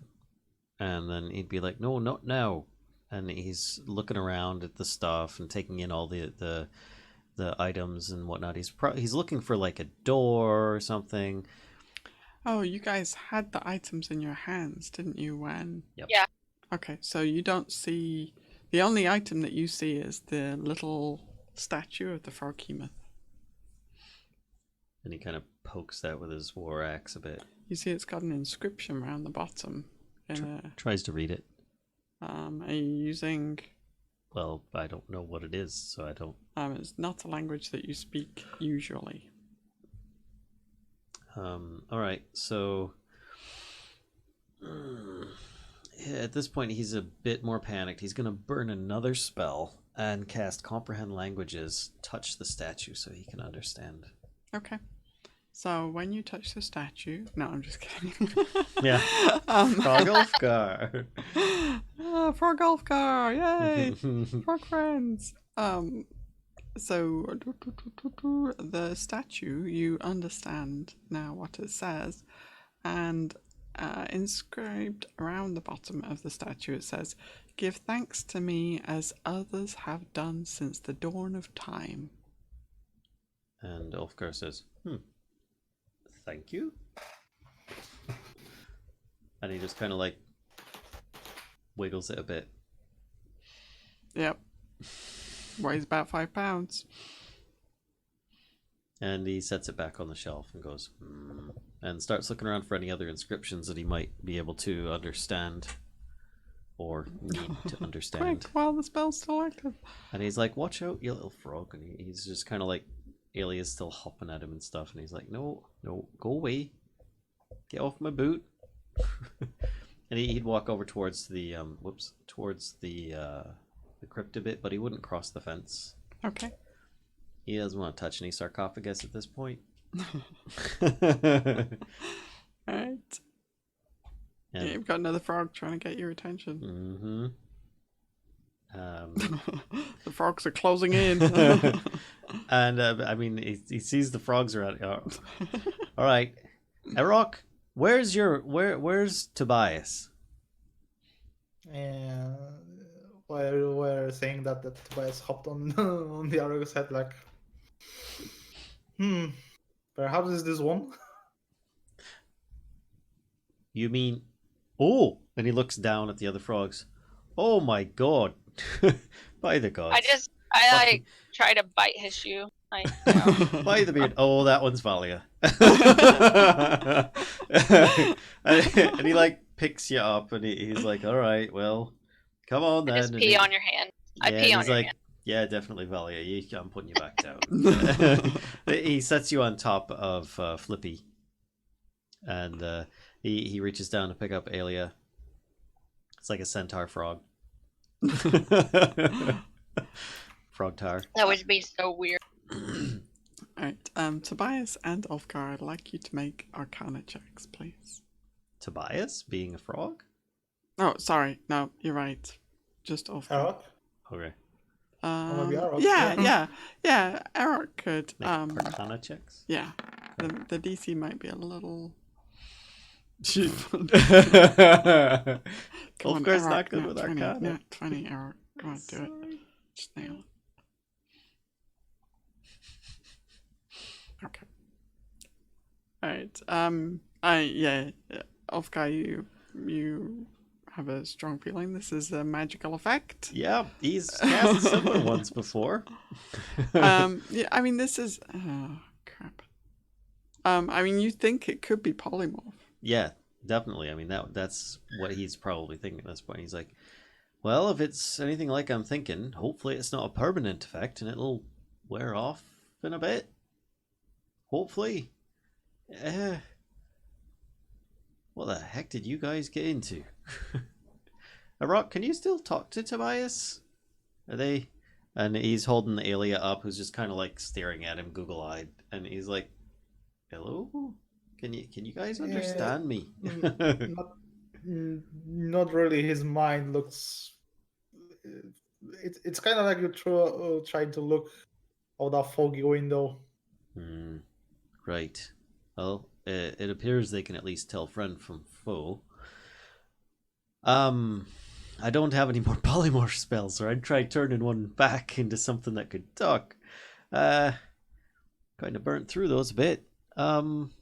And then he'd be like, no, not now. And he's looking around at the stuff and taking in all the items and whatnot. He's looking for like a door or something. Oh, you guys had the items in your hands, didn't you, when? Yep. Yeah. Okay, so you don't see... The only item that you see is the little statue of the Froghemoth. And he kind of pokes that with his war axe a bit. You see it's got an inscription around the bottom. Tries to read it. Are you using Well, I don't know what it is, so I don't... It's not a language that you speak usually. Alright, so... At this point, he's a bit more panicked. He's going to burn another spell and cast Comprehend Languages, touch the statue so he can understand. Okay. So when you touch the statue... No, I'm just kidding. Yeah. Frog Ulfgar. Frog Ulfgar! Yay! Frog friends! So the statue, you understand now what it says, and inscribed around the bottom of the statue it says, "Give thanks to me as others have done since the dawn of time." And Ulfgar says, thank you? And he just kind of like wiggles it a bit. Yep. Weighs about 5 pounds. And he sets it back on the shelf and goes, and starts looking around for any other inscriptions that he might be able to understand or need to understand. Quick, while the spell's still active. And he's like, watch out, you little frog. And he's just kind of like, Aelia's still hopping at him and stuff. And he's like, no, go away. Get off my boot. And he'd walk over towards the, towards the crypt a bit, but he wouldn't cross the fence. Okay. He doesn't want to touch any sarcophagus at this point. Alright. And, You've got another frog trying to get your attention. The frogs are closing in. And I mean, he sees the frogs around. All right, Arokh, where's Tobias? And we're saying that Tobias hopped on on the Arokh's head, like, perhaps is this one? You mean, oh? And he looks down at the other frogs. Oh my god! By the gods! I like try to bite his shoe. Like, you know. By the beard. Oh, that one's Valia. And he like picks you up, and he's like, "All right, well, come on then." I just pee on your hand. I pee on your hand. Yeah, definitely, Valia. I'm putting you back down. He sets you on top of Flippy, and he reaches down to pick up Aelia. It's like a centaur frog. Frog tar. That would be so weird. Alright, Tobias and Ulfgar, I'd like you to make Arcana checks, please. Tobias being a frog? Oh, sorry. No, you're right. Just Ulfgar. Arokh? Okay. maybe Arokh. Yeah. Arokh could. Make Arcana checks? Yeah. The DC might be a little. Ulfgar's not good with Arcana. Yeah, 20, Arokh. Come on, do it. Just nail it. Okay. Alright. Ulfgar, you have a strong feeling this is a magical effect. Yeah, he's cast similar ones before. Yeah, I mean, this is... Oh, crap. I mean, you think it could be polymorph. Yeah, definitely. I mean, that's what he's probably thinking at this point. He's like, well, if it's anything like I'm thinking, hopefully it's not a permanent effect and it'll wear off in a bit. Hopefully. What the heck did you guys get into? Arokh, can you still talk to Tobias? Are they... And he's holding the Aelia up, who's just kind of like staring at him, Google-eyed. And he's like, hello? Can you guys understand me? Not really. His mind looks... It's kind of like you trying to look out that foggy window. Right. Well, it appears they can at least tell friend from foe. I don't have any more polymorph spells, or I'd try turning one back into something that could talk. Kind of burnt through those a bit. Look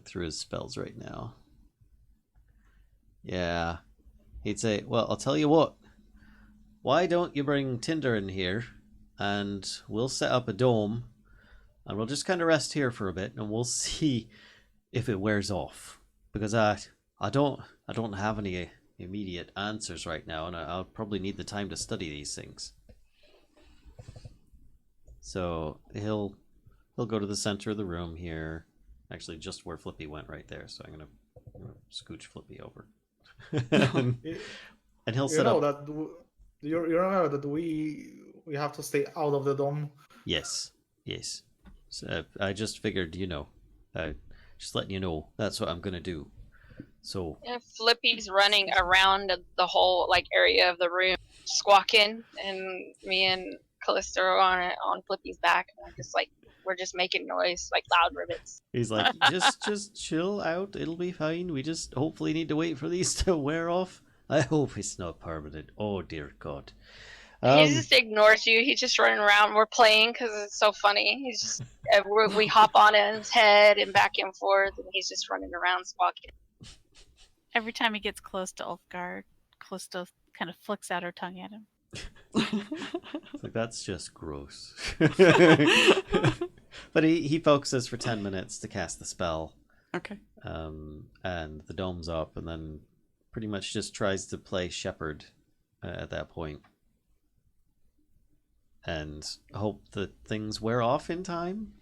through his spells right now. Yeah. He'd say, well, I'll tell you what. Why don't you bring Tinder in here, and we'll set up a dome, and we'll just kind of rest here for a bit, and we'll see if it wears off. Because I don't have any immediate answers right now, and I'll probably need the time to study these things. So he'll go to the center of the room here. Actually, just where Flippy went right there. So I'm gonna scooch Flippy over, and he'll set up. You know that we have to stay out of the dome. Yes. So, I just figured, just letting you know that's what I'm gonna do. So If Flippy's running around the whole like area of the room, squawking, and me and Kellisto are on Flippy's back, and we're just making noise like loud ribbits. he's like, just chill out. It'll be fine. We just hopefully need to wait for these to wear off. I hope it's not permanent. Oh dear God. He just ignores you. He's just running around. We're playing because it's so funny. He's just we hop on his head and back and forth, and he's just running around squawking. Every time he gets close to Ulfgar, Callisto kind of flicks out her tongue at him. It's like, that's just gross. But he focuses for 10 minutes to cast the spell. Okay. And the dome's up, and then pretty much just tries to play Shepherd at that point. And hope that things wear off in time.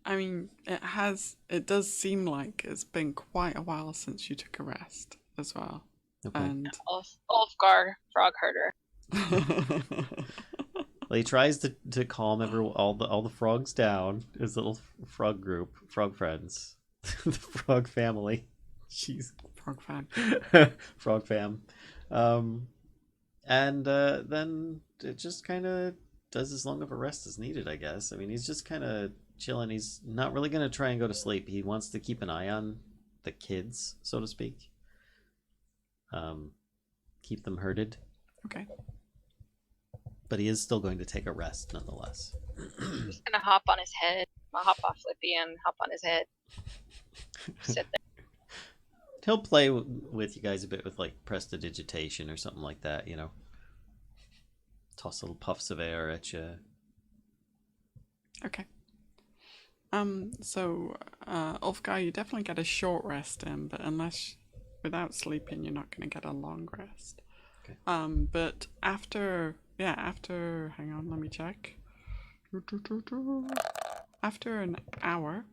I mean, it does seem like it's been quite a while since you took a rest as well. Okay. And Ulfgar, frog herder. Well, he tries to calm all the frogs down. His little frog group, frog friends, the frog family. Jeez, frog fam. Frog fam. And then it just kind of does as long of a rest as needed, I guess. I mean, he's just kind of chilling. He's not really going to try and go to sleep. He wants to keep an eye on the kids, so to speak. Keep them herded. Okay. But he is still going to take a rest nonetheless. I'm just gonna hop on his head. I'll hop off Flippy and hop on his head. Sit there. He'll play with you guys a bit with like prestidigitation or something like that, Toss little puffs of air at you. Okay. So, Ulfgar, you definitely get a short rest in, but without sleeping, you're not going to get a long rest. Okay. But after, hang on, let me check. After an hour,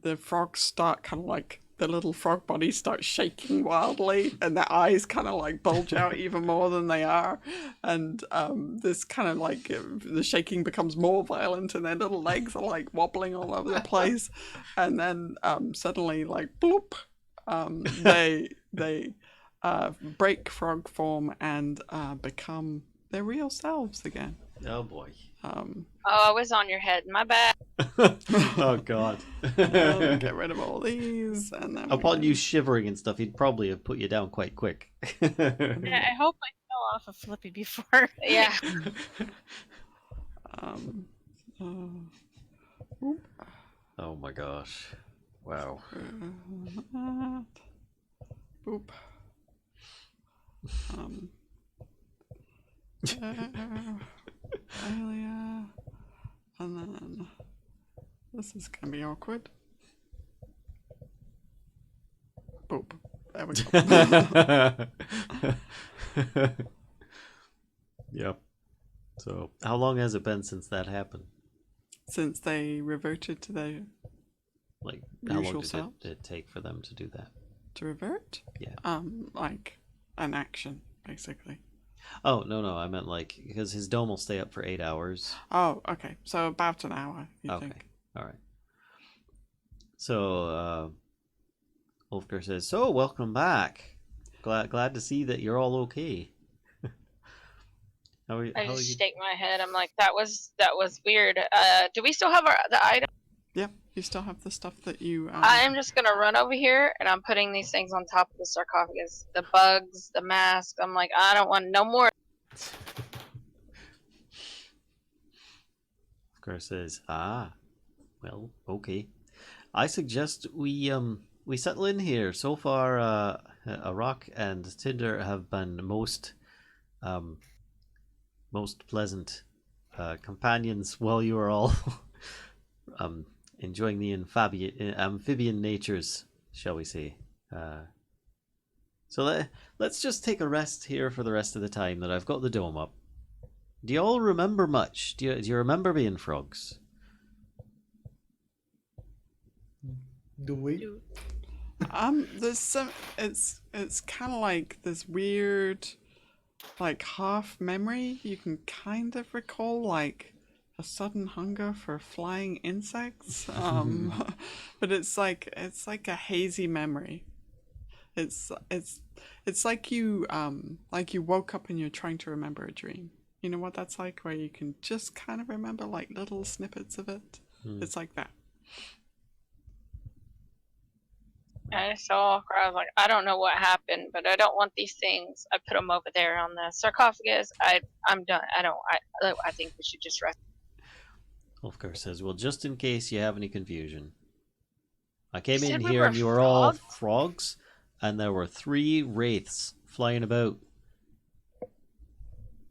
the frogs start kind of like, the little frog bodies start shaking wildly, and their eyes kind of like bulge out even more than they are, and this kind of like the shaking becomes more violent, and their little legs are like wobbling all over the place, and then suddenly like bloop, they break frog form and become their real selves again. Oh boy. I was on your head. My bad. Oh God. Get rid of all these, and then upon you shivering and stuff, he'd probably have put you down quite quick. Yeah, I hope I fell off of Flippy before. Yeah. Oh my gosh. Wow. Boop. Aelia, and then this is gonna be awkward. Boop. There we go. Yep. So, how long has it been since that happened? Since they reverted to their like how usual long did selves? it take for them to do that? To revert? Yeah. Like an action, basically. Oh no, I meant like because his dome will stay up for 8 hours. Oh, okay. So about an hour, you Okay. think? All right. So Ulfgar says, "So welcome back. Glad to see that you're all okay." I just shake my head. I'm like, that was weird. Do we still have the item? Yeah, you still have the stuff that you. I'm just gonna run over here and I'm putting these things on top of the sarcophagus. The bugs, the mask. I'm like, I don't want no more. Ulfgar says, well, okay. I suggest we settle in here. So far, Arokh and Tinder have been most pleasant companions while you are all enjoying the amphibian natures, shall we say. So let's just take a rest here for the rest of the time that I've got the dome up. Do you all remember much? Do you remember being frogs? Do we? There's some. It's kind of like this weird, like half memory. You can kind of recall like a sudden hunger for flying insects. But it's like a hazy memory. It's like you woke up and you're trying to remember a dream. You know what that's like, where you can just kind of remember like little snippets of it. It's like that. I saw, I was like, I don't know what happened, but I don't want these things. I put them over there on the sarcophagus. I'm done. I think we should just rest. Ulfgar says, well, just in case you have any confusion. I came You in said we here were and you were all frogs? frogs, and there were 3 wraiths flying about.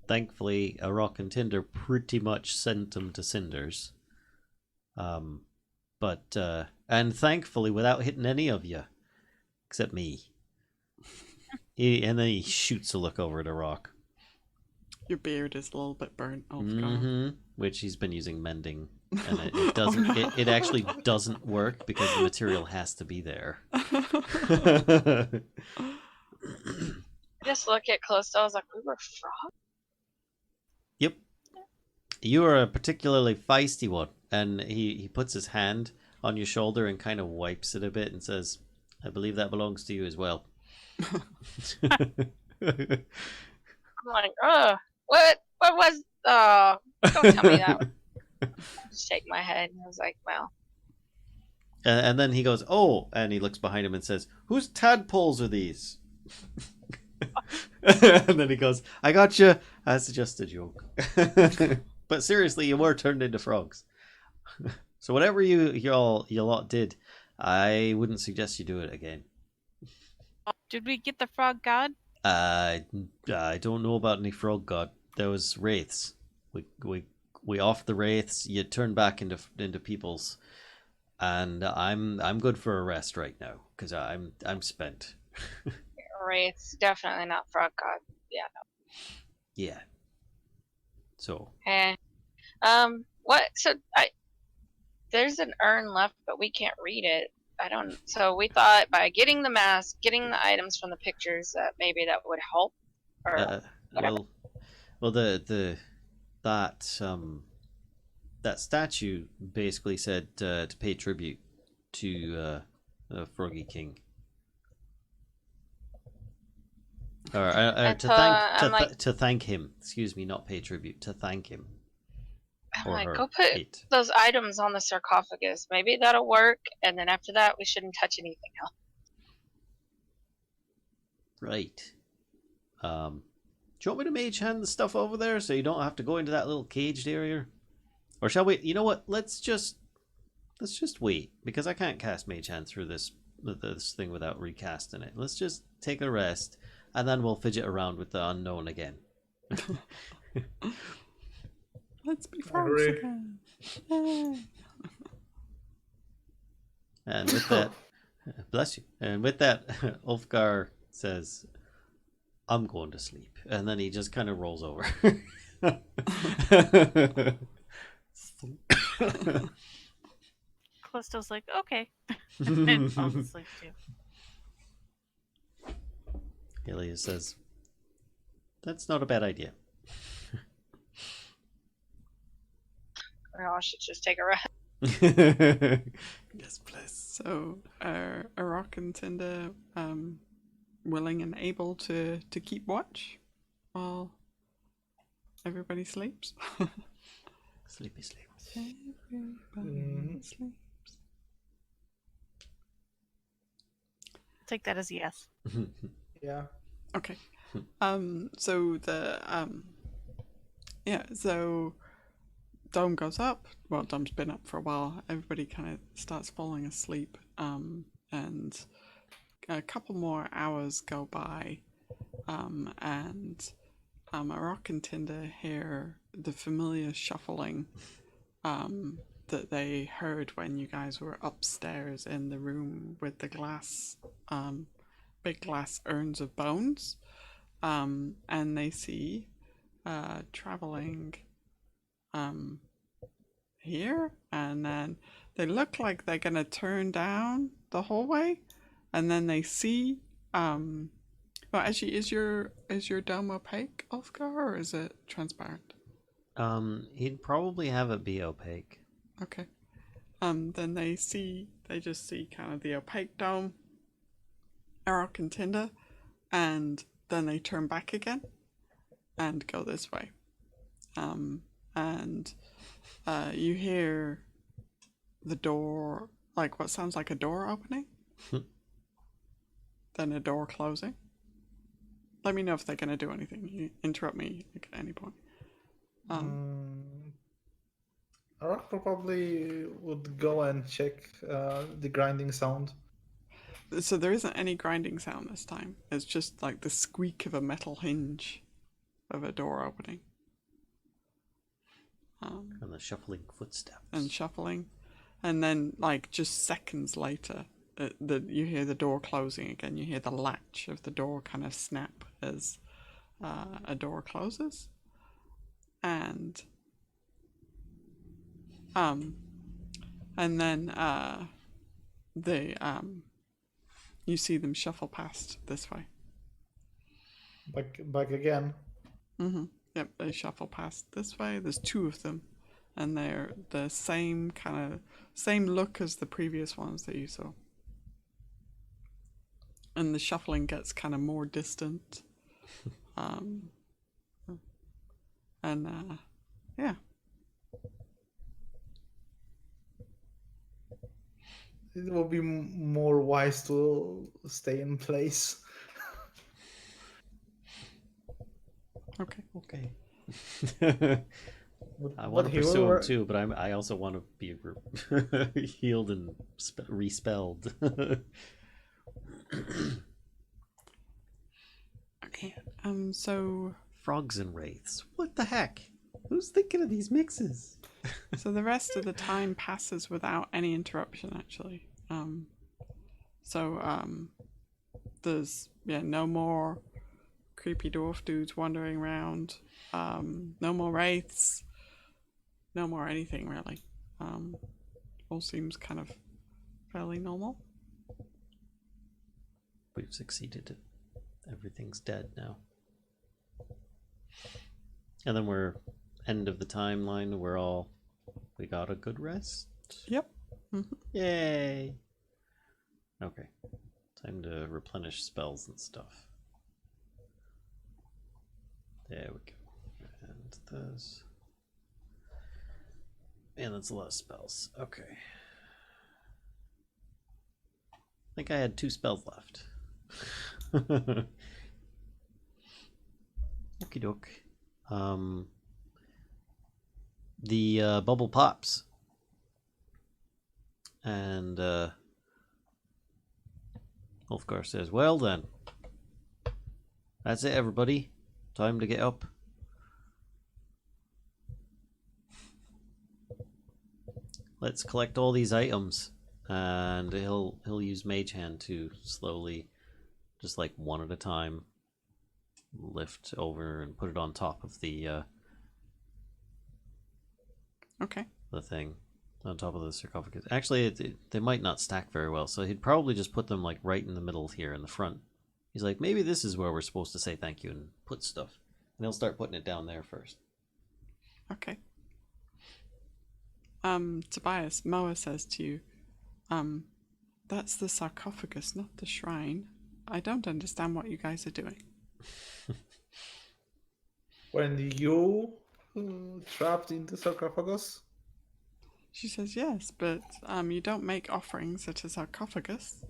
Thankfully, Arokh and Tinder pretty much sent them to cinders. And thankfully without hitting any of you. Except me. And then he shoots a look over at Arokh. Your beard is a little bit burnt, Ulfgar. Mm-hmm. Which he's been using mending. And it doesn't it actually doesn't work because the material has to be there. I just look at Callisto. I was like, we were frogs? Yep. You are a particularly feisty one. And he puts his hand on your shoulder and kind of wipes it a bit and says, I believe that belongs to you as well. I'm like, what was, don't tell me that. I just shake my head and I was like, well. And then he goes, oh, and he looks behind him and says, whose tadpoles are these? And then he goes, I got you. That's just a joke. But seriously, you were turned into frogs. So whatever you lot did, I wouldn't suggest you do it again. Did we get the frog god? I don't know about any frog god. There was wraiths. We offed the wraiths. You turned back into peoples, and I'm good for a rest right now because I'm spent. Wraiths, definitely not frog god. Yeah, no. Yeah. So. What? So there's an urn left, but we can't read it. So we thought by getting the mask, getting the items from the pictures, that maybe that would help. Or well, that statue basically said to pay tribute to Froggy King. Or to thank him. Excuse me, not pay tribute. To thank him. I'm like, go put those items on the sarcophagus. Maybe that'll work. And then after that, we shouldn't touch anything else. Right. Do you want me to mage hand the stuff over there so you don't have to go into that little caged area? Or shall we? You know what? Let's just wait because I can't cast mage hand through this thing without recasting it. Let's just take a rest and then we'll fidget around with the unknown again. Let's be frogs again. And with that, bless you. And with that, Ulfgar says, I'm going to sleep. And then he just kind of rolls over. Callisto's like, okay. And falls asleep too. Aelia says, that's not a bad idea. I should just take a rest. Yes, please. So, are Arokh and Tinder willing and able to keep watch while everybody sleeps? Sleepy sleep. Everybody sleeps. Take that as a yes. Yeah. Okay. So Dome goes up. Well, Dome's been up for a while. Everybody kind of starts falling asleep. And a couple more hours go by. And Arokh and Tinder hear the familiar shuffling that they heard when you guys were upstairs in the room with the glass, big glass urns of bones, and they see traveling here, and then they look like they're gonna turn down the hallway, and then they see well, actually, is your dome opaque, Ulfgar, or is it transparent? He'd probably have it be opaque. Okay. Then they just see kind of the opaque dome, Arokh and Tinder, and then they turn back again and go this way. And you hear the door, like what sounds like a door opening, then a door closing. Let me know if they're going to do anything. You interrupt me at any point. Arokh probably would go and check the grinding sound. So there isn't any grinding sound this time. It's just like the squeak of a metal hinge of a door opening. And the shuffling footsteps. And shuffling. And then, like, just seconds later, you hear the door closing again. You hear the latch of the door kind of snap as a door closes. And then you see them shuffle past this way. Back again. Mm-hmm. Yep, they shuffle past this way. There's two of them, and they're the same look as the previous ones that you saw. And the shuffling gets kind of more distant. Yeah. It will be more wise to stay in place. Okay. I want to pursue him too, but I also want to be healed and respelled. Okay. So frogs and wraiths. What the heck? Who's thinking of these mixes? So the rest of the time passes without any interruption, actually. There's no more creepy dwarf dudes wandering around. No more wraiths. No more anything, really. All seems kind of fairly normal. We've succeeded. Everything's dead now. And then we're end of the timeline. We got a good rest. Yep. Mm-hmm. Yay. Okay. Time to replenish spells and stuff. There we go. And those. Man, that's a lot of spells. Okay. I think I had 2 spells left. Okie doke. The bubble pops. And Ulfgar says, well then. That's it, everybody. Time to get up. Let's collect all these items. And he'll use Mage Hand to slowly, just like one at a time, lift over and put it on top of the the thing, on top of the sarcophagus. Actually, they might not stack very well, so he'd probably just put them like right in the middle here in the front. He's like, maybe this is where we're supposed to say thank you and put stuff. And he'll start putting it down there first. Okay. Tobias, Moa says to you, that's the sarcophagus, not the shrine. I don't understand what you guys are doing. When you trapped in the sarcophagus? She says, yes, but you don't make offerings at a sarcophagus.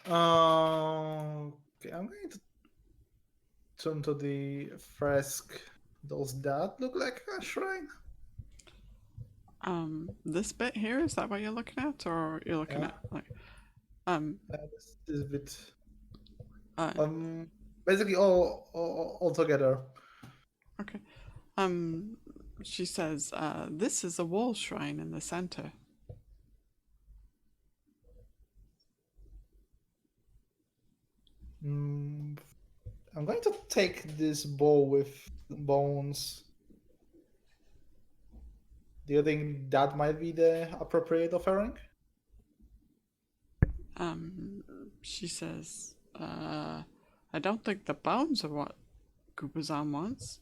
Okay, I'm going to turn to the fresk. Does that look like a shrine? This bit here, is that what you're looking at, or you're looking at like This bit. basically all together. Okay. She says, this is a wall shrine in the center. I'm going to take this bowl with bones. Do you think that might be the appropriate offering? She says, I don't think the bones are what Gubazan wants.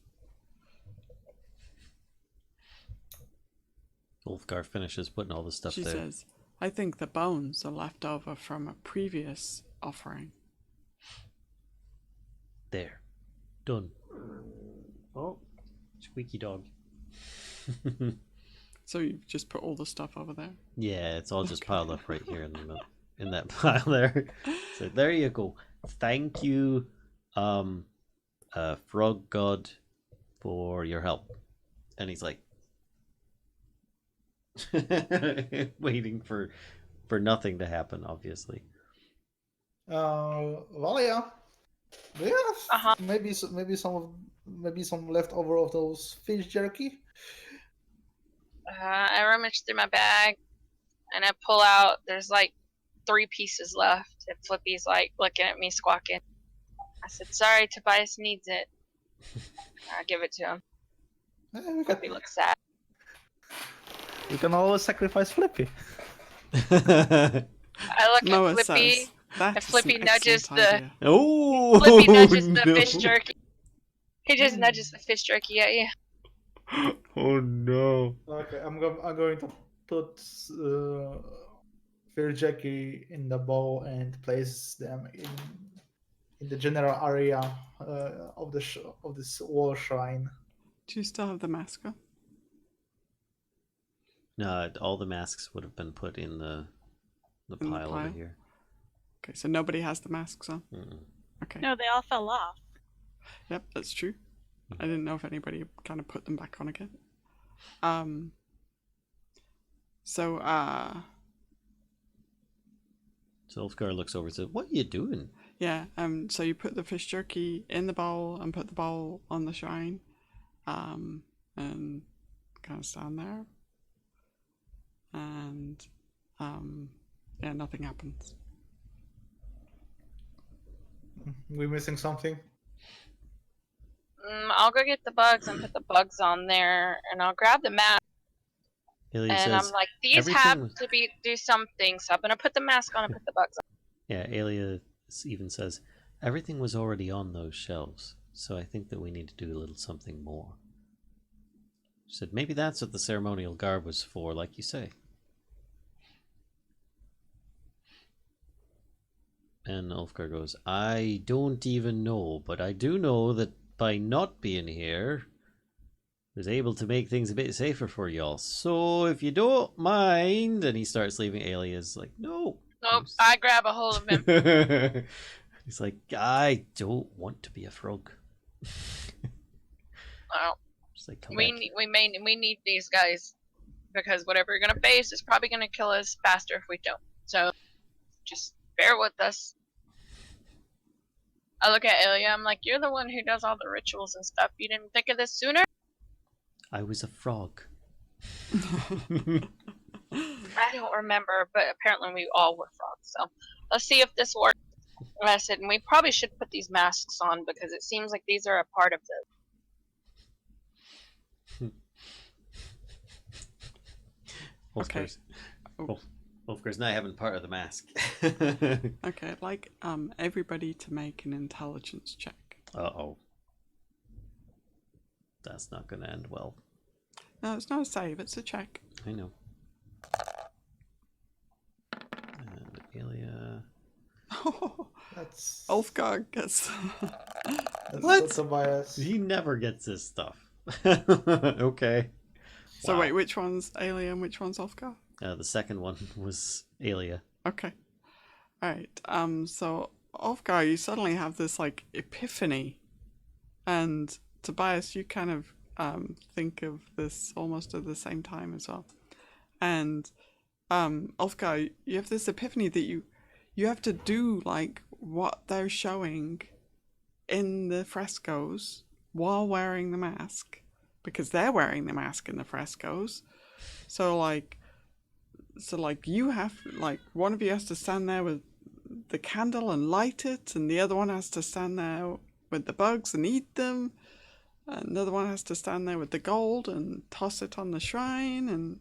Ulfgar finishes putting all the stuff She there. says, I think the bones are left over from a previous offering. There. Done. Oh, squeaky dog. So you've just put all the stuff over there? Yeah, it's all just piled up right here in that pile there. So there you go. Thank you, frog god, for your help. And he's like waiting for nothing to happen, obviously. Valia, do you have maybe some leftover of those fish jerky? I rummage through my bag, and I pull out. There's like 3 pieces left. And Flippy's like looking at me, squawking. I said, "Sorry, Tobias needs it." I give it to him. Flippy looks sad. We can always sacrifice Flippy. I look Noah at Flippy, says, that and is Flippy an nudges excellent the. idea. Oh, Flippy nudges the no. fish jerky. He just nudges the fish jerky at you. Oh no. Okay, I'm going to put fish jerky in the bowl and place them in the general area of this wall shrine. Do you still have the mask on? No, all the masks would have been put in the pile over here. Okay, so nobody has the masks on? Mm-mm. Okay. No, they all fell off. Yep, that's true. I didn't know if anybody kind of put them back on again. So Ulfgar looks over and says, "What are you doing?" yeah, so you put the fish jerky in the bowl and put the bowl on the shrine, and kind of stand there, and yeah, nothing happens. We missing something? I'll go get the bugs and put the bugs on there, and I'll grab the mask. Aelia And says, I'm like, these have to do something, so I'm gonna put the mask on and put the bugs on. Yeah, Aelia even says, everything was already on those shelves, so I think that we need to do a little something more. She said, maybe that's what the ceremonial garb was for, like you say. And Ulfgar goes, I don't even know, but I do know that by not being here, I was able to make things a bit safer for y'all. So if you don't mind, and he starts leaving, Aelia's like, no. Nope, I grab a hold of him. He's like, I don't want to be a frog. Well, like, we need these guys, because whatever you're gonna face is probably gonna kill us faster if we don't. So just bear with us. I look at Aelia, I'm like, you're the one who does all the rituals and stuff. You didn't think of this sooner? I was a frog. I don't remember, but apparently we all were frogs. So let's see if this works. And I said, and we probably should put these masks on, because it seems like these are a part of the. Okay. Ulfgar's not having part of the mask. Okay, I'd like everybody to make an intelligence check. Uh-oh. That's not going to end well. No, it's not a save, it's a check. I know. And Aelia... That's Ulfgar gets... What? Tobias. He never gets this stuff. Okay. So Wow. wait, which one's Aelia and which one's Ulfgar? The second one was Aelia. Okay. Alright, so Ulfgar, you suddenly have this, like, epiphany. And Tobias, you kind of think of this almost at the same time as well. And Ulfgar, you have this epiphany that you have to do, like, what they're showing in the frescoes while wearing the mask, because they're wearing the mask in the frescoes. So you have, like, one of you has to stand there with the candle and light it, and the other one has to stand there with the bugs and eat them. Another one has to stand there with the gold and toss it on the shrine. And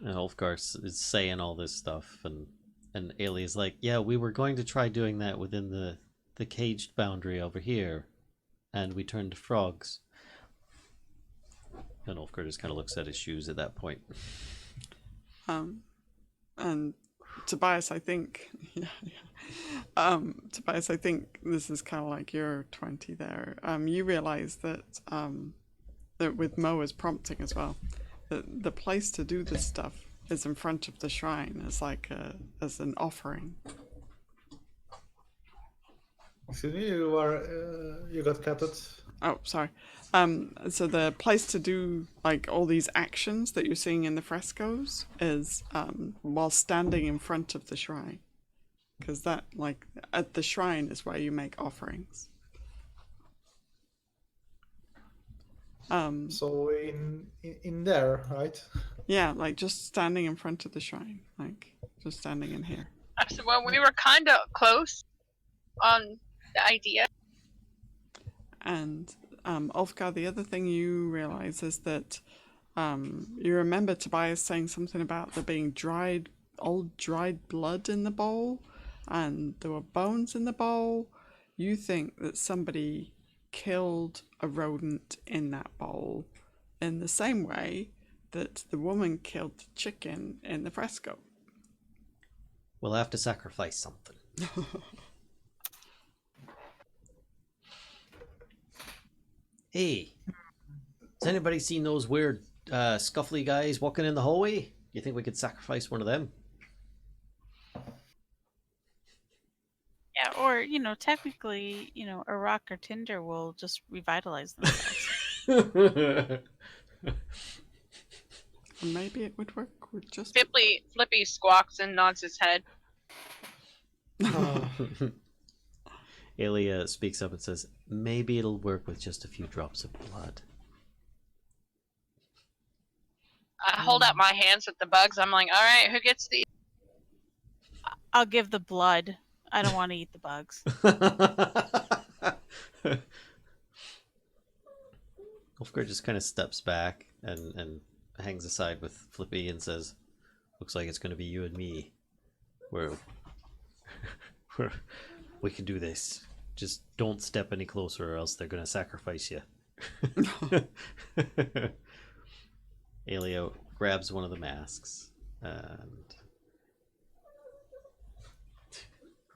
Ulfgar is saying all this stuff, and Aelia's like, yeah, we were going to try doing that within the caged boundary over here, and we turned to frogs. And Ulfgar just kind of looks at his shoes at that point. And Tobias, I think, Tobias, I think this is kind of like your 20 there. You realize that that with Moa's prompting as well, that the place to do this stuff is in front of the shrine as as an offering. Excuse me, you got catted. Oh, sorry. So the place to do like all these actions that you're seeing in the frescoes is while standing in front of the shrine, because that, like, at the shrine is where you make offerings. So in there, right? Yeah, like just standing in front of the shrine, like just standing in here. Well, we were kind of close on the idea. And Ulfgar, the other thing you realize is that you remember Tobias saying something about there being old dried blood in the bowl, and there were bones in the bowl. You think that somebody killed a rodent in that bowl in the same way that the woman killed the chicken in the fresco. We'll have to sacrifice something. Hey, has anybody seen those weird scuffly guys walking in the hallway? You think we could sacrifice one of them? Yeah, or, technically, Arokh or Tinder will just revitalize themselves. Maybe it would work with just... Flippy squawks and nods his head. Aelia speaks up and says, maybe it'll work with just a few drops of blood. I hold out my hands with the bugs. I'm like, all right, who gets these? I'll give the blood. I don't want to eat the bugs. Ulfgar just kind of steps back and hangs aside with Flippy and says, looks like it's going to be you and me. We can do this. Just don't step any closer or else they're going to sacrifice you. Aelia grabs one of the masks and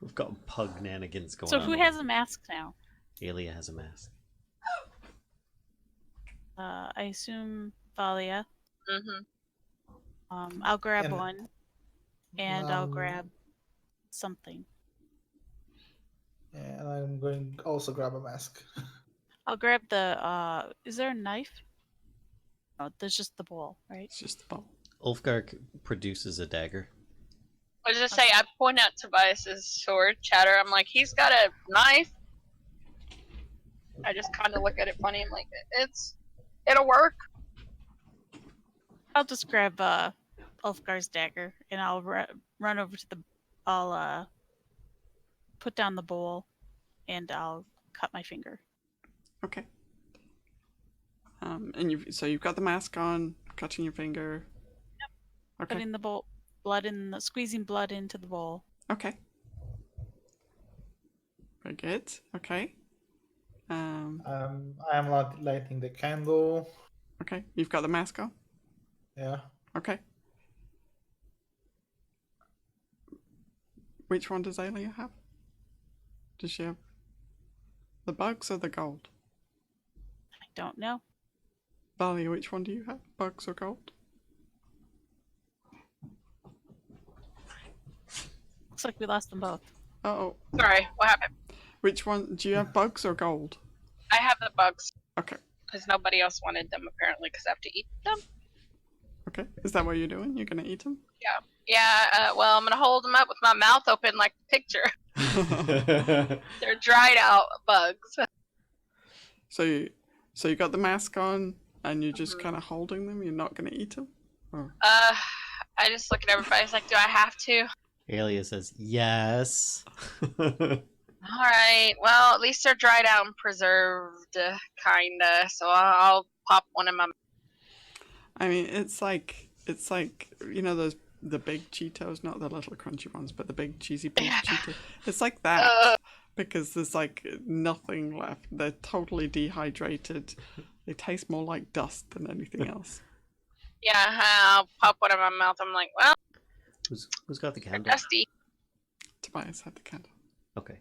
we've got pugnanigans going on. So who has a mask now? Aelia has a mask. I assume Valia. Mm-hmm. I'll grab one, and I'll grab something. And I'm going to also grab a mask. I'll grab the. Is there a knife? Oh, there's just the bowl, right? It's just the bowl. Ulfgar produces a dagger. What does it say? I point out Tobias's sword, Chatter. I'm like, he's got a knife. I just kind of look at it funny. I'm like, it'll work. I'll just grab Ulfgar's dagger, and I'll run over to I'll put down the bowl, and I'll cut my finger. Okay. And you've got the mask on, cutting your finger. Yep. Okay. Putting the bowl, squeezing blood into the bowl. Okay. Very good. Okay. I'm lighting the candle. Okay. You've got the mask on? Yeah. Okay. Which one does Aelia have? Does she have the bugs or the gold? I don't know. Valia, which one do you have? Bugs or gold? Looks like we lost them both. Uh-oh. Sorry, what happened? Which one? Do you have bugs or gold? I have the bugs. Okay. Because nobody else wanted them, apparently, because I have to eat them. Okay. Is that what you're doing? You're going to eat them? Yeah, well, I'm going to hold them up with my mouth open like the picture. They're dried out bugs. So you got the mask on, and you're just kind of holding them. You're not going to eat them. Or... I just look at everybody. It's like, do I have to? Aelia says, yes. All right. Well, at least they're dried out and preserved, kinda. So I'll pop one in my. I mean, it's like you know the big Cheetos, not the little crunchy ones, but the big cheesy pink Cheetos. It's like that because there's like nothing left. They're totally dehydrated. They taste more like dust than anything else. Yeah, I'll pop one in my mouth. I'm like, well, who's got the candle? dusty. Tobias had the candle. Okay.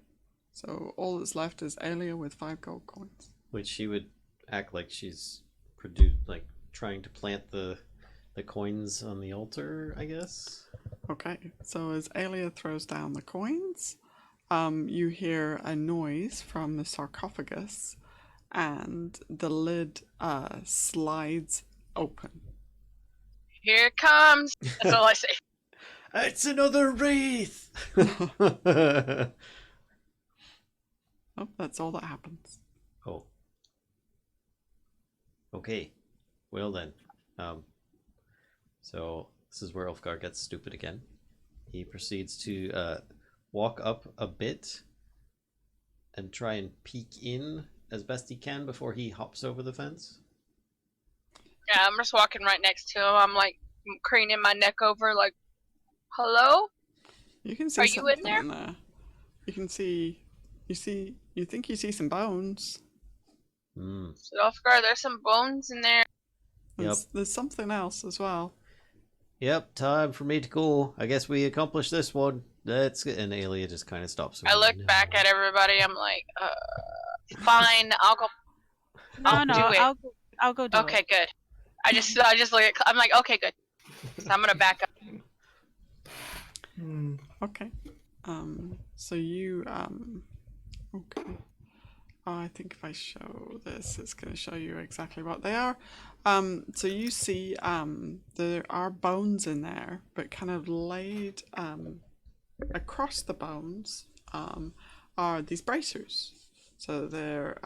So all that's left is Aelia with 5 gold coins. Which she would act like she's trying to plant the coins on the altar, I guess. Okay, so as Aelia throws down the coins, you hear a noise from the sarcophagus, and the lid slides open. Here it comes. That's all I say. It's another wraith. Oh, that's all that happens. Oh. Okay. Well then. So this is where Ulfgar gets stupid again. He proceeds to walk up a bit and try and peek in as best he can before he hops over the fence. Yeah, I'm just walking right next to him. I'm like craning my neck over, like, hello? You can see Are you in something there? in there. You can see. You think you see some bones. So Ulfgar, there's some bones in there. There's something else as well. Yep, time for me to go. I guess we accomplished this one. That's good. And Aelia just kind of stops. I look back at everybody. I'm like, fine, I'll go. No, do it. I'll go do it. Okay, good. I just look at. I'm like, okay, good. So I'm gonna back up. Okay. So you okay. I think if I show this, it's going to show you exactly what they are. So you see there are bones in there, but kind of laid across the bones are these bracers. So they're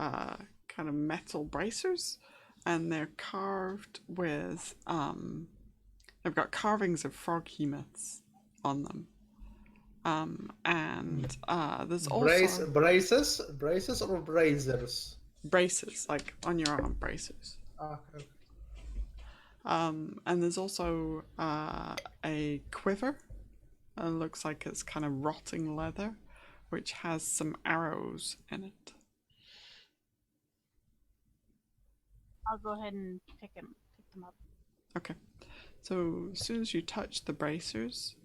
kind of metal bracers, and they're carved with they've got carvings of frog hemoths on them. And there's also braces or bracers? Braces, like on your arm, bracers. Okay. And there's also a quiver. It looks like it's kind of rotting leather, which has some arrows in it. I'll go ahead and pick them up. Okay. So as soon as you touch the bracers,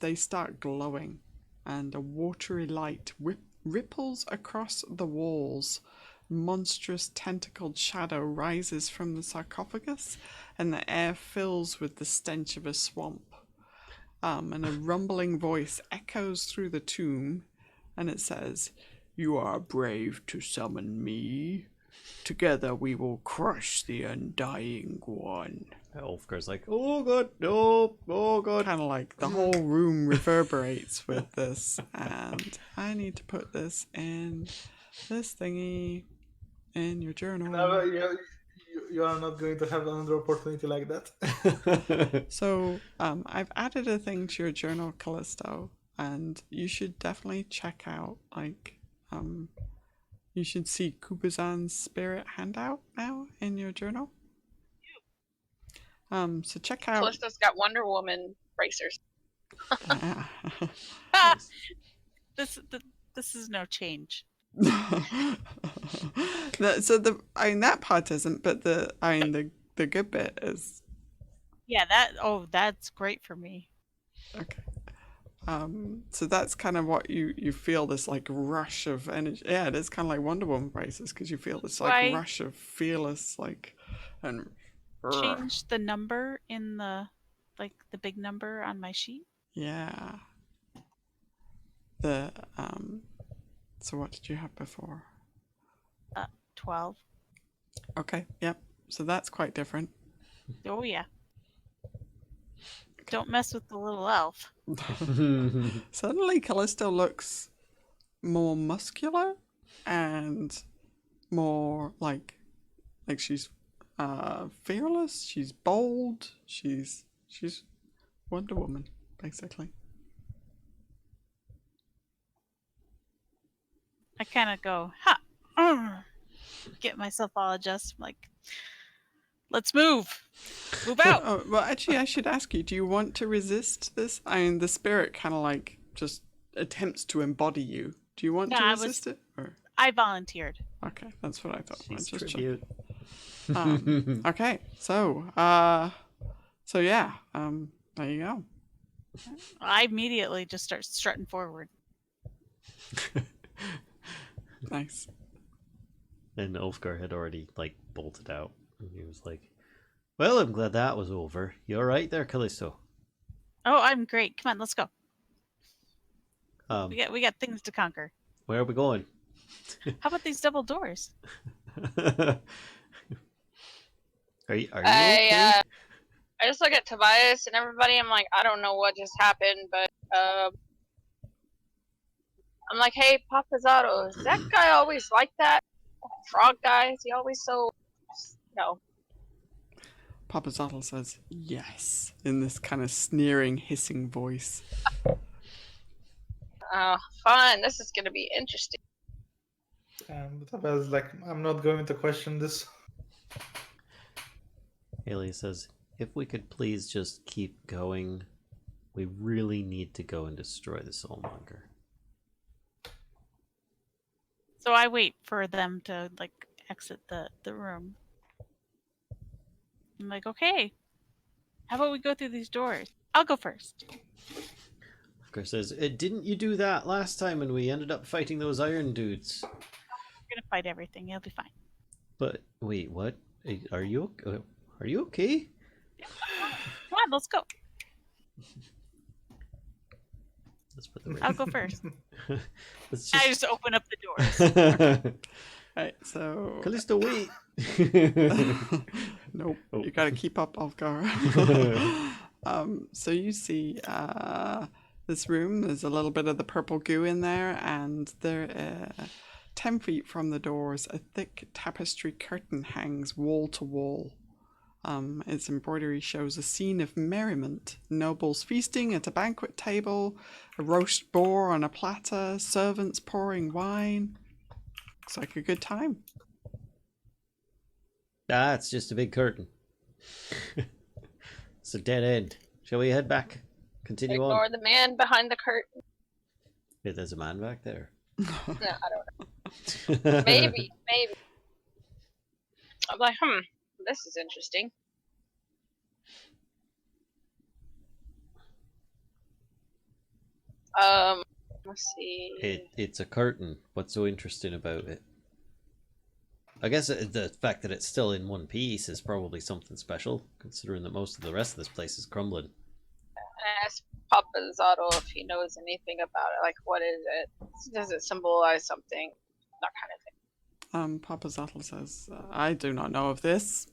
they start glowing, and a watery light ripples across the walls. Monstrous tentacled shadow rises from the sarcophagus, and the air fills with the stench of a swamp. And a rumbling voice echoes through the tomb, and it says, "You are brave to summon me. Together we will crush the undying one." Ulfgar's like, oh god, no, oh god. Kind of like the whole room reverberates with this, and I need to put this in this thingy in your journal. No, you are not going to have another opportunity like that. So I've added a thing to your journal, Kellisto, and you should definitely check out, like, you should see Kubazan's spirit handout now in your journal. So check out. Callisto's got Wonder Woman bracers. This is no change. So that part isn't, but the good bit is. Yeah, that's great for me. Okay. So that's kind of what you feel, this like rush of energy. Yeah, it is kind of like Wonder Woman braces, because you feel this like rush of fearless, like, and change the number in the big number on my sheet. Yeah. So what did you have before? 12. Okay. Yep. So that's quite different. Oh yeah. Don't mess with the little elf. Suddenly Kellisto looks more muscular. and more like she's fearless. She's bold. She's Wonder Woman, basically. I kind of go, get myself all adjusted. I'm like, let's move out. Oh, well, actually, I should ask you: do you want to resist this? I mean, the spirit kind of like just attempts to embody you. Do you want to resist it? Or? I volunteered. Okay, that's what I thought. She's just tribute. okay, so yeah, there you go. I immediately just start strutting forward. Nice. And Ulfgar had already like bolted out. And he was like, "Well, I'm glad that was over. You all right there, Kellisto?" Oh, I'm great. Come on, let's go. Um, We got things to conquer. Where are we going? How about these double doors? Are you okay? I just look at Tobias and everybody. I'm like, I don't know what just happened, but I'm like, hey, Papazzato, is that guy always like that? Frog guy? Is he always so, Papazzato says yes in this kind of sneering, hissing voice. Fine. This is gonna be interesting. But I was like, I'm not going to question this. Aelia says, "If we could please just keep going, we really need to go and destroy the Soulmonger." So I wait for them to like exit the room. I'm like, okay, how about we go through these doors? I'll go first. Ulfgar says, "Didn't you do that last time and we ended up fighting those iron dudes?" We're gonna fight everything. It'll be fine. But wait, what? Are you okay? Come on, let's go. Let's put the I'll go first. Let's I just open up the doors. Right, so Kellisto, wait. nope, Oh. you gotta keep up, Ulfgar. So you see this room, there's a little bit of the purple goo in there, and there 10 feet from the doors, a thick tapestry curtain hangs wall to wall. Its embroidery shows a scene of merriment, nobles feasting at a banquet table, a roast boar on a platter, servants pouring wine. Looks like a good time. It's just a big curtain. It's a dead end. Shall we head back? Continue Ignore on. the man behind the curtain. Yeah, there's a man back there. No, I don't know. Maybe. I'm like, this is interesting. Let's see. It's a curtain. What's so interesting about it? I guess the fact that it's still in one piece is probably something special, considering that most of the rest of this place is crumbling. Ask Papazzato if he knows anything about it. Like, what is it? Does it symbolize something? That kind of thing. Papazzato says, I do not know of this.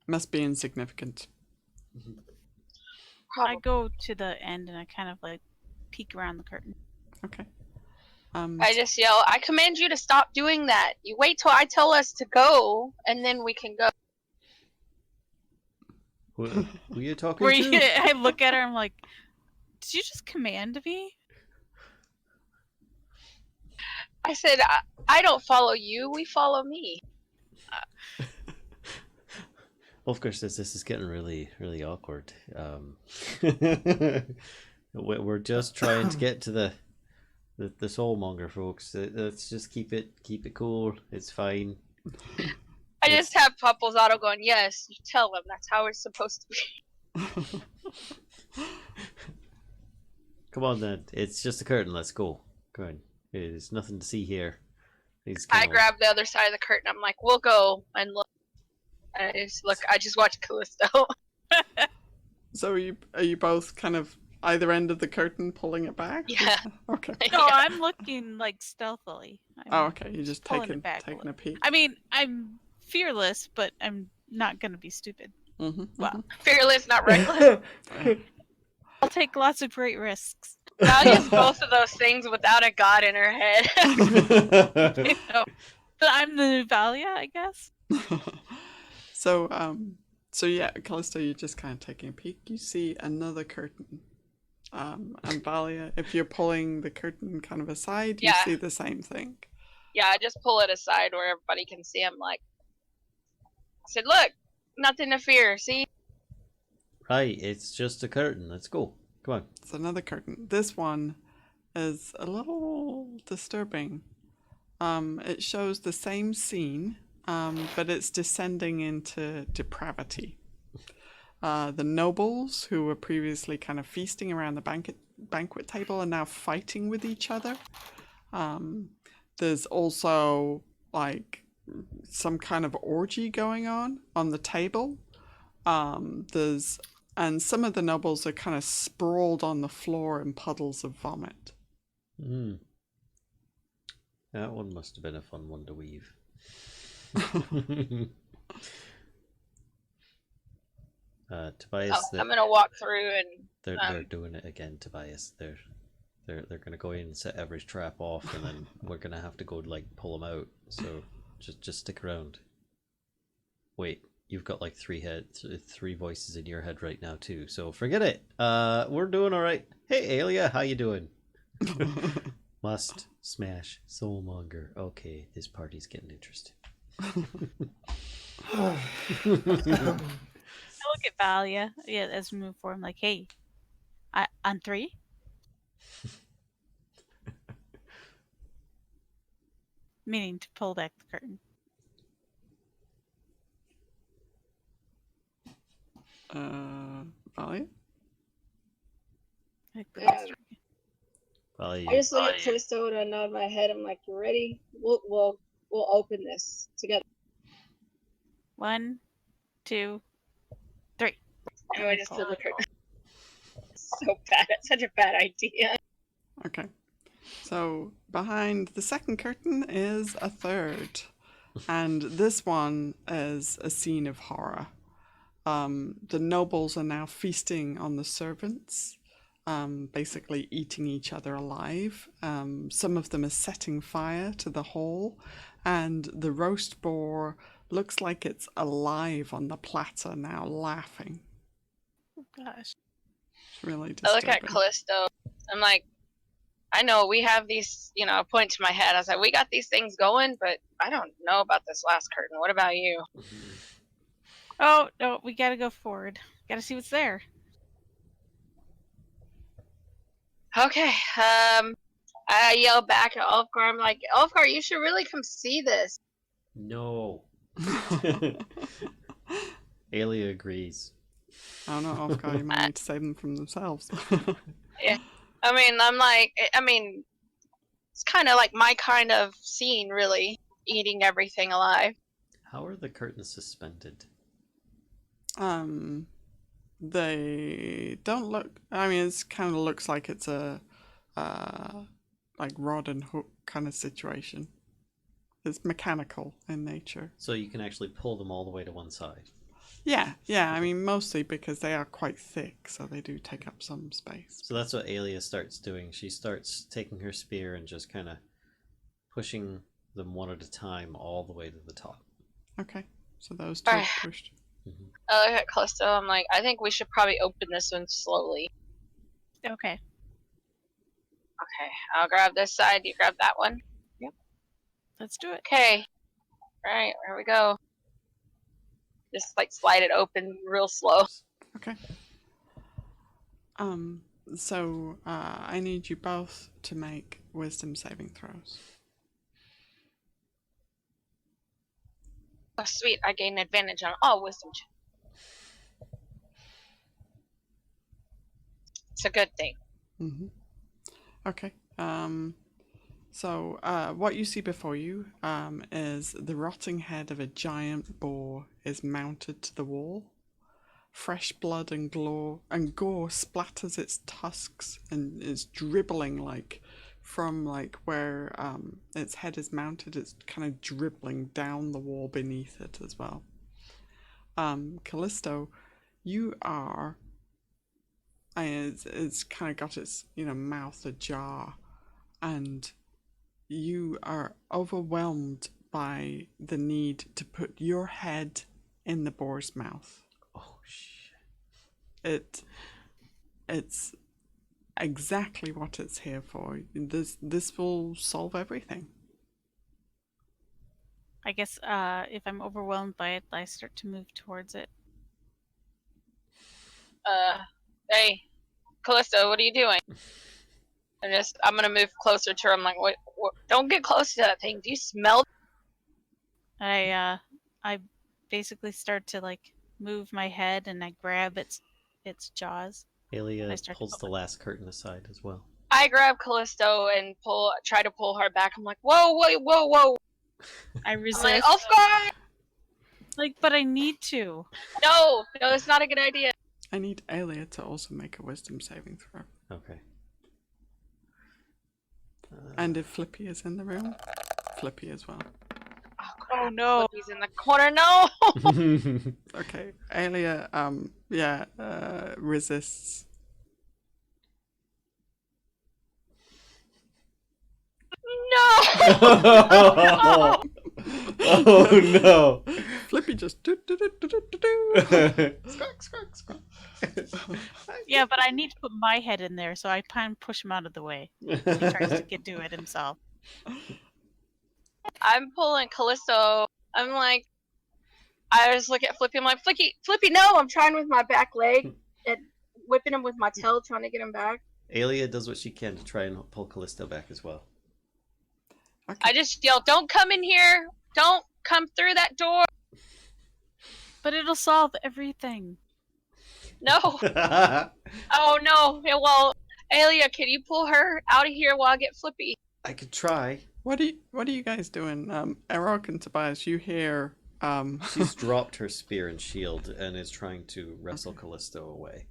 Must be insignificant. I go to the end and I kind of like peek around the curtain. Okay. I just yell, I command you to stop doing that. You wait till I tell us to go, and then we can go. Who are you talking to? I look at her, I'm like, did you just command me? I said, I don't follow you, we follow me. Ulfgar says this is getting really, really awkward. We're just trying to get to the soulmonger, folks. Let's just keep it cool. It's fine. I just have Papazzato going, yes, you tell him that's how it's supposed to be. Come on then. It's just a curtain. Let's go. Go on. There's nothing to see here. I grab the other side of the curtain. I'm like, we'll go and look. And I just watch Callisto. So are you both kind of either end of the curtain pulling it back? Yeah. Okay. No, Yeah. I'm looking like stealthily. Oh, okay. You're just pulling taking it back. a peek. I mean, I'm fearless, but I'm not gonna be stupid. Mm-hmm, Well, Fearless, not reckless. I'll take lots of great risks. Valia's both of those things without a god in her head. No. But I'm the new Valia, I guess. So yeah, Callisto, you're just kind of taking a peek. You see another curtain. And Valia, if you're pulling the curtain kind of aside, you Yeah. see the same thing. Yeah, I just pull it aside where everybody can see. I'm like, I said, look, nothing to fear. See? Right, it's just a curtain. Let's go. Come on. It's another curtain. This one is a little disturbing. It shows the same scene, but it's descending into depravity. The nobles who were previously kind of feasting around the banquet table are now fighting with each other. There's also like some kind of orgy going on the table. And some of the nobles are kind of sprawled on the floor in puddles of vomit. That one must have been a fun one to weave. Tobias, I'm gonna walk through and they're doing it again, Tobias. They're gonna go in and set every trap off, and then we're gonna have to go like pull them out. So just stick around. Wait, you've got like three voices in your head right now too. So forget it. We're doing all right. Hey, Aelia, how you doing? Must smash soulmonger. Okay, this party's getting interesting. I look at Valia, yeah, as we move forward. I'm like, hey, on 3? Meaning to pull back the curtain. Valia? Valia, I just look at Kellisto and I nod my head. I'm like, "You ready? We'll open this together." 1, 2, 3. and we just pull the curtain. So bad. It's such a bad idea. Okay. So behind the second curtain is a third. And this one is a scene of horror. The nobles are now feasting on the servants, basically eating each other alive. Some of them are setting fire to the hall, and the roast boar looks like it's alive on the platter now, laughing. Oh, gosh. It's really I disturbing. look at Callisto. I'm like, I know we have these, I point to my head. I was like, we got these things going, but I don't know about this last curtain. What about you? Oh, no, we gotta go forward. Gotta see what's there. Okay. I yell back at Ulfgar. I'm like, Ulfgar, you should really come see this. No. Aelia agrees. I don't know, Ulfgar, you might need to save them from themselves. Yeah. It's kind of like my kind of scene, really. Eating everything alive. How are the curtains suspended? They don't look. I mean, it kind of looks like it's a like rod and hook kind of situation. It's mechanical in nature. So you can actually pull them all the way to one side. Yeah. I mean, mostly because they are quite thick, so they do take up some space. So that's what Aelia starts doing. She starts taking her spear and just kind of pushing them one at a time all the way to the top. Okay, so those two are pushed. Mm-hmm. I look at Callisto. I'm like, I think we should probably open this one slowly. Okay. Okay, I'll grab this side. You grab that one. Yep. Let's do it. Okay. Right, here we go. Just like slide it open real slow. Okay. So I need you both to make wisdom saving throws. Oh, sweet. I gain advantage on all wisdom checks. It's a good thing. Mm-hmm. Okay. So what you see before you is the rotting head of a giant boar is mounted to the wall. Fresh blood and gore splatters its tusks and is dribbling from where its head is mounted. It's kind of dribbling down the wall beneath it as well. Callisto, you are and it's kind of got its mouth ajar, and you are overwhelmed by the need to put your head in the boar's mouth. Oh shit! It's exactly what it's here for. This will solve everything. I guess if I'm overwhelmed by it, I start to move towards it. Hey, Callisto, what are you doing? I'm gonna move closer to her. I'm like, what? Don't get close to that thing. Do you smell? I basically start to like move my head and I grab its jaws. Aelia pulls the last curtain aside as well. I grab Callisto and try to pull her back. I'm like, whoa, whoa, whoa, whoa. I resist. I'm like, Ulfgar! Like, but I need to. No, it's not a good idea. I need Aelia to also make a wisdom saving throw. Okay. And if Flippy is in the room, Flippy as well. Oh, crap. Oh no. Flippy's in the corner. No! Okay, Aelia, resists. No! Oh, oh no! Flippy just Scrack. Yeah, but I need to put my head in there, so I kind of push him out of the way. He tries to get to it himself. I'm pulling Callisto. I'm like, I just look at Flippy. I'm like, Flippy, no! I'm trying with my back leg and whipping him with my tail, trying to get him back. Aelia does what she can to try and pull Callisto back as well. Okay. I just yell, don't come in here! Don't come through that door! But it'll solve everything. No! Oh no! Yeah, well, Aelia, can you pull her out of here while I get Flippy? I could try. What are you guys doing? Arokh and Tobias, you hear She's dropped her spear and shield and is trying to wrestle Callisto away.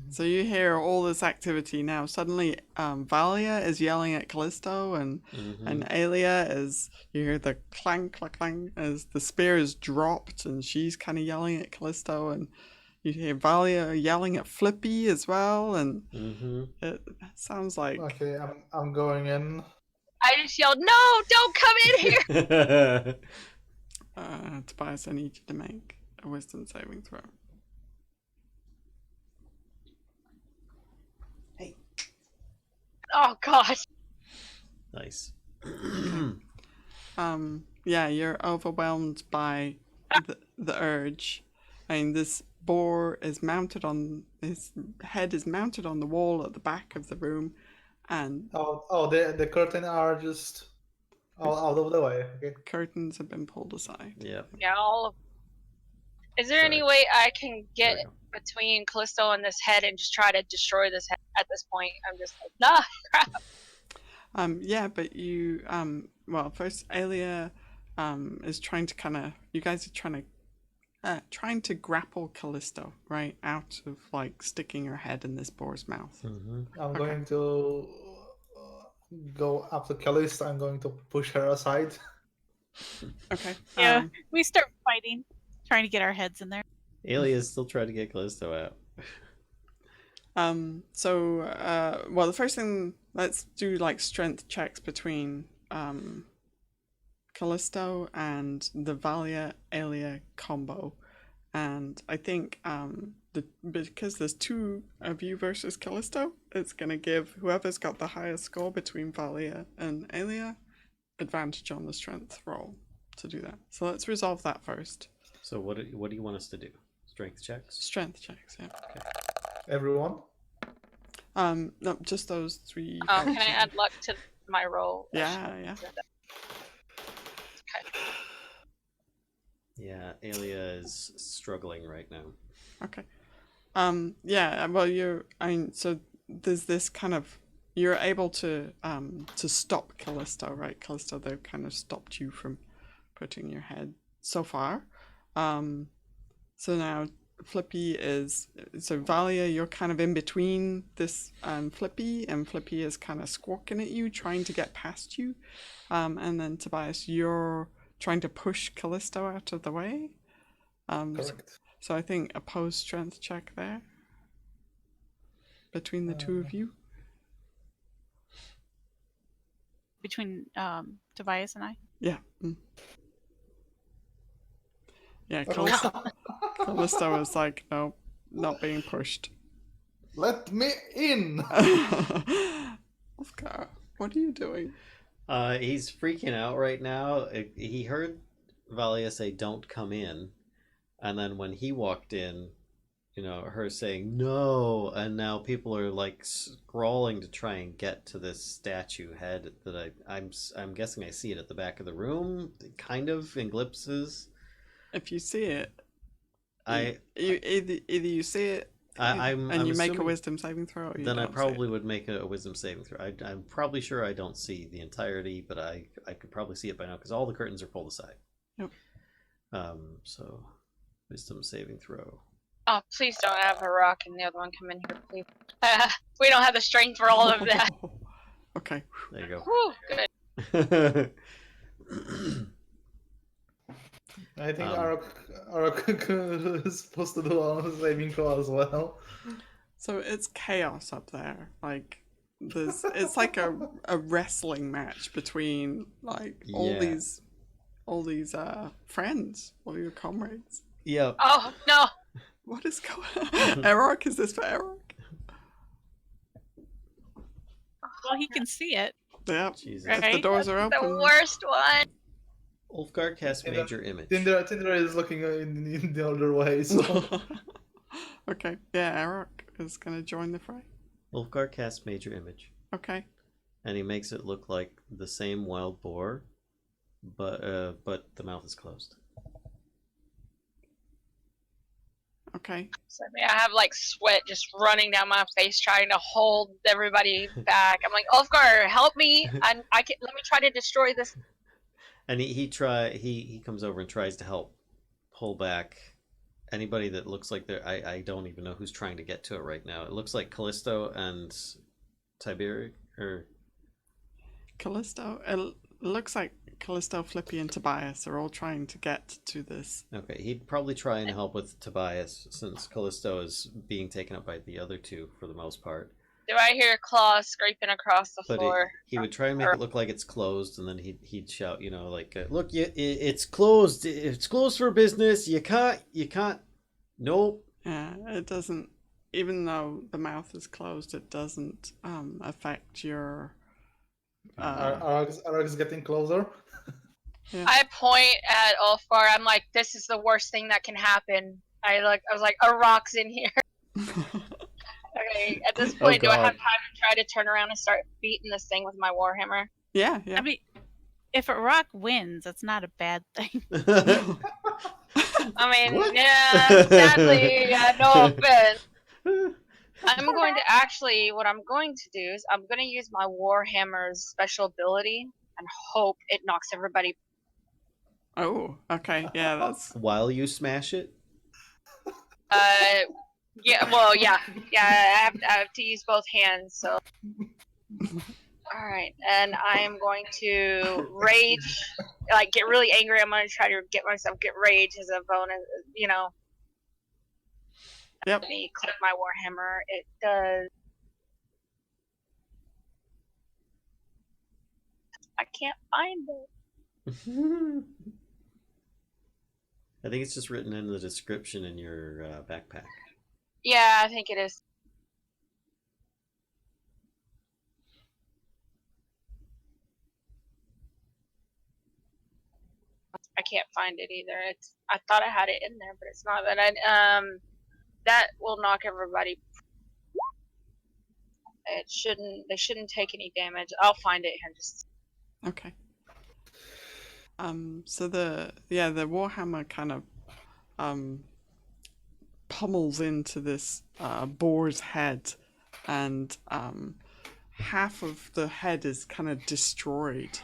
So you hear all this activity now. Suddenly, Valia is yelling at Kellisto, and Aelia is. You hear the clang, clang, clang as the spear is dropped, and she's kind of yelling at Kellisto, and you hear Valia yelling at Flippy as well, and it sounds like. Okay, I'm going in. I just yelled, no! Don't come in here! Tobias, I need you to make a wisdom saving throw. Oh gosh. Nice. Yeah, you're overwhelmed by the urge. I mean, this boar is mounted on his head is mounted on the wall at the back of the room, and the curtain are just out of the way. Okay. curtains have been pulled aside. Yeah. Yeah, all of. Is there any way I can get between Callisto and this head and just try to destroy this head at this point? I'm just like, nah, crap. Yeah, but you well, first Aelia is trying to you guys are trying to grapple Kellisto, right, out of like sticking her head in this boar's mouth. I'm going to go up to Kellisto. I'm going to push her aside. Okay. Yeah, we start fighting, trying to get our heads in there. Aelia is still trying to get Callisto out. Well, the first thing, let's do like strength checks between Kellisto and the Valia Aelia combo, and I think because there's two of you versus Kellisto, it's gonna give whoever's got the highest score between Valia and Aelia advantage on the strength roll to do that. So let's resolve that first. So what do you want us to do? Strength checks? Strength checks, yeah. Okay. Everyone? No, just those three. Can I add luck to my roll? Yeah. Okay. Yeah, Aelia is struggling right now. Okay. Yeah, well so there's this kind of, you're able to stop Kellisto, right? Kellisto, they've kind of stopped you from putting your head so far. So now Flippy so Valia, you're kind of in between this Flippy, and Flippy is kind of squawking at you, trying to get past you. And then Tobias, you're trying to push Kellisto out of the way. Correct. So I think opposed strength check there between the two of you. Between Tobias and I. Yeah. Yeah, Oh, Kellisto is like, no, not being pushed. Let me in! Ulfgar, what are you doing? He's freaking out right now. He heard Valia say, "Don't come in," and then when he walked in, her saying no, and now people are like scrawling to try and get to this statue head that I'm guessing I see it at the back of the room, kind of in glimpses. If you see it, either you see it, I'm you make a assuming, wisdom saving throw. Or you then I don't see probably would make a wisdom saving throw. I'm probably sure I don't see the entirety, but I could probably see it by now because all the curtains are pulled aside. Yep. So wisdom saving throw. Oh, please don't have Arokh and the other one come in here, please. We don't have the strength for all of that. Okay. There you go. Whew, good. I think Arokh is supposed to do a saving throw as well. So it's chaos up there. Like it's like a wrestling match between like all these friends, all your comrades. Yep. Oh, no. What is going on? Arokh, is this for Arokh? Well, he can see it. Yeah. Jesus. If the doors are open. The worst one. Ulfgar casts Major Image. Tinder is looking in the other way, so... Okay, yeah, Arokh is going to join the fray. Ulfgar casts Major Image. Okay. And he makes it look like the same wild boar, but the mouth is closed. Okay. So I have like sweat just running down my face, trying to hold everybody back. I'm like, Ulfgar, help me! Let me try to destroy this. And he comes over and tries to help pull back anybody that looks like they're. I don't even know who's trying to get to it right now. It looks like Kellisto and Tiberius or Kellisto. It looks like Kellisto, Flippy, and Tobias are all trying to get to this. Okay, he'd probably try and help with Tobias since Kellisto is being taken up by the other two for the most part. Do I hear claws scraping across the floor? He would try and make it look like it's closed, and then he'd shout, like, "Look, it's closed. It's closed for business. You can't. Nope." Yeah, it doesn't. Even though the mouth is closed, it doesn't affect your. Arokh is getting closer. Yeah. I point at Ulfgar. I'm like, this is the worst thing that can happen. I was like, Arokh's in here. Okay, at this point, do I have time to try to turn around and start beating this thing with my warhammer? Yeah. I mean, if Arokh wins, that's not a bad thing. I mean, What? yeah, sadly, no offense. I'm going to what I'm going to do is I'm going to use my warhammer's special ability and hope it knocks everybody. Oh, okay. Yeah, that's. While you smash it. Yeah. Well, yeah. I have to use both hands. So. All right, and I am going to rage, like get really angry. I'm going to try to get rage as a bonus. Yep. Let me click my warhammer. It does. I can't find it. I think it's just written in the description in your backpack. Yeah, I think it is. I can't find it either. I thought I had it in there, but it's not. But that will knock everybody. They shouldn't take any damage. I'll find it here just. Okay. So the warhammer kind of pummels into this boar's head, and half of the head is kind of destroyed.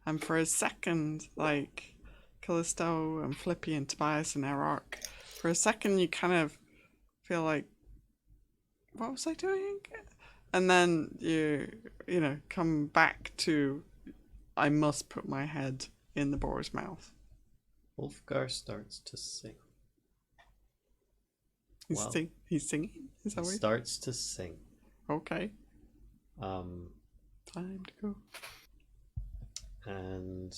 And for a second, like Kellisto and Flippy and Tobias and Arokh, for a second you kind of feel like, what was I doing? And then you come back to, I must put my head in the boar's mouth. Ulfgar starts to sing. Wow. He's singing? Is that He what starts to sing. Okay. Um, Time to go. and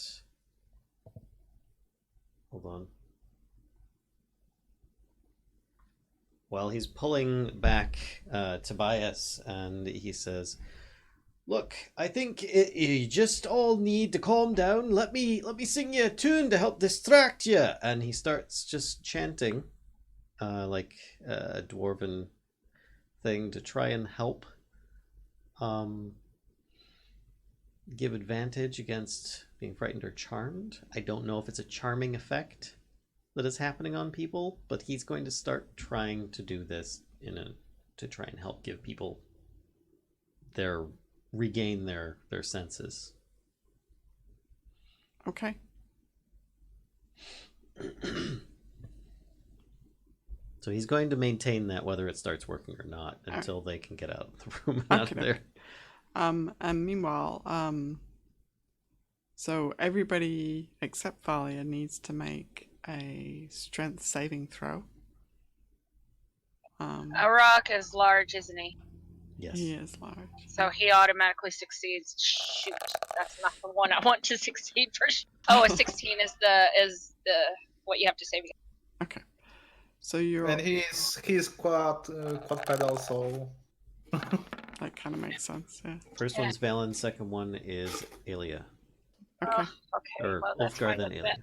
hold on. Well, he's pulling back Tobias, and he says, "Look, I think you just all need to calm down. Let me sing you a tune to help distract you." And he starts just chanting, like a dwarven thing to try and help. Give advantage against being frightened or charmed. I don't know if it's a charming effect that is happening on people, but he's going to start trying to do this to try and help give people regain their senses. Okay. So he's going to maintain that whether it starts working or not until they can get out of the room and out of there. And meanwhile, so everybody except Valia needs to make a strength saving throw. Arokh is large, isn't he? Yes. He is large. So he automatically succeeds. Shoot, that's not the one I want to succeed for. Oh, a 16 is the what you have to save. Okay. So you're. And he's quad pedal, so That kind of makes sense, yeah. First one's Vallen, second one is Aelia. Okay. Okay, Or well, that's Ulfgar, fine then with Aelia. that.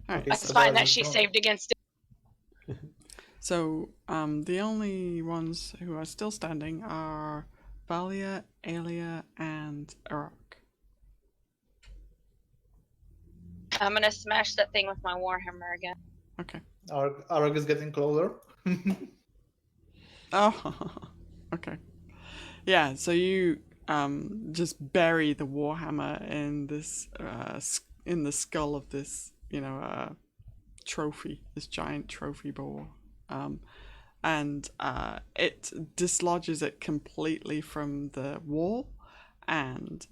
All right. That's fine that she saved against it. So the only ones who are still standing are Valia, Aelia, and Arokh. I'm gonna smash that thing with my warhammer again. Okay. Arokh is getting closer. Oh, okay. Yeah, so you just bury the warhammer in this in the skull of this, trophy, this giant trophy boar, and it dislodges it completely from the wall, and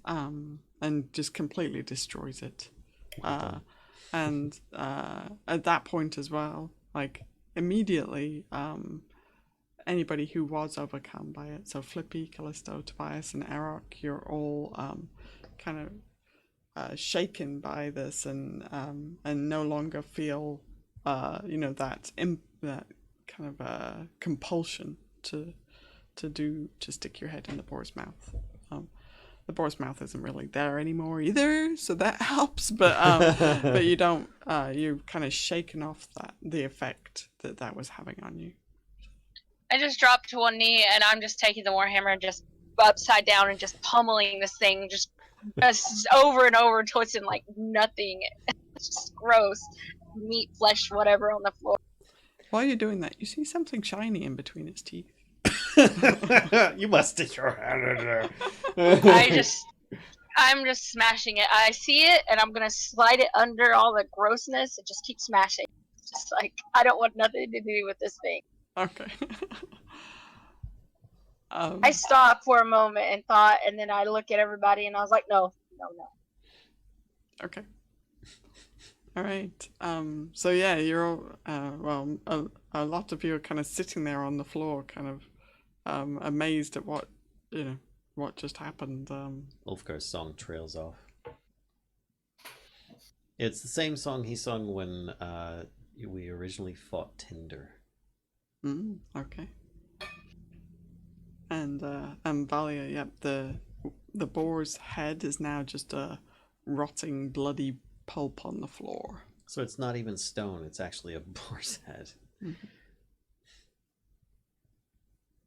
just completely destroys it. And at that point as well, like immediately, anybody who was overcome by it, so Flippy, Kellisto, Tobias, and Arokh, you're all kind of shaken by this, and no longer feel that kind of compulsion to stick your head in the boar's mouth. The boar's mouth isn't really there anymore either, so that helps. But you don't. You're kind of shaken off the effect that was having on you. I just dropped to one knee and I'm just taking the warhammer and just upside down and just pummeling this thing just over and over until it's in like nothing. It's just gross. Meat, flesh, whatever on the floor. While you're doing that, you see something shiny in between its teeth. You must stick your hand in there. I'm just smashing it. I see it and I'm gonna slide it under all the grossness and just keep smashing. Just like, I don't want nothing to do with this thing. Okay. I stopped for a moment and thought, and then I look at everybody and I was like, no. Okay. All right. So yeah, you're all, a lot of you are kind of sitting there on the floor, kind of amazed at what just happened. Ulfgar's song trails off. It's the same song he sung when we originally fought Tinder. Okay. And Valia, yep, the boar's head is now just a rotting, bloody pulp on the floor. So it's not even stone, it's actually a boar's head. Mm-hmm.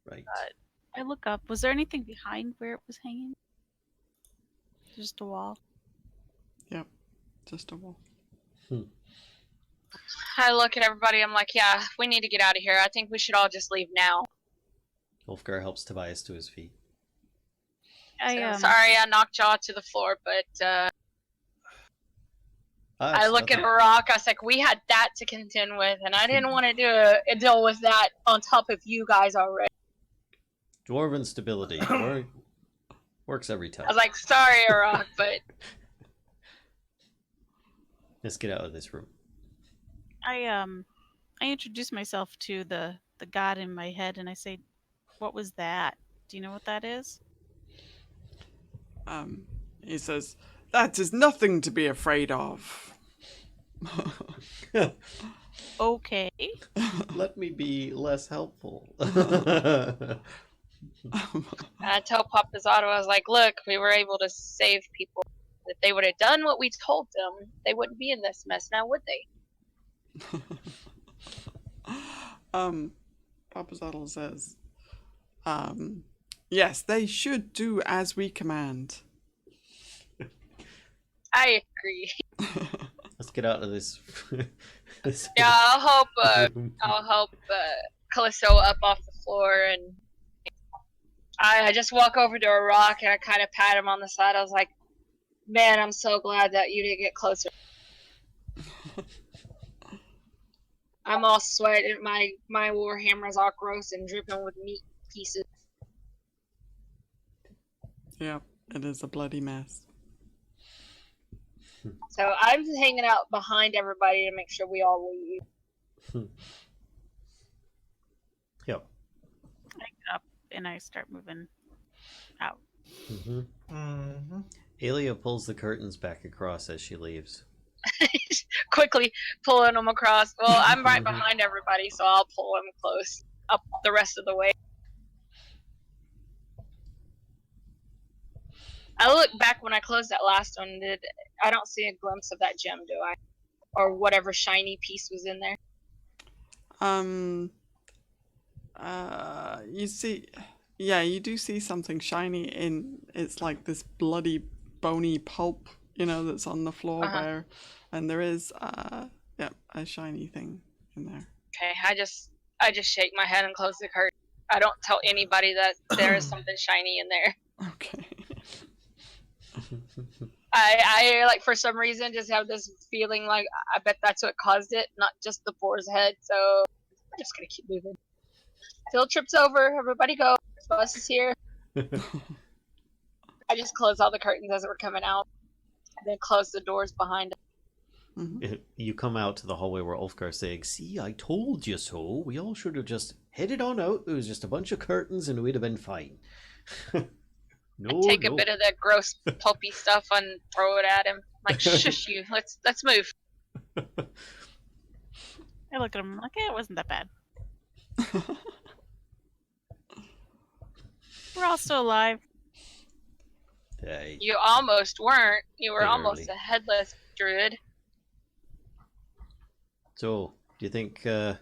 Right. I look up. Was there anything behind where it was hanging? Just a wall? Yep, just a wall. I look at everybody, I'm like, yeah, we need to get out of here. I think we should all just leave now. Ulfgar helps Tobias to his feet. Sorry I knocked y'all to the floor, but I look at Arokh, I was like, we had that to contend with, and I didn't want to deal with that on top of you guys already. Dwarven stability works every time. I was like, sorry, Arokh, but Let's get out of this room. I introduce myself to the god in my head, and I say, "What was that? Do you know what that is?" He says, "That is nothing to be afraid of." Okay. Let me be less helpful. And I tell Papazotto, I was like, look, we were able to save people. If they would have done what we told them, they wouldn't be in this mess now, would they? Papazotto says, yes, they should do as we command. I agree. Let's get out of this. Yeah, I'll help Kellisto up off the floor, and I just walk over to Arokh and I kind of pat him on the side. I was like, man, I'm so glad that you didn't get closer. I'm all sweating. My warhammer's all gross and dripping with meat pieces. Yep, it is a bloody mess. So I'm hanging out behind everybody to make sure we all leave. Yep. I get up and I start moving out. Aelia pulls the curtains back across as she leaves. Quickly pulling them across. Well, I'm right behind everybody, so I'll pull them close up the rest of the way. I look back when I closed that last one. I don't see a glimpse of that gem, do I? Or whatever shiny piece was in there. You see, yeah, you do see something shiny it's like this bloody bony pulp, that's on the floor there, and there is a shiny thing in there. Okay, I just shake my head and close the curtain. I don't tell anybody that there is something shiny in there. Okay. I like, for some reason, just have this feeling like I bet that's what caused it, not just the boar's head. So I'm just gonna keep moving. Field trip's over. Everybody go. The bus is here. I just close all the curtains as we're coming out, and then close the doors behind us. You come out to the hallway where Ulfgar's saying, "See, I told you so. We all should have just headed on out. It was just a bunch of curtains and we'd have been fine." No, take a bit of that gross pulpy stuff and throw it at him. Like, shush you. Let's move. I look at him like, it wasn't that bad. We're all still alive. Hey. You almost weren't. You were Barely. Almost a headless druid. So, do you think that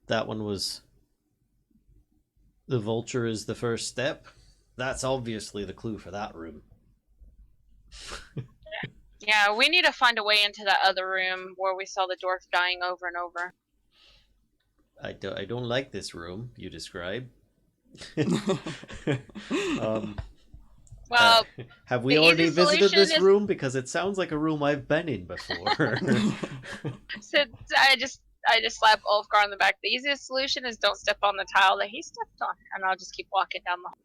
one was... The vulture is the first step? That's obviously the clue for that room. Yeah, we need to find a way into that other room where we saw the dwarf dying over and over. I don't like this room you describe. Well, have we already visited this room? Because it sounds like a room I've been in before. So I just slap Ulfgar on the back. The easiest solution is don't step on the tile that he stepped on, and I'll just keep walking down the hall.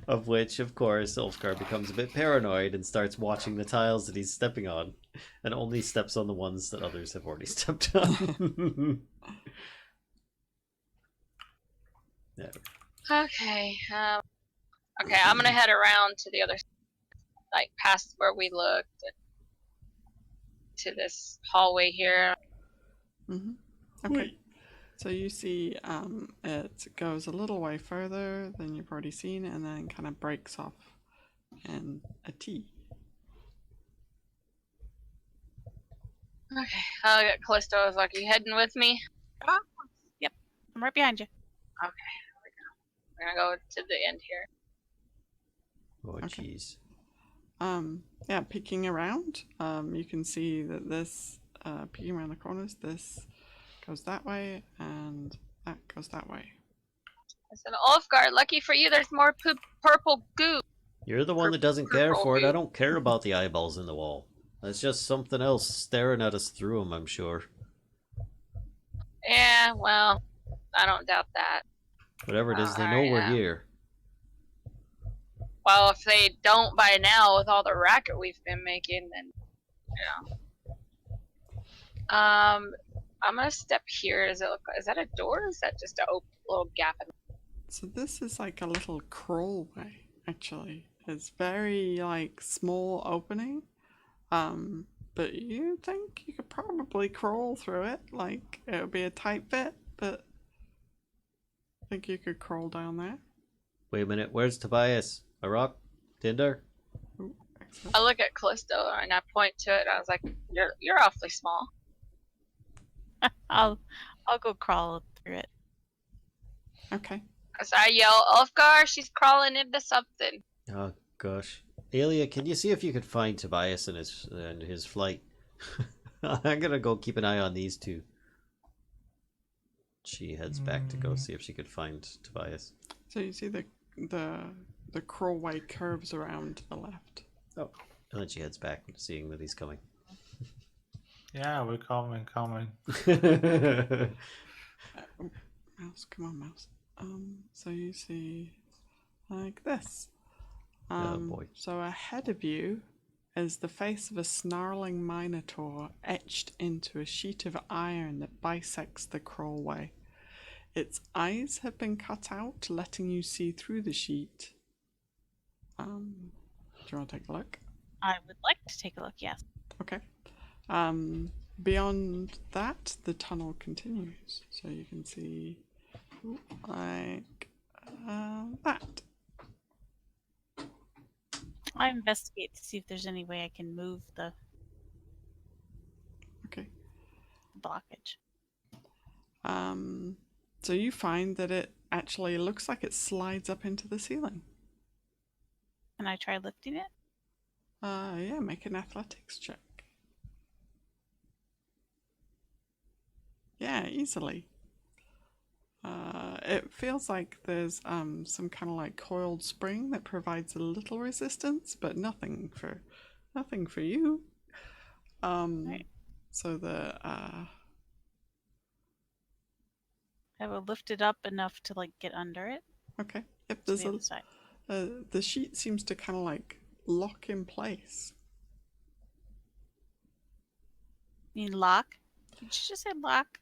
Of which, of course, Ulfgar becomes a bit paranoid and starts watching the tiles that he's stepping on, and only steps on the ones that others have already stepped on. Yeah. Okay. Okay, I'm gonna head around to the other side, like past where we looked, to this hallway here. Okay. So you see it goes a little way further than you've already seen, and then kind of breaks off in a T. Okay, I'll get Callisto. I was like, you heading with me? Yep, I'm right behind you. Okay, here we go. We're gonna go to the end here. Oh, jeez. Yeah, peeking around, you can see that this, peeking around the corners, this goes that way, and that goes that way. It's an Ulfgar. Lucky for you, there's more purple goo. You're the one that doesn't care for it. I don't care about the eyeballs in the wall. That's just something else staring at us through them, I'm sure. Yeah, well, I don't doubt that. Whatever it is, they know we're here. Well, if they don't by now with all the racket we've been making, then I'm gonna step here. Is that a door? Or is that just a little gap? So this is like a little crawlway, actually. It's very like small opening. But you think you could probably crawl through it. Like it would be a tight fit, but I think you could crawl down there. Wait a minute. Where's Tobias? Arokh? Tinder? Ooh, excellent. I look at Callisto and I point to it. I was like, "You're awfully small." I'll go crawl through it. Okay. So I yell, "Ulfgar, she's crawling into something." Oh gosh. Aelia, can you see if you could find Tobias and his flight? I'm gonna go keep an eye on these two. She heads back to go see if she could find Tobias. So you see the crawlway curves around to the left. Oh, and then she heads back, seeing that he's coming. Yeah, we're coming. Mouse, come on, mouse. So you see like this. Oh boy. So ahead of you is the face of a snarling minotaur etched into a sheet of iron that bisects the crawlway. Its eyes have been cut out, letting you see through the sheet. Do you want to take a look? I would like to take a look, yes. Okay. Beyond that, the tunnel continues. So you can see like that. I investigate to see if there's any way I can move the Okay. blockage. So you find that it actually looks like it slides up into the ceiling. Can I try lifting it? Yeah, make an athletics check. Yeah, easily. It feels like there's some kind of like coiled spring that provides a little resistance, but nothing for you. Right. So the I will lift it up enough to like get under it. okay. Yep, To there's the other side. the sheet seems to kind of like lock in place. You mean lock? Did you just say lock?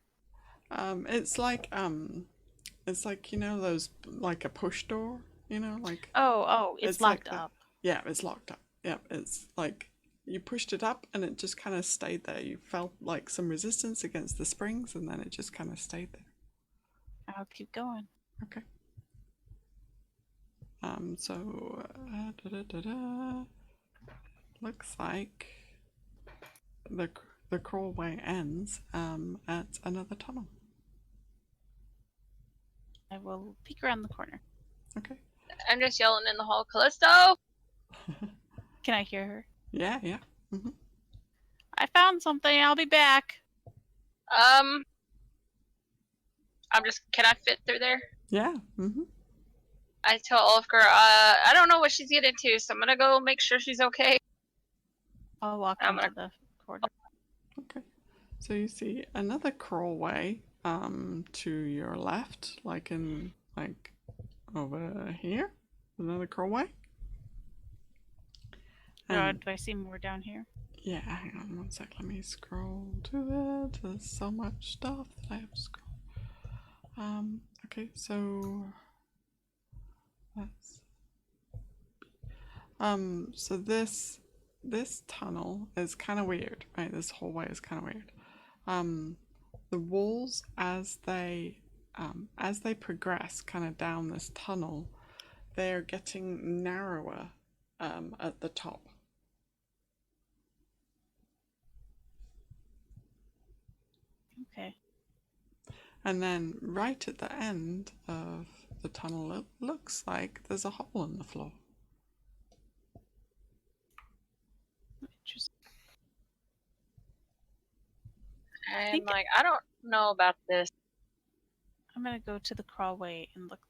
It's like you know those like a push door, you know, like Oh, it's like locked up. Yeah, it's locked up. Yeah, it's like you pushed it up and it just kind of stayed there. You felt like some resistance against the springs and then it just kind of stayed there. I'll keep going. Okay. So looks like the crawlway ends at another tunnel. I will peek around the corner. Okay. I'm just yelling in the hall, "Callisto!" Can I hear her? Yeah. Mm-hmm. I found something. I'll be back. Can I fit through there? Yeah. Mm-hmm. I tell Ulfgar, I don't know what she's getting into, so I'm gonna go make sure she's okay. I'll walk I'm into the corner. Okay. So you see another crawlway to your left, like over here. Another crawlway. Do I see more down here? Yeah, hang on one sec. Let me scroll to it. There's so much stuff that I have to scroll. Okay, so that's so this tunnel is kind of weird, right? This hallway is kind of weird. The walls as they progress kind of down this tunnel, they're getting narrower at the top. Okay. And then right at the end of the tunnel, it looks like there's a hole in the floor. Interesting. I'm like, I don't know about this. I'm gonna go to the crawlway and look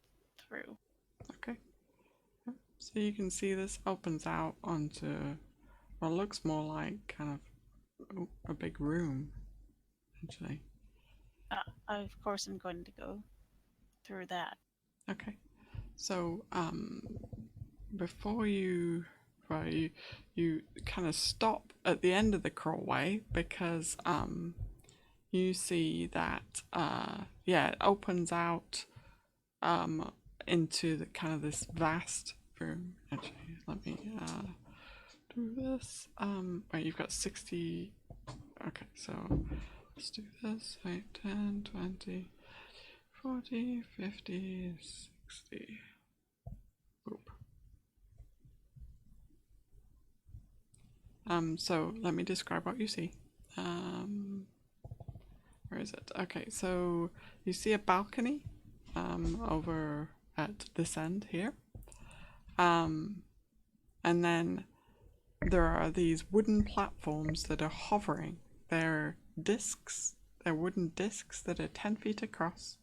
through. Okay. So you can see this opens out onto what looks more like kind of a big room, actually. Of course, I'm going to go through that. Okay. So before you where you kind of stop at the end of the crawlway because you see that it opens out into the kind of this vast room. Actually, let me do this. Wait, you've got 60. Okay, so let's do this. 8, 10, 20, 40, 50, 60. Oop. So let me describe what you see. Where is it? Okay, so you see a balcony over at this end here. And then there are these wooden platforms that are hovering. They're discs. They're wooden discs that are 10 feet across.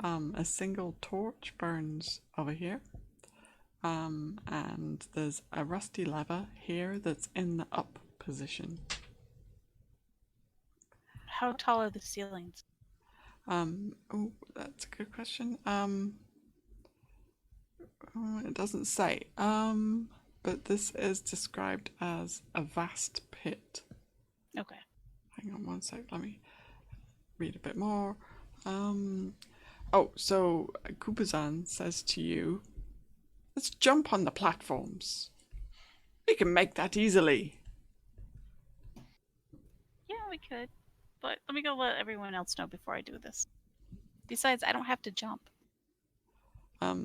A single torch burns over here. And there's a rusty lever here that's in the up position. How tall are the ceilings? Oh, that's a good question. It doesn't say. But this is described as a vast pit. Okay. Hang on one sec, let me read a bit more. So Kupazan says to you, let's jump on the platforms. We can make that easily. Yeah, we could. But let me go let everyone else know before I do this. Besides, I don't have to jump.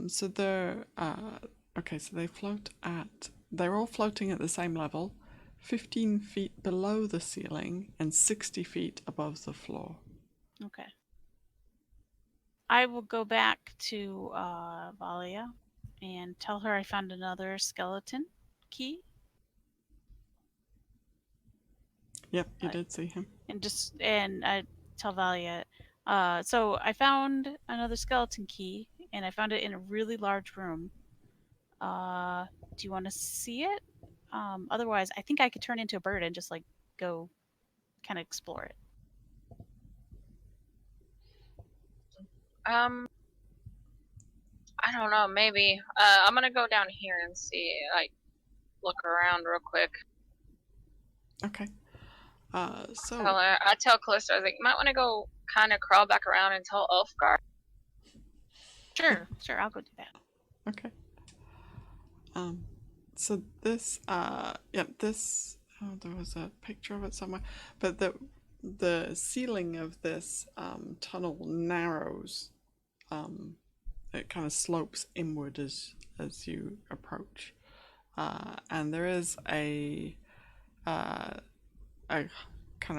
So they're so they're all floating at the same level, 15 feet below the ceiling and 60 feet above the floor. Okay. I will go back to Valia and tell her I found another skeleton key. Yep, you did see him. And I tell Valia, so I found another skeleton key, and I found it in a really large room. Do you want to see it? Otherwise, I think I could turn into a bird and just like go kind of explore it. I don't know, maybe. I'm gonna go down here and see, like, look around real quick. Okay. I tell Kellisto, I was like, you might want to go kind of crawl back around and tell Ulfgar. Sure, I'll go do that. Okay. So this, there was a picture of it somewhere, but the ceiling of this tunnel narrows. It kind of slopes inward as you approach, and there is a kind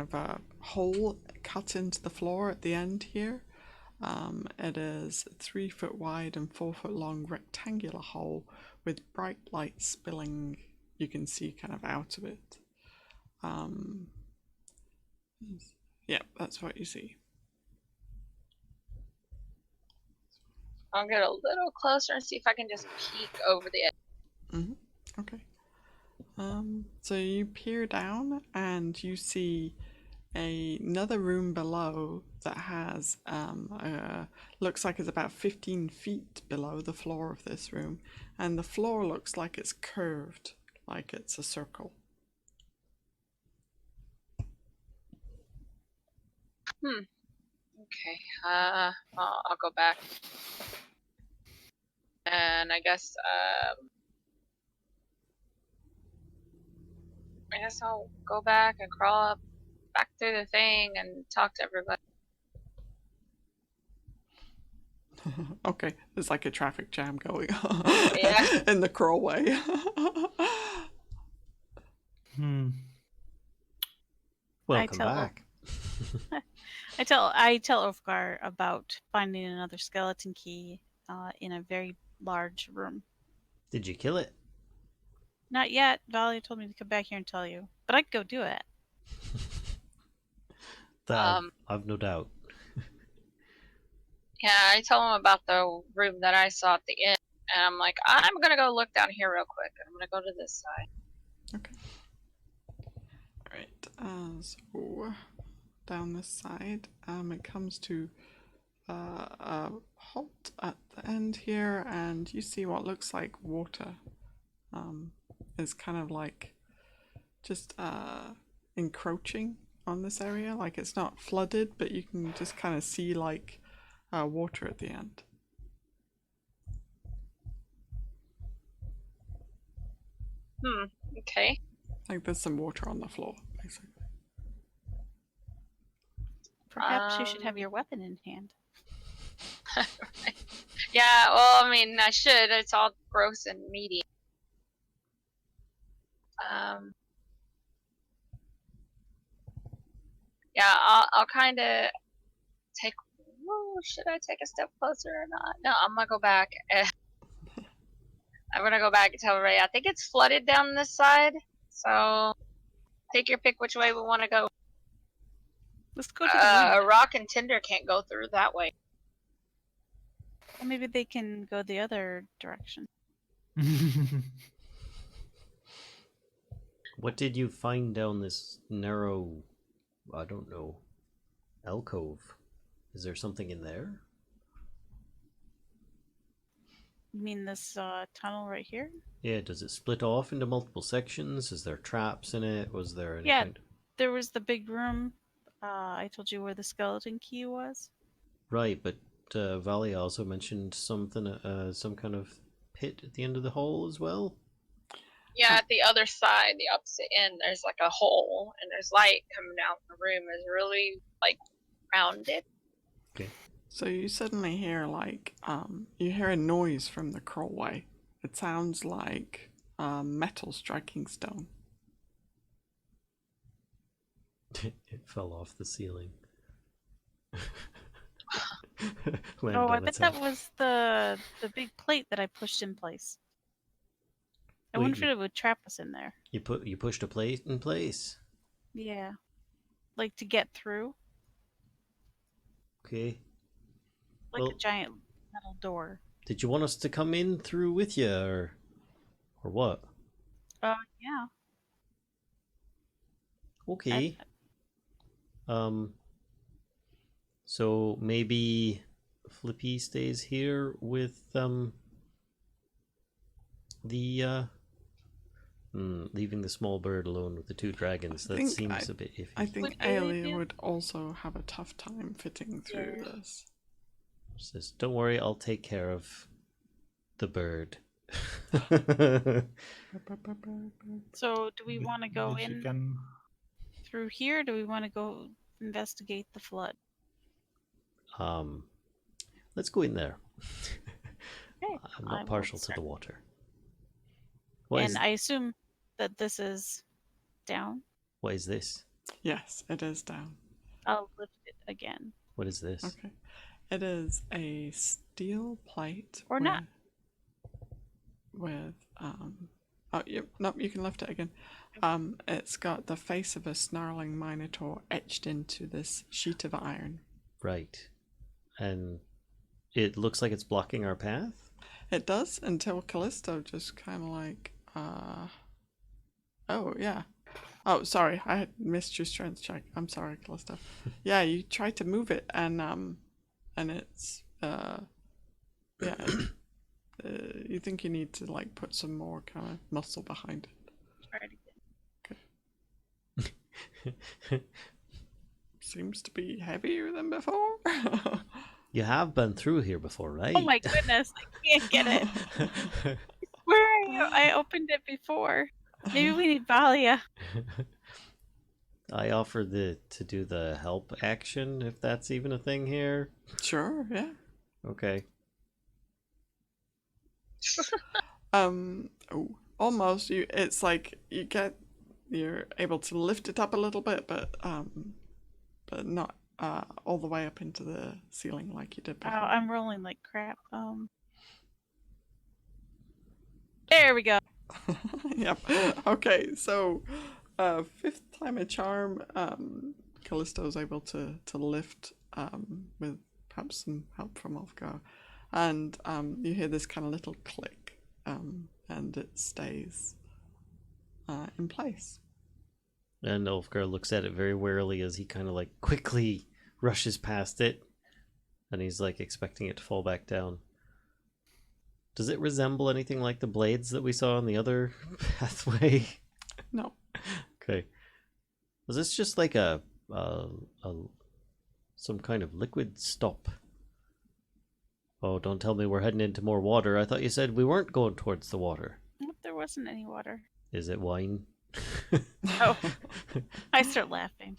of a hole cut into the floor at the end here. It is 3 foot wide and 4 foot long rectangular hole with bright light spilling, you can see kind of out of it. Yeah, that's what you see. I'll get a little closer and see if I can just peek over the edge. Okay. So you peer down and you see another room below that has looks like it's about 15 feet below the floor of this room, and the floor looks like it's curved, like it's a circle. Okay. I'll go back, and I guess I'll go back and crawl up back through the thing and talk to everybody. Okay, there's like a traffic jam going on Yeah. in the crawlway. Welcome back. I tell Ulfgar about finding another skeleton key in a very large room. Did you kill it? Not yet. Valia told me to come back here and tell you, but I could go do it. I've no doubt. Yeah, I tell him about the room that I saw at the inn, and I'm like, I'm gonna go look down here real quick. I'm gonna go to this side. Okay. Alright, so down this side, it comes to a halt at the end here, and you see what looks like water is kind of like just encroaching on this area. Like it's not flooded, but you can just kind of see like water at the end. Okay. Like there's some water on the floor, basically. Perhaps you should have your weapon in hand. Right. Yeah, well, I mean, I should. It's all gross and meaty. Yeah, I'll kind of take. Whoa, should I take a step closer or not? No, I'm gonna go back. I'm gonna go back and tell Ray. I think it's flooded down this side, so take your pick which way we want to go. Let's go to the wind. Rock and Tinder can't go through that way. Well, maybe they can go the other direction. What did you find down this narrow, I don't know, alcove? Is there something in there? You mean this tunnel right here? Yeah, does it split off into multiple sections? Is there traps in it? Was there any Yeah. kind of... There was the big room. I told you where the skeleton key was. Right, but Valia also mentioned something, some kind of pit at the end of the hall as well? Yeah, at the other side, the opposite end, there's like a hole, and there's light coming out. The room is really like rounded. Okay. So you suddenly hear like you hear a noise from the crawlway. It sounds like metal striking stone. It fell off the ceiling. Oh, I bet that was the big plate that I pushed in place. I Wait, wonder if it would trap us in there. You pushed a plate in place? Yeah. Like to get through. Okay. Like Well, a giant metal door. did you want us to come in through with you, or what? Yeah. Okay. So maybe Flippy stays here with leaving the small bird alone with the two dragons. That seems a bit iffy. I think Aelia would also have a tough time fitting through this. Says, don't worry, I'll take care of the bird. So do we want to go in through here? Do we want to go investigate the flood? Let's go in there. Okay, I'm not partial to the water. I assume that this is down. What is this? Yes, it is down. I'll lift it again. What is this? Okay. It is a steel plate. Or not. With no, you can lift it again. It's got the face of a snarling minotaur etched into this sheet of iron. Right. And it looks like it's blocking our path? It does, until Kellisto just kind of like, oh, yeah. Oh, sorry, I had missed your strength check. I'm sorry, Kellisto. Yeah, you tried to move it, and it's, you think you need to, like, put some more kind of muscle behind it. Okay. Seems to be heavier than before. You have been through here before, right? Oh my goodness, I can't get it. Where are you? I opened it before. Maybe we need Valia. I offered to do the help action, if that's even a thing here. Sure, yeah. Okay. Almost. It's like you're able to lift it up a little bit, but not all the way up into the ceiling like you did before. Oh, I'm rolling like crap. There we go. Yep. Okay, so 5th time a charm, Kellisto is able to lift with perhaps some help from Ulfgar. And you hear this kind of little click, and it stays in place. And Ulfgar looks at it very warily as he kind of like quickly rushes past it. And he's like expecting it to fall back down. Does it resemble anything like the blades that we saw on the other pathway? No. Okay. Was this just like a some kind of liquid stop? Oh, don't tell me we're heading into more water. I thought you said we weren't going towards the water. Nope, there wasn't any water. Is it wine? Oh, I start laughing.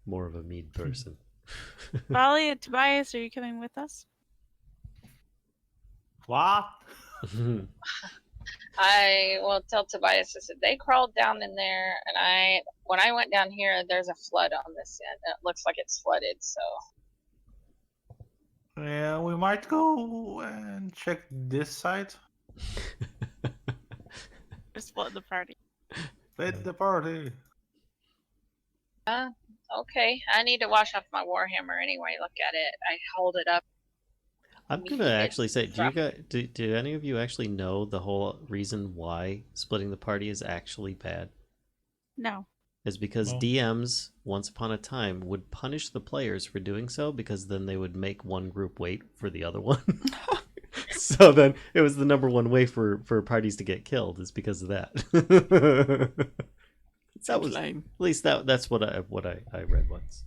More of a mead person. Valia, Tobias, are you coming with us? What? I will tell Tobias. I said they crawled down in there, and when I went down here, there's a flood on this end. It looks like it's flooded. So Yeah, we might go and check this side. Just split the party. Split the party. okay, I need to wash off my warhammer anyway. Look at it. I hold it up. I'm gonna actually say, do any of you actually know the whole reason why splitting the party is actually bad? No. Is because No. DMs, once upon a time, would punish the players for doing so, because then they would make one group wait for the other one. So then it was the number one way for parties to get killed, is because of that. That was lame. at least that's what I read once.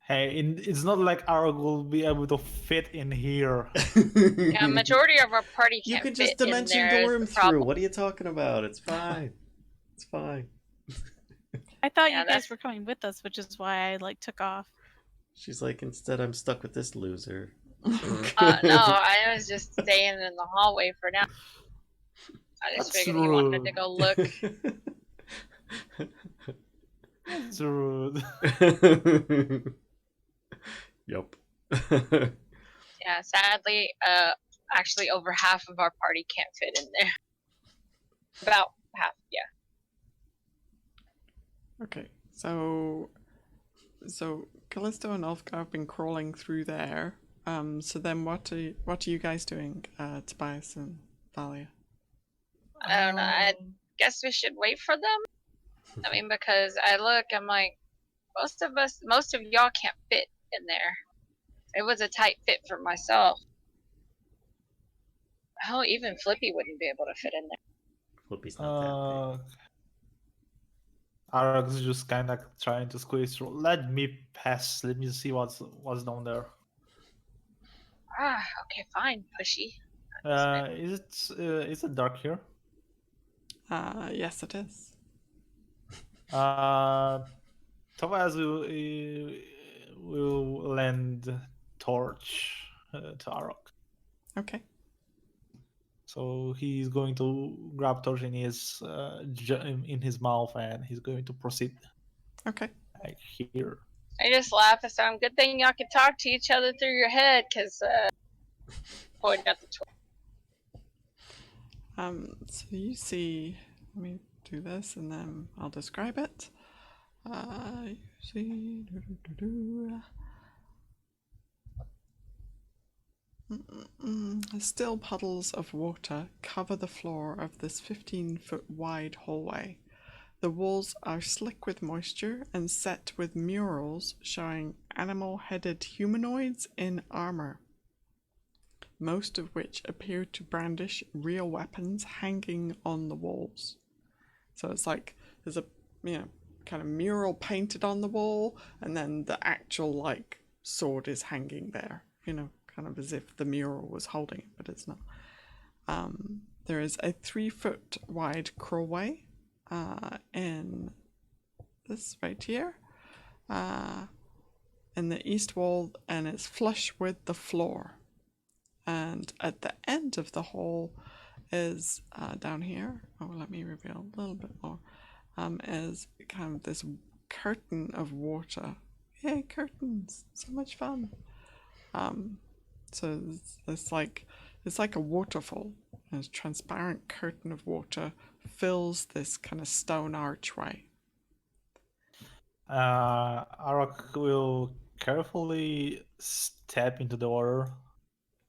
Hey, it's not like Arokh will be able to fit in here. Yeah, majority of our party You can't can just fit in dimension there. is dorm the through. problem. What are you talking about? It's fine. It's fine. I thought Yeah, you that's- guys were coming with us, which is why I took off. She's like, instead I'm stuck with this loser. No, I was just staying in the hallway for now. I just That's figured he wanted to rude. go look. It's rude. Yup. Yeah, sadly, actually over half of our party can't fit in there. About half, yeah. Okay, so Kellisto and Ulfgar have been crawling through there. So then what are you guys doing, Tobias and Valia? I don't know. I guess we should wait for them. I mean, because I'm like, most of y'all can't fit in there. It was a tight fit for myself. Oh, even Flippy wouldn't be able to fit in there. Flippy's not that big. Arok's just kind of trying to squeeze through. Let me pass. Let me see what's down there. Ah, okay, fine, pushy. Is it dark here? Yes, it is. Tobias will lend torch to Arokh. Okay. So he's going to grab torch in his mouth, and he's going to proceed. Okay. Like here. I just laugh and say, good thing y'all can talk to each other through your head, because pointing at the torch. So you see, let me do this and then I'll describe it. You see, still puddles of water cover the floor of this 15-foot wide hallway. The walls are slick with moisture and set with murals showing animal-headed humanoids in armor, most of which appear to brandish real weapons hanging on the walls. So it's like there's a kind of mural painted on the wall, and then the actual sword is hanging there, kind of as if the mural was holding it, but it's not. There is a 3-foot wide crawlway in this right here, in the east wall, and it's flush with the floor. And at the end of the hall is down here. Oh, let me reveal a little bit more. Is kind of this curtain of water. Yay, curtains! So much fun. So it's like a waterfall. A transparent curtain of water fills this kind of stone archway. Arokh will carefully step into the water.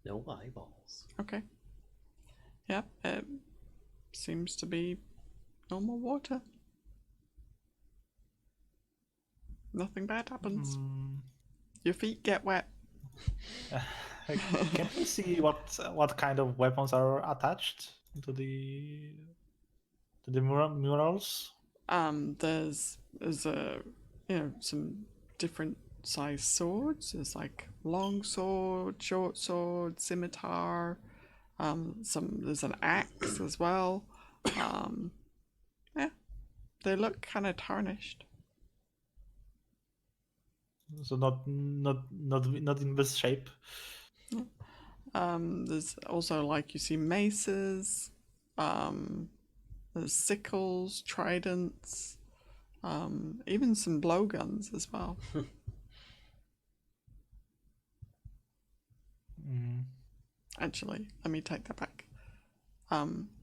No eyeballs. Okay. Yep, it seems to be normal water. Nothing bad happens. Your feet get wet. Can we see what kind of weapons are attached to the murals? There's some different size swords. There's like long sword, short sword, scimitar. There's an axe as well. Yeah, they look kind of tarnished. So not in best shape. There's also like you see maces. There's sickles, tridents, even some blowguns as well. Actually, let me take that back.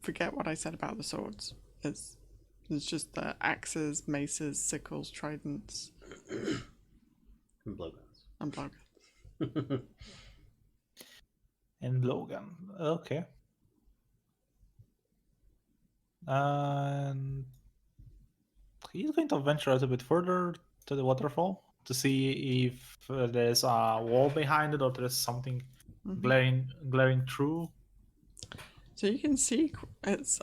Forget what I said about the swords. It's just the axes, maces, sickles, tridents, And blowguns. and blowguns. And blowgun. Okay. And he's going to venture out a bit further to the waterfall to see if there's a wall behind it or there's something glaring through. So you can see it's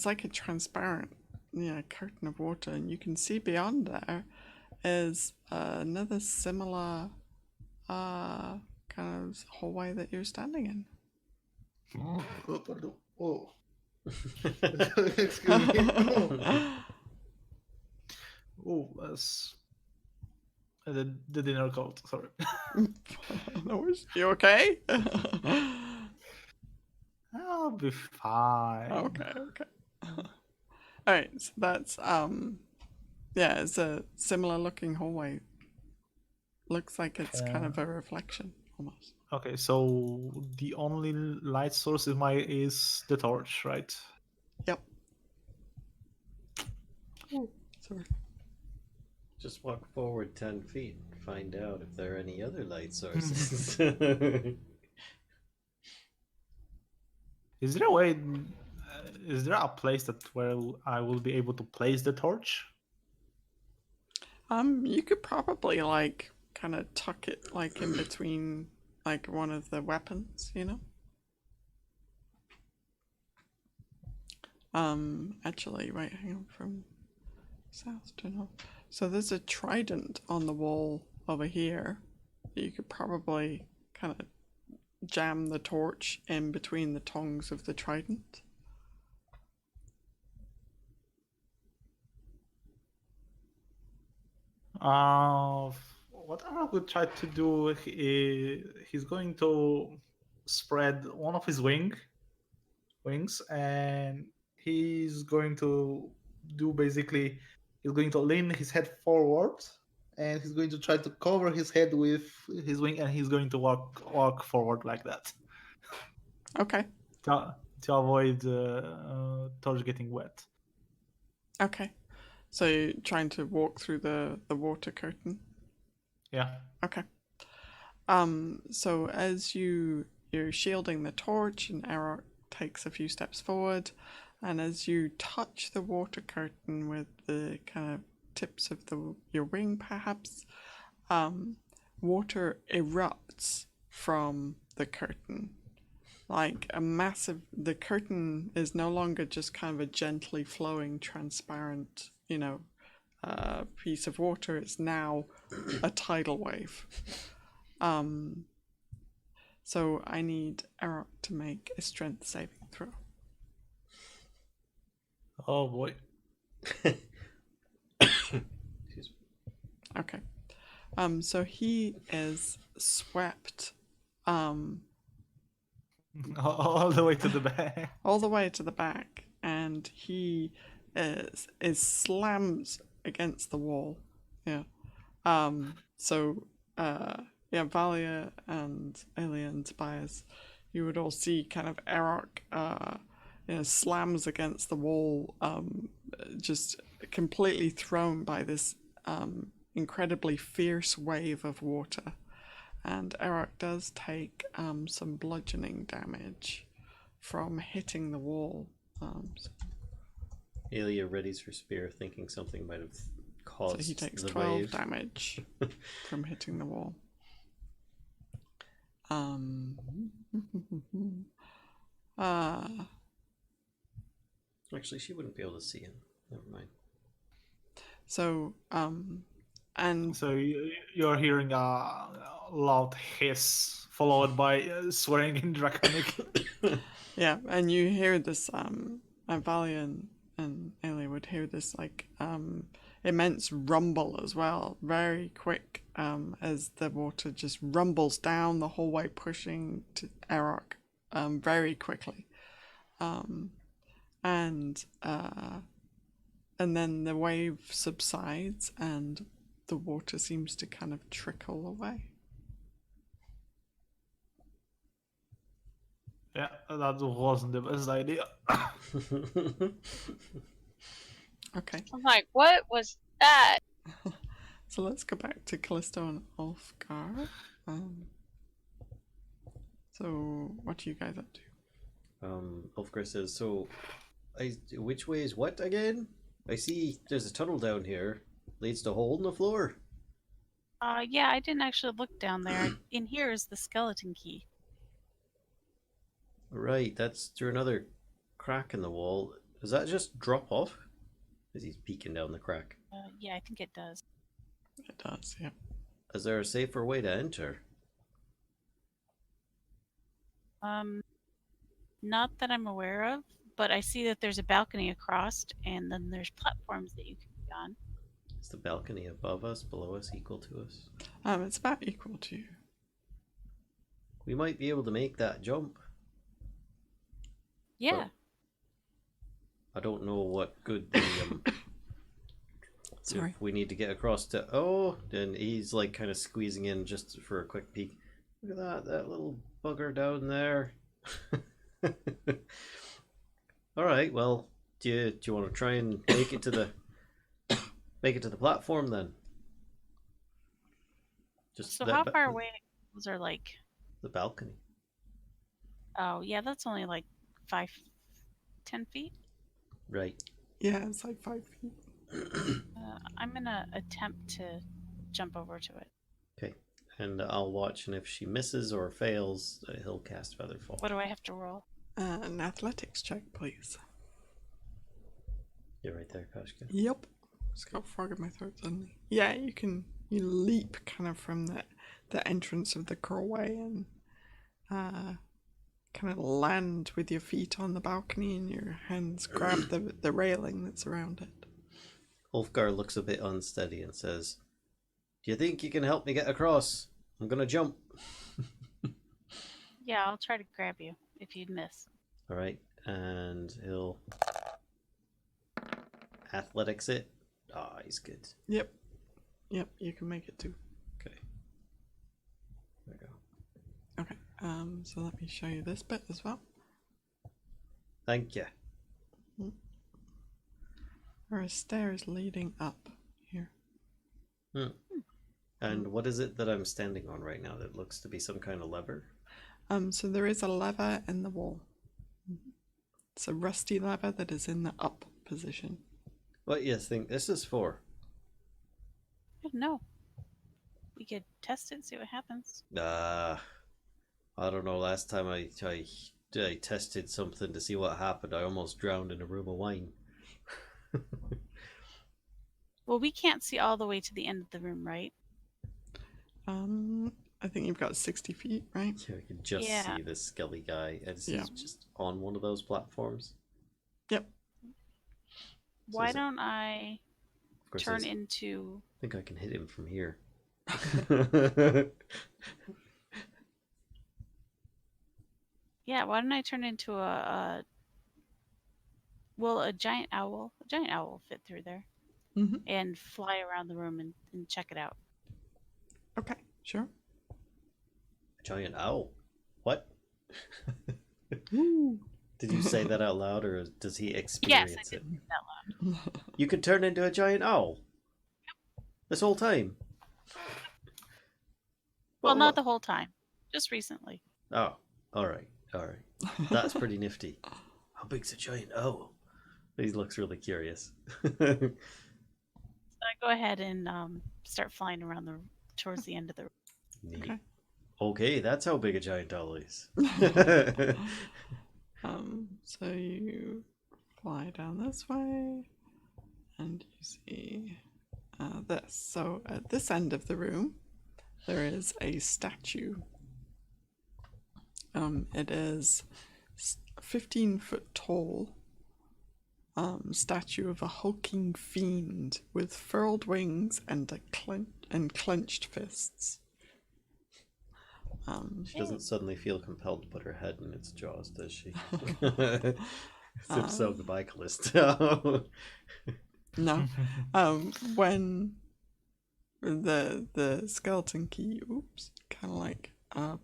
like a transparent curtain of water, and you can see beyond there is another similar kind of hallway that you're standing in. Oh. Excuse me. Oh, that's the dinner coat. Sorry. No, you okay? I'll be fine. Okay. All right, so that's it's a similar looking hallway. Looks like it's kind of a reflection almost. Okay, so the only light source is the torch, right? Yep. Oh, sorry. Just walk forward 10 feet and find out if there are any other light sources. Is there a way? Is there a place where I will be able to place the torch? You could probably like kind of tuck it like in between like one of the weapons, you know? Actually, wait, hang on, from south to north. So there's a trident on the wall over here. You could probably kind of jam the torch in between the tongs of the trident. What Arokh would try to do is he's going to spread one of his wings, and he's going to do basically. He's going to lean his head forward, and he's going to try to cover his head with his wing, and he's going to walk forward like that. Okay. To avoid torch getting wet. Okay. So you're trying to walk through the water curtain? Yeah. Okay. So as you're shielding the torch, and Arokh takes a few steps forward, and as you touch the water curtain with the kind of tips of your wing, perhaps, water erupts from the curtain. Like the curtain is no longer just kind of a gently flowing, transparent, piece of water. It's now a tidal wave. So I need Arokh to make a strength saving throw. Oh boy. Excuse me. Okay. So he is swept all the way to the back. all the way to the back, and he is slams against the wall. Yeah. Valia and Aelia and Tobias, you would all see kind of Arokh slams against the wall, just completely thrown by this incredibly fierce wave of water. And Arokh does take some bludgeoning damage from hitting the wall. Aelia readies her spear, thinking something might have caused So he takes the 12 wave. damage from hitting the wall. uh, Actually, she wouldn't be able to see him. Never mind. so, and So you're hearing a loud hiss followed by swearing in Draconic. yeah, and you hear this, Valia and Aelia would hear this, like, immense rumble as well, very quick, as the water just rumbles down the hallway, pushing to Arokh, very quickly. And then the wave subsides and the water seems to kind of trickle away. Yeah, that wasn't the best idea. Okay, I'm like, what was that? so let's go back to Kellisto and Ulfgar. So what are you guys up to? Ulfgar says, so, which way is what again? I see there's a tunnel down here. Leads to a hole in the floor. Yeah, I didn't actually look down there. In here is the skeleton key. Right, that's through another crack in the wall. Does that just drop off? As he's peeking down the crack. Yeah, I think it does. It does, yeah. Is there a safer way to enter? Not that I'm aware of, but I see that there's a balcony across, and then there's platforms that you can be on. Is the balcony above us, below us, equal to us? It's about equal to you. We might be able to make that jump. Yeah. I don't know what good the Sorry. if we need to get across to. Oh, and he's like kind of squeezing in just for a quick peek. Look at that little bugger down there. All right, well, do you want to try and make it to the platform then? Just So how far away those are, like? The balcony. Oh, yeah, that's only like 5-10 feet. Right. Yeah, it's like 5 feet. I'm gonna attempt to jump over to it. Okay, and I'll watch, and if she misses or fails, he'll cast Featherfall. What do I have to roll? An athletics check, please. You're right there, Kashcah. Yep. Just got a frog in my throat suddenly. Yeah, you leap kind of from the entrance of the crawlway and kind of land with your feet on the balcony and your hands grab the railing that's around it. Ulfgar looks a bit unsteady and says, "Do you think you can help me get across? I'm gonna jump." Yeah, I'll try to grab you if you'd miss. All right, and he'll athletics it. Ah, he's good. Yep, you can make it too. Okay. There we go. Okay, so let me show you this bit as well. Thank you. There are stairs leading up here. And what is it that I'm standing on right now that looks to be some kind of lever? So there is a lever in the wall. It's a rusty lever that is in the up position. What do you think this is for? I don't know. We could test it and see what happens. I don't know. Last time I tested something to see what happened, I almost drowned in a room of wine. Well, we can't see all the way to the end of the room, right? I think you've got 60 feet, right? Yeah, I can just see this skelly guy. And he's just on one of those platforms. Yep. Why don't I turn I into... think I can hit him from here. Yeah, why don't I turn into a giant owl. A giant owl will fit through there. Mm-hmm. And fly around the room and check it out. Okay, sure. A giant owl? What? Ooh. Did you say that out loud, or does he experience Yes, I it? did say that loud. You could turn into a giant owl? This whole time? Well, not the whole time. Just recently. Oh, alright. That's pretty nifty. How big's a giant owl? He looks really curious. So I go ahead and start flying around towards the end of the room. Neat. Okay. Okay, that's how big a giant doll is. So you fly down this way, and you see this. So at this end of the room, there is a statue. It is 15 foot tall. Statue of a hulking fiend with furled wings and clenched fists. She doesn't suddenly feel compelled to put her head in its jaws, does she? If so, goodbye, Callisto. No. When the skeleton key, kind of like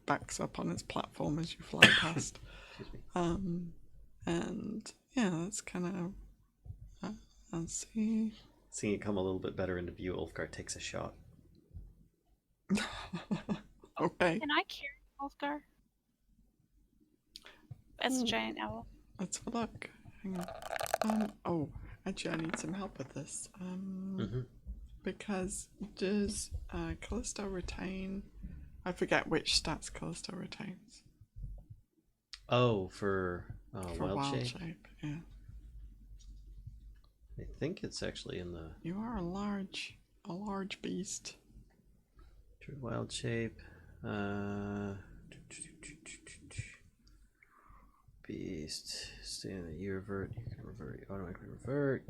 backs up on its platform as you fly past. Excuse me. And yeah, that's kind of. Let's see. Seeing it come a little bit better into view, Ulfgar takes a shot. Okay. Can I carry Ulfgar? As a giant owl? Let's have a look. Hang on. Oh, actually, I need some help with this. Because does Callisto retain? I forget which stats Callisto retains. Oh, for wild shape? Yeah. I think it's actually in the... You are a large beast. True wild shape. Beast. Stay in the you revert. You can revert. You automatically revert.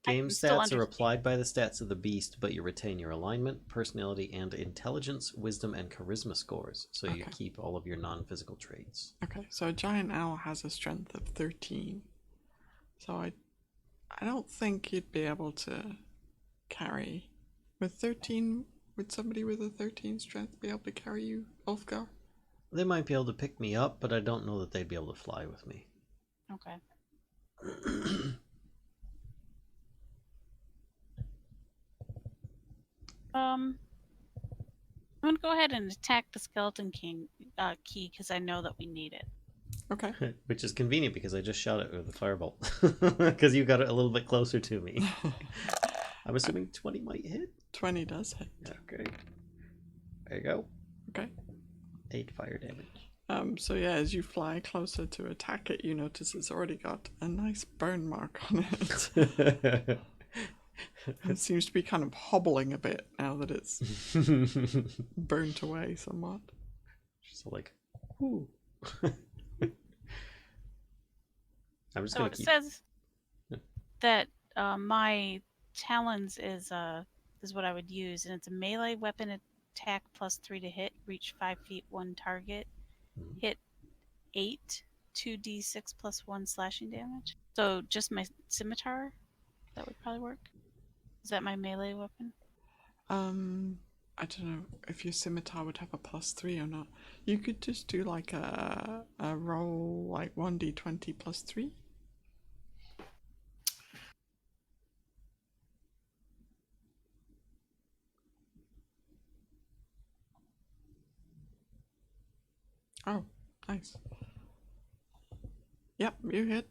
Game stats are applied by the stats of the beast, but you retain your alignment, personality, and intelligence, wisdom, and charisma scores. So you keep all of your non-physical traits. Okay, so a giant owl has a strength of 13. So I don't think you'd be able to carry with 13. Would somebody with a 13 strength be able to carry you, Ulfgar? They might be able to pick me up, but I don't know that they'd be able to fly with me. Okay. I'm gonna go ahead and attack the skeleton key because I know that we need it. Okay. Which is convenient because I just shot it with a firebolt. Because you got it a little bit closer to me. I'm assuming 20 might hit? 20 does hit. Okay. There you go. Okay. 8 fire damage. So yeah, as you fly closer to attack it, you notice it's already got a nice burn mark on it. It seems to be kind of hobbling a bit now that it's burnt away somewhat. So like, ooh. I'm just it says that my talons is what I would use, and it's a melee weapon attack +3 to hit, reach 5 feet, 1 target, hit 8, 2d6 +1 slashing damage. So just my scimitar, that would probably work. Is that my melee weapon? I don't know if your scimitar would have a +3 or not. You could just do like a roll like 1d20 +3. Oh, nice. Yep, you hit.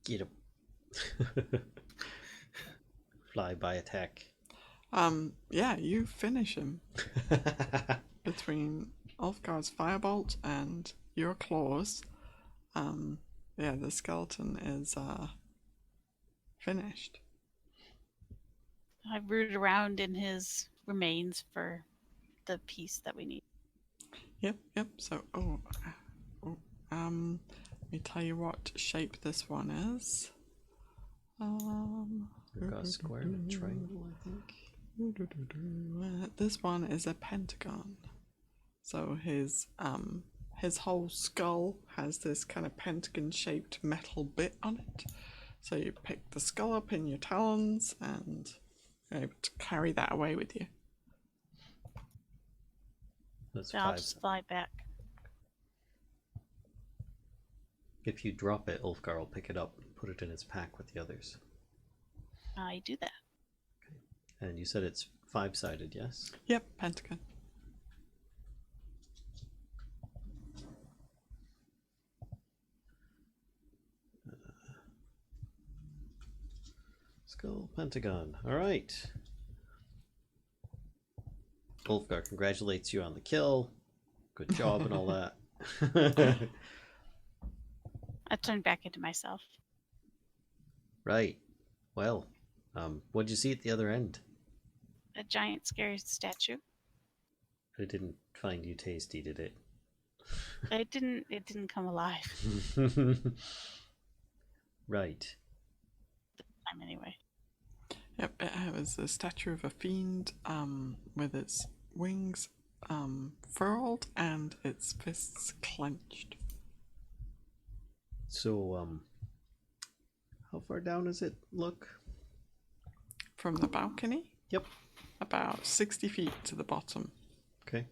Get him. Fly by attack. Yeah, you finish him. Between Ulfgar's firebolt and your claws, yeah, the skeleton is finished. I rooted around in his remains for the piece that we need. Yep. So, let me tell you what shape this one is. We've got a square and a triangle, I think. This one is a pentagon. So his whole skull has this kind of pentagon-shaped metal bit on it. So you pick the skull up in your talons and you're able to carry that away with you. That's So I'll just fly back. If you drop it, Ulfgar will pick it up and put it in its pack with the others. I do that. Okay. And you said it's 5-sided, yes? Yep, pentagon. pentagon. All right. Ulfgar congratulates you on the kill. Good job and all that. I turned back into myself. Right. Well, what'd you see at the other end? A giant scary statue. It didn't find you tasty, did it? It didn't come alive. Right. Time anyway. Yep, it was a statue of a fiend, with its wings furled and its fists clenched. So, how far down does it look? From the balcony? Yep. About 60 feet to the bottom. Okay.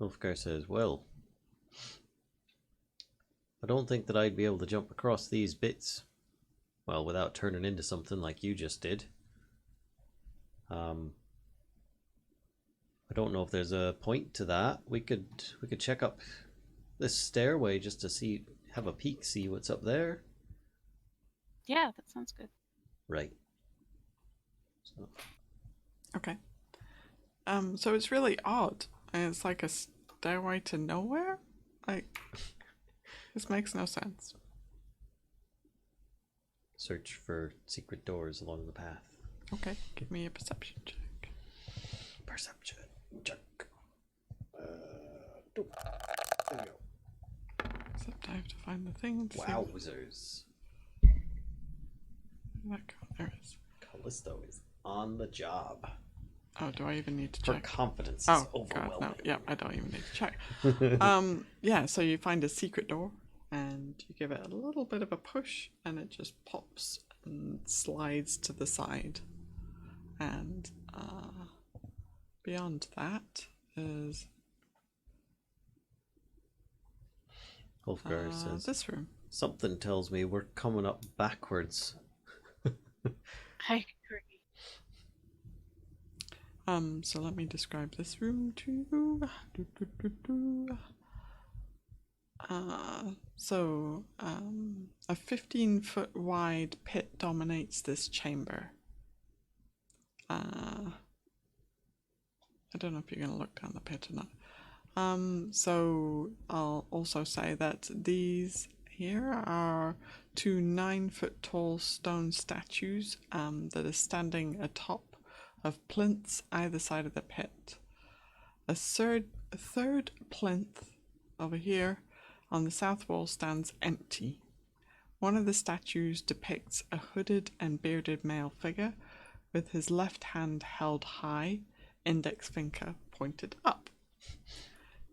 Ulfgar says, well, I don't think that I'd be able to jump across these bits, well, without turning into something like you just did. I don't know if there's a point to that. We could check up this stairway just to have a peek, see what's up there. Yeah, that sounds good. Right. So. Okay. So it's really odd. And it's like a stairway to nowhere? Like, this makes no sense. Search for secret doors along the path. Okay, give me a perception check. Perception check. There we go. Except I have to find the thing and see. Wowzers. Where'd that go? There it is. Kellisto is on the job. Oh, do I even need to Her check? confidence is Oh, overwhelming. God, no. Yeah, I don't even need to check. Yeah, so you find a secret door and you give it a little bit of a push and it just pops and slides to the side. And beyond that is Ulfgar says, this room. something tells me we're coming up backwards. I agree. So let me describe this room to you. A 15-foot wide pit dominates this chamber. I don't know if you're going to look down the pit or not. So I'll also say that these here are two 9-foot tall stone statues that are standing atop of plinths either side of the pit. A third plinth over here on the south wall stands empty. One of the statues depicts a hooded and bearded male figure with his left hand held high, index finger pointed up.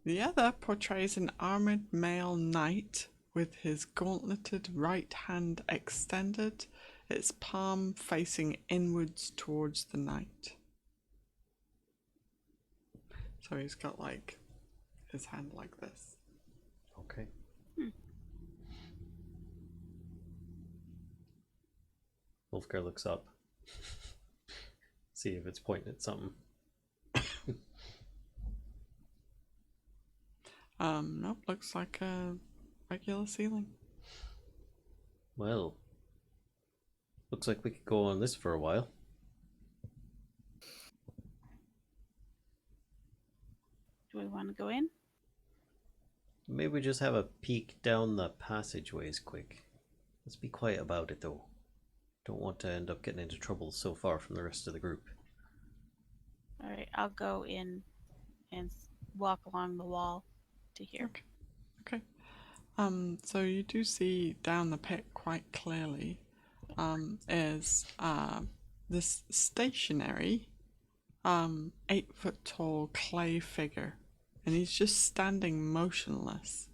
The other portrays an armoured male knight with his gauntleted right hand extended, its palm facing inwards towards the knight. So he's got like his hand like this. Okay. Ulfgar looks up. See if it's pointing at something. Nope, looks like a regular ceiling. Well, looks like we could go on this for a while. Do we want to go in? Maybe we just have a peek down the passageways quick. Let's be quiet about it though. Don't want to end up getting into trouble so far from the rest of the group. Alright, I'll go in and walk along the wall to here. Okay. So you do see down the pit quite clearly is this stationary 8-foot tall clay figure, and he's just standing motionless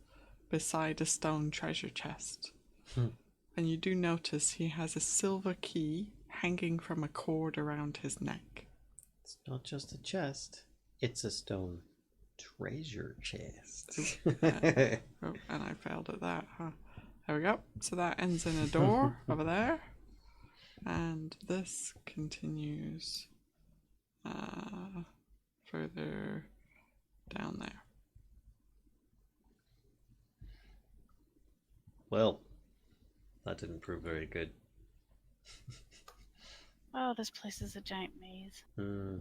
beside a stone treasure chest. And you do notice he has a silver key hanging from a cord around his neck. It's not just a chest, it's a stone treasure chest. Oh, and I failed at that, huh? There we go. So that ends in a door over there. And this continues further down there. Well, that didn't prove very good. Oh, this place is a giant maze. Hmm.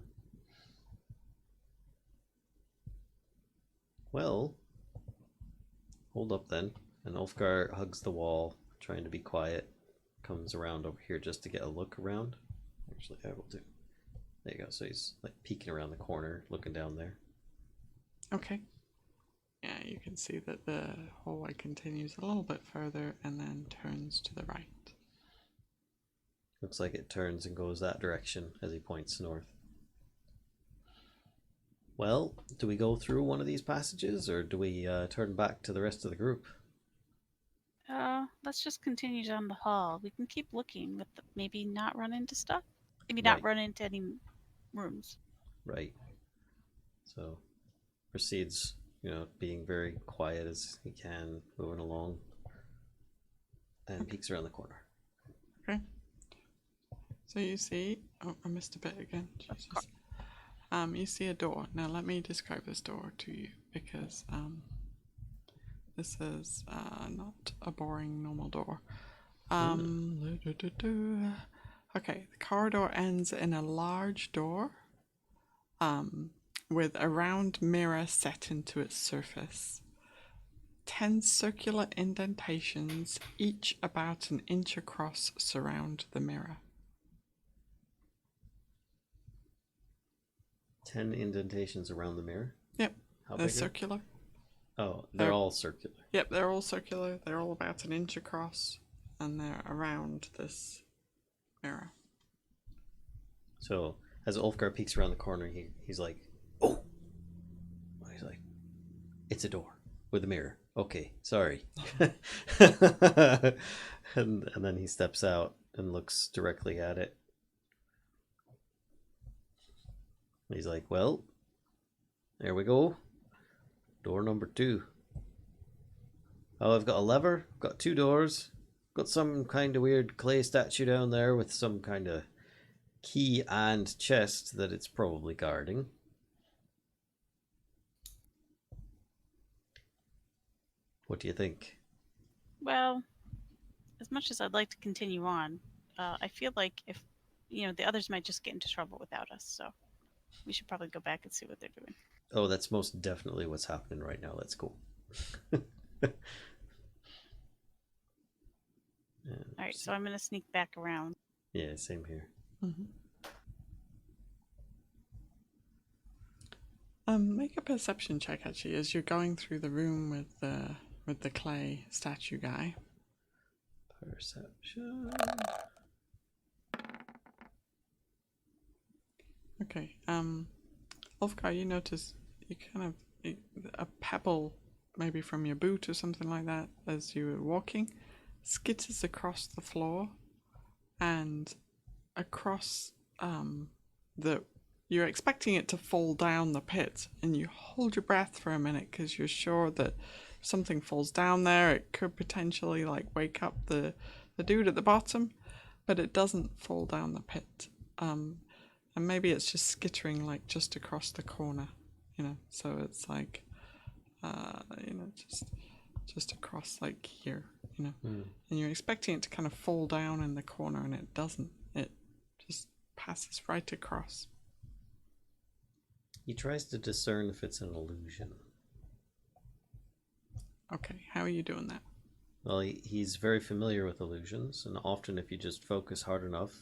Well, hold up then. And Ulfgar hugs the wall, trying to be quiet. Comes around over here just to get a look around. Actually, I will do. There you go. So he's like peeking around the corner, looking down there. Okay. Yeah, you can see that the hallway continues a little bit further and then turns to the right. Looks like it turns and goes that direction as he points north. Well, do we go through one of these passages, or do we turn back to the rest of the group? Let's just continue down the hall. We can keep looking, but maybe not run into stuff. Maybe Right. not run into any rooms. Right. So, proceeds, being very quiet as he can, moving along, and peeks around the corner. Okay. So you see, oh, I missed a bit again. Jesus. You see a door. Now let me describe this door to you because this is not a boring normal door. Okay, the corridor ends in a large door with a round mirror set into its surface. 10 circular indentations, each about an inch across, surround the mirror. 10 indentations around the mirror? Yep, How they're big? circular. Oh, they're all circular. Yep, they're all circular. They're all about an inch across, and they're around this mirror. So, as Ulfgar peeks around the corner, he's like, oh! He's like, it's a door with a mirror. Okay, sorry. and then he steps out and looks directly at it. He's like, well, there we go. Door number 2. Oh, I've got a lever, got 2 doors, got some kind of weird clay statue down there with some kind of key and chest that it's probably guarding. What do you think? Well, as much as I'd like to continue on, I feel like if the others might just get into trouble without us, so we should probably go back and see what they're doing. Oh, that's most definitely what's happening right now. Let's go. All right, so I'm gonna sneak back around. Yeah, same here. Make a perception check actually as you're going through the room with the clay statue guy. Perception. Okay. Ulfgar, you notice you kind of a pebble, maybe from your boot or something like that, as you were walking, skitters across the floor, and across you're expecting it to fall down the pit, and you hold your breath for a minute because you're sure that if something falls down there, it could potentially like wake up the dude at the bottom, but it doesn't fall down the pit. And maybe it's just skittering like just across the corner, so it's like, just across like here, and you're expecting it to kind of fall down in the corner, and it doesn't. It just passes right across. He tries to discern if it's an illusion. Okay, how are you doing that? Well, he's very familiar with illusions, and often if you just focus hard enough,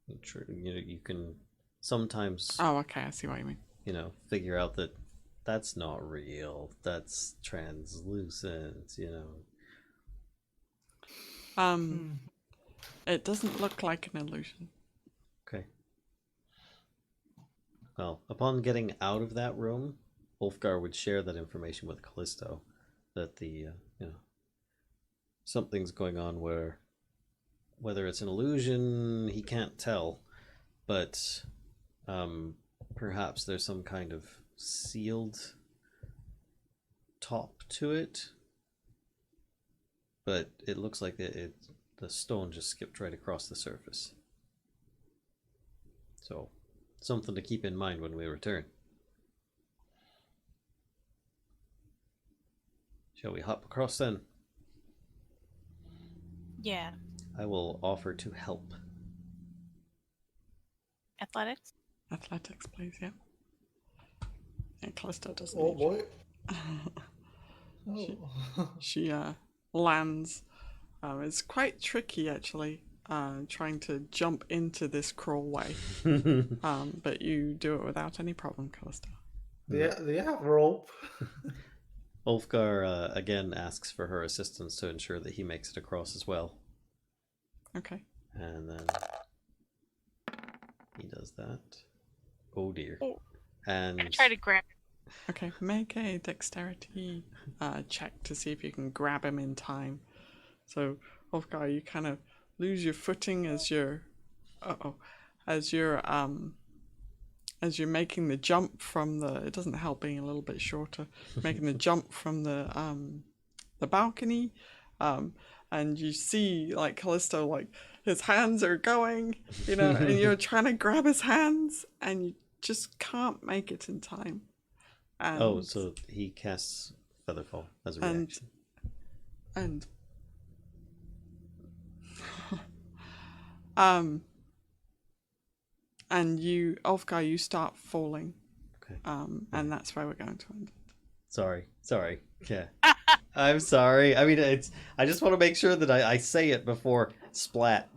you can sometimes... Oh, okay, I see what you mean. Figure out that that's not real, that's translucent, It doesn't look like an illusion. Okay. Well, upon getting out of that room, Ulfgar would share that information with Kellisto, that something's going on where, whether it's an illusion, he can't tell, but perhaps there's some kind of sealed top to it, but it looks like the stone just skipped right across the surface. So, something to keep in mind when we return. Shall we hop across then? Yeah. I will offer to help. Athletics. Athletics, please. Yeah. Yeah, Callisto doesn't. Oh need boy. She- Oh. She lands. It's quite tricky actually. Trying to jump into this crawlway. But you do it without any problem, Callisto. They have rope. Ulfgar again asks for her assistance to ensure that he makes it across as well. Okay. And then he does that. Oh dear. Oh. And I try to grab it. Okay, make a dexterity check to see if you can grab him in time. So, Ulfgar, you kind of lose your footing as you're as you're making the jump from the. It doesn't help being a little bit shorter. Making the jump from the balcony, and you see like Callisto, like his hands are going, and you're trying to grab his hands, and you just can't make it in time. And, so he casts Featherfall as a and reaction. And you, Ulfgar, you start falling. Okay. And that's where we're going to end it. Sorry. Yeah. I'm sorry. I mean, I just want to make sure that I say it before splat.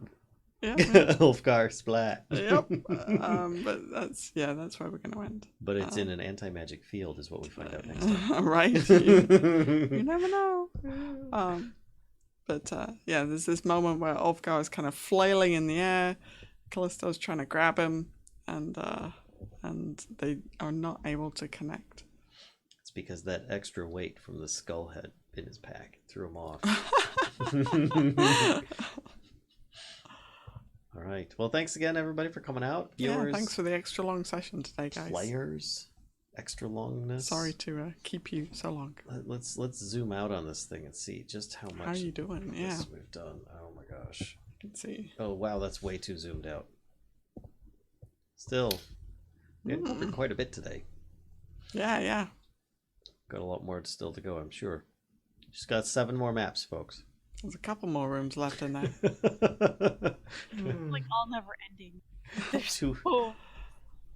Yeah. Ulfgar splat. Yep. But that's where we're going to end. But it's in an anti-magic field is what we find out next time. Right. You never know. There's this moment where Ulfgar is kind of flailing in the air. Callisto's trying to grab him, and they are not able to connect. It's because that extra weight from the skull head in his pack threw him off. All right. Well, thanks again, everybody, for coming out. Viewers, Thanks for the extra long session today, guys. Players, extra longness. Sorry to keep you so long. Let's zoom out on this thing and see just how much. How are you doing? Yeah, we've done. Oh my gosh. I can see. Oh wow, that's way too zoomed out. Still, we had covered quite a bit today. Yeah. Got a lot more still to go, I'm sure. Just got 7 more maps, folks. There's a couple more rooms left in there. Like all never ending. There's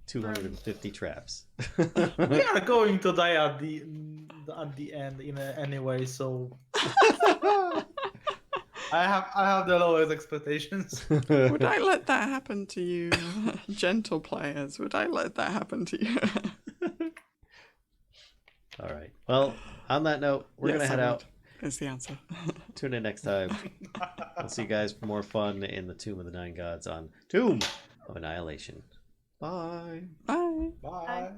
250 traps. We are going to die at the end anyway, so I have the lowest expectations. Would I let that happen to you, gentle players? Would I let that happen to you? All right. Well, on that note, we're going to head out. Is the answer. Tune in next time. We'll see you guys for more fun in the Tomb of the Nine Gods on Tomb of Annihilation. Bye. Bye. Bye.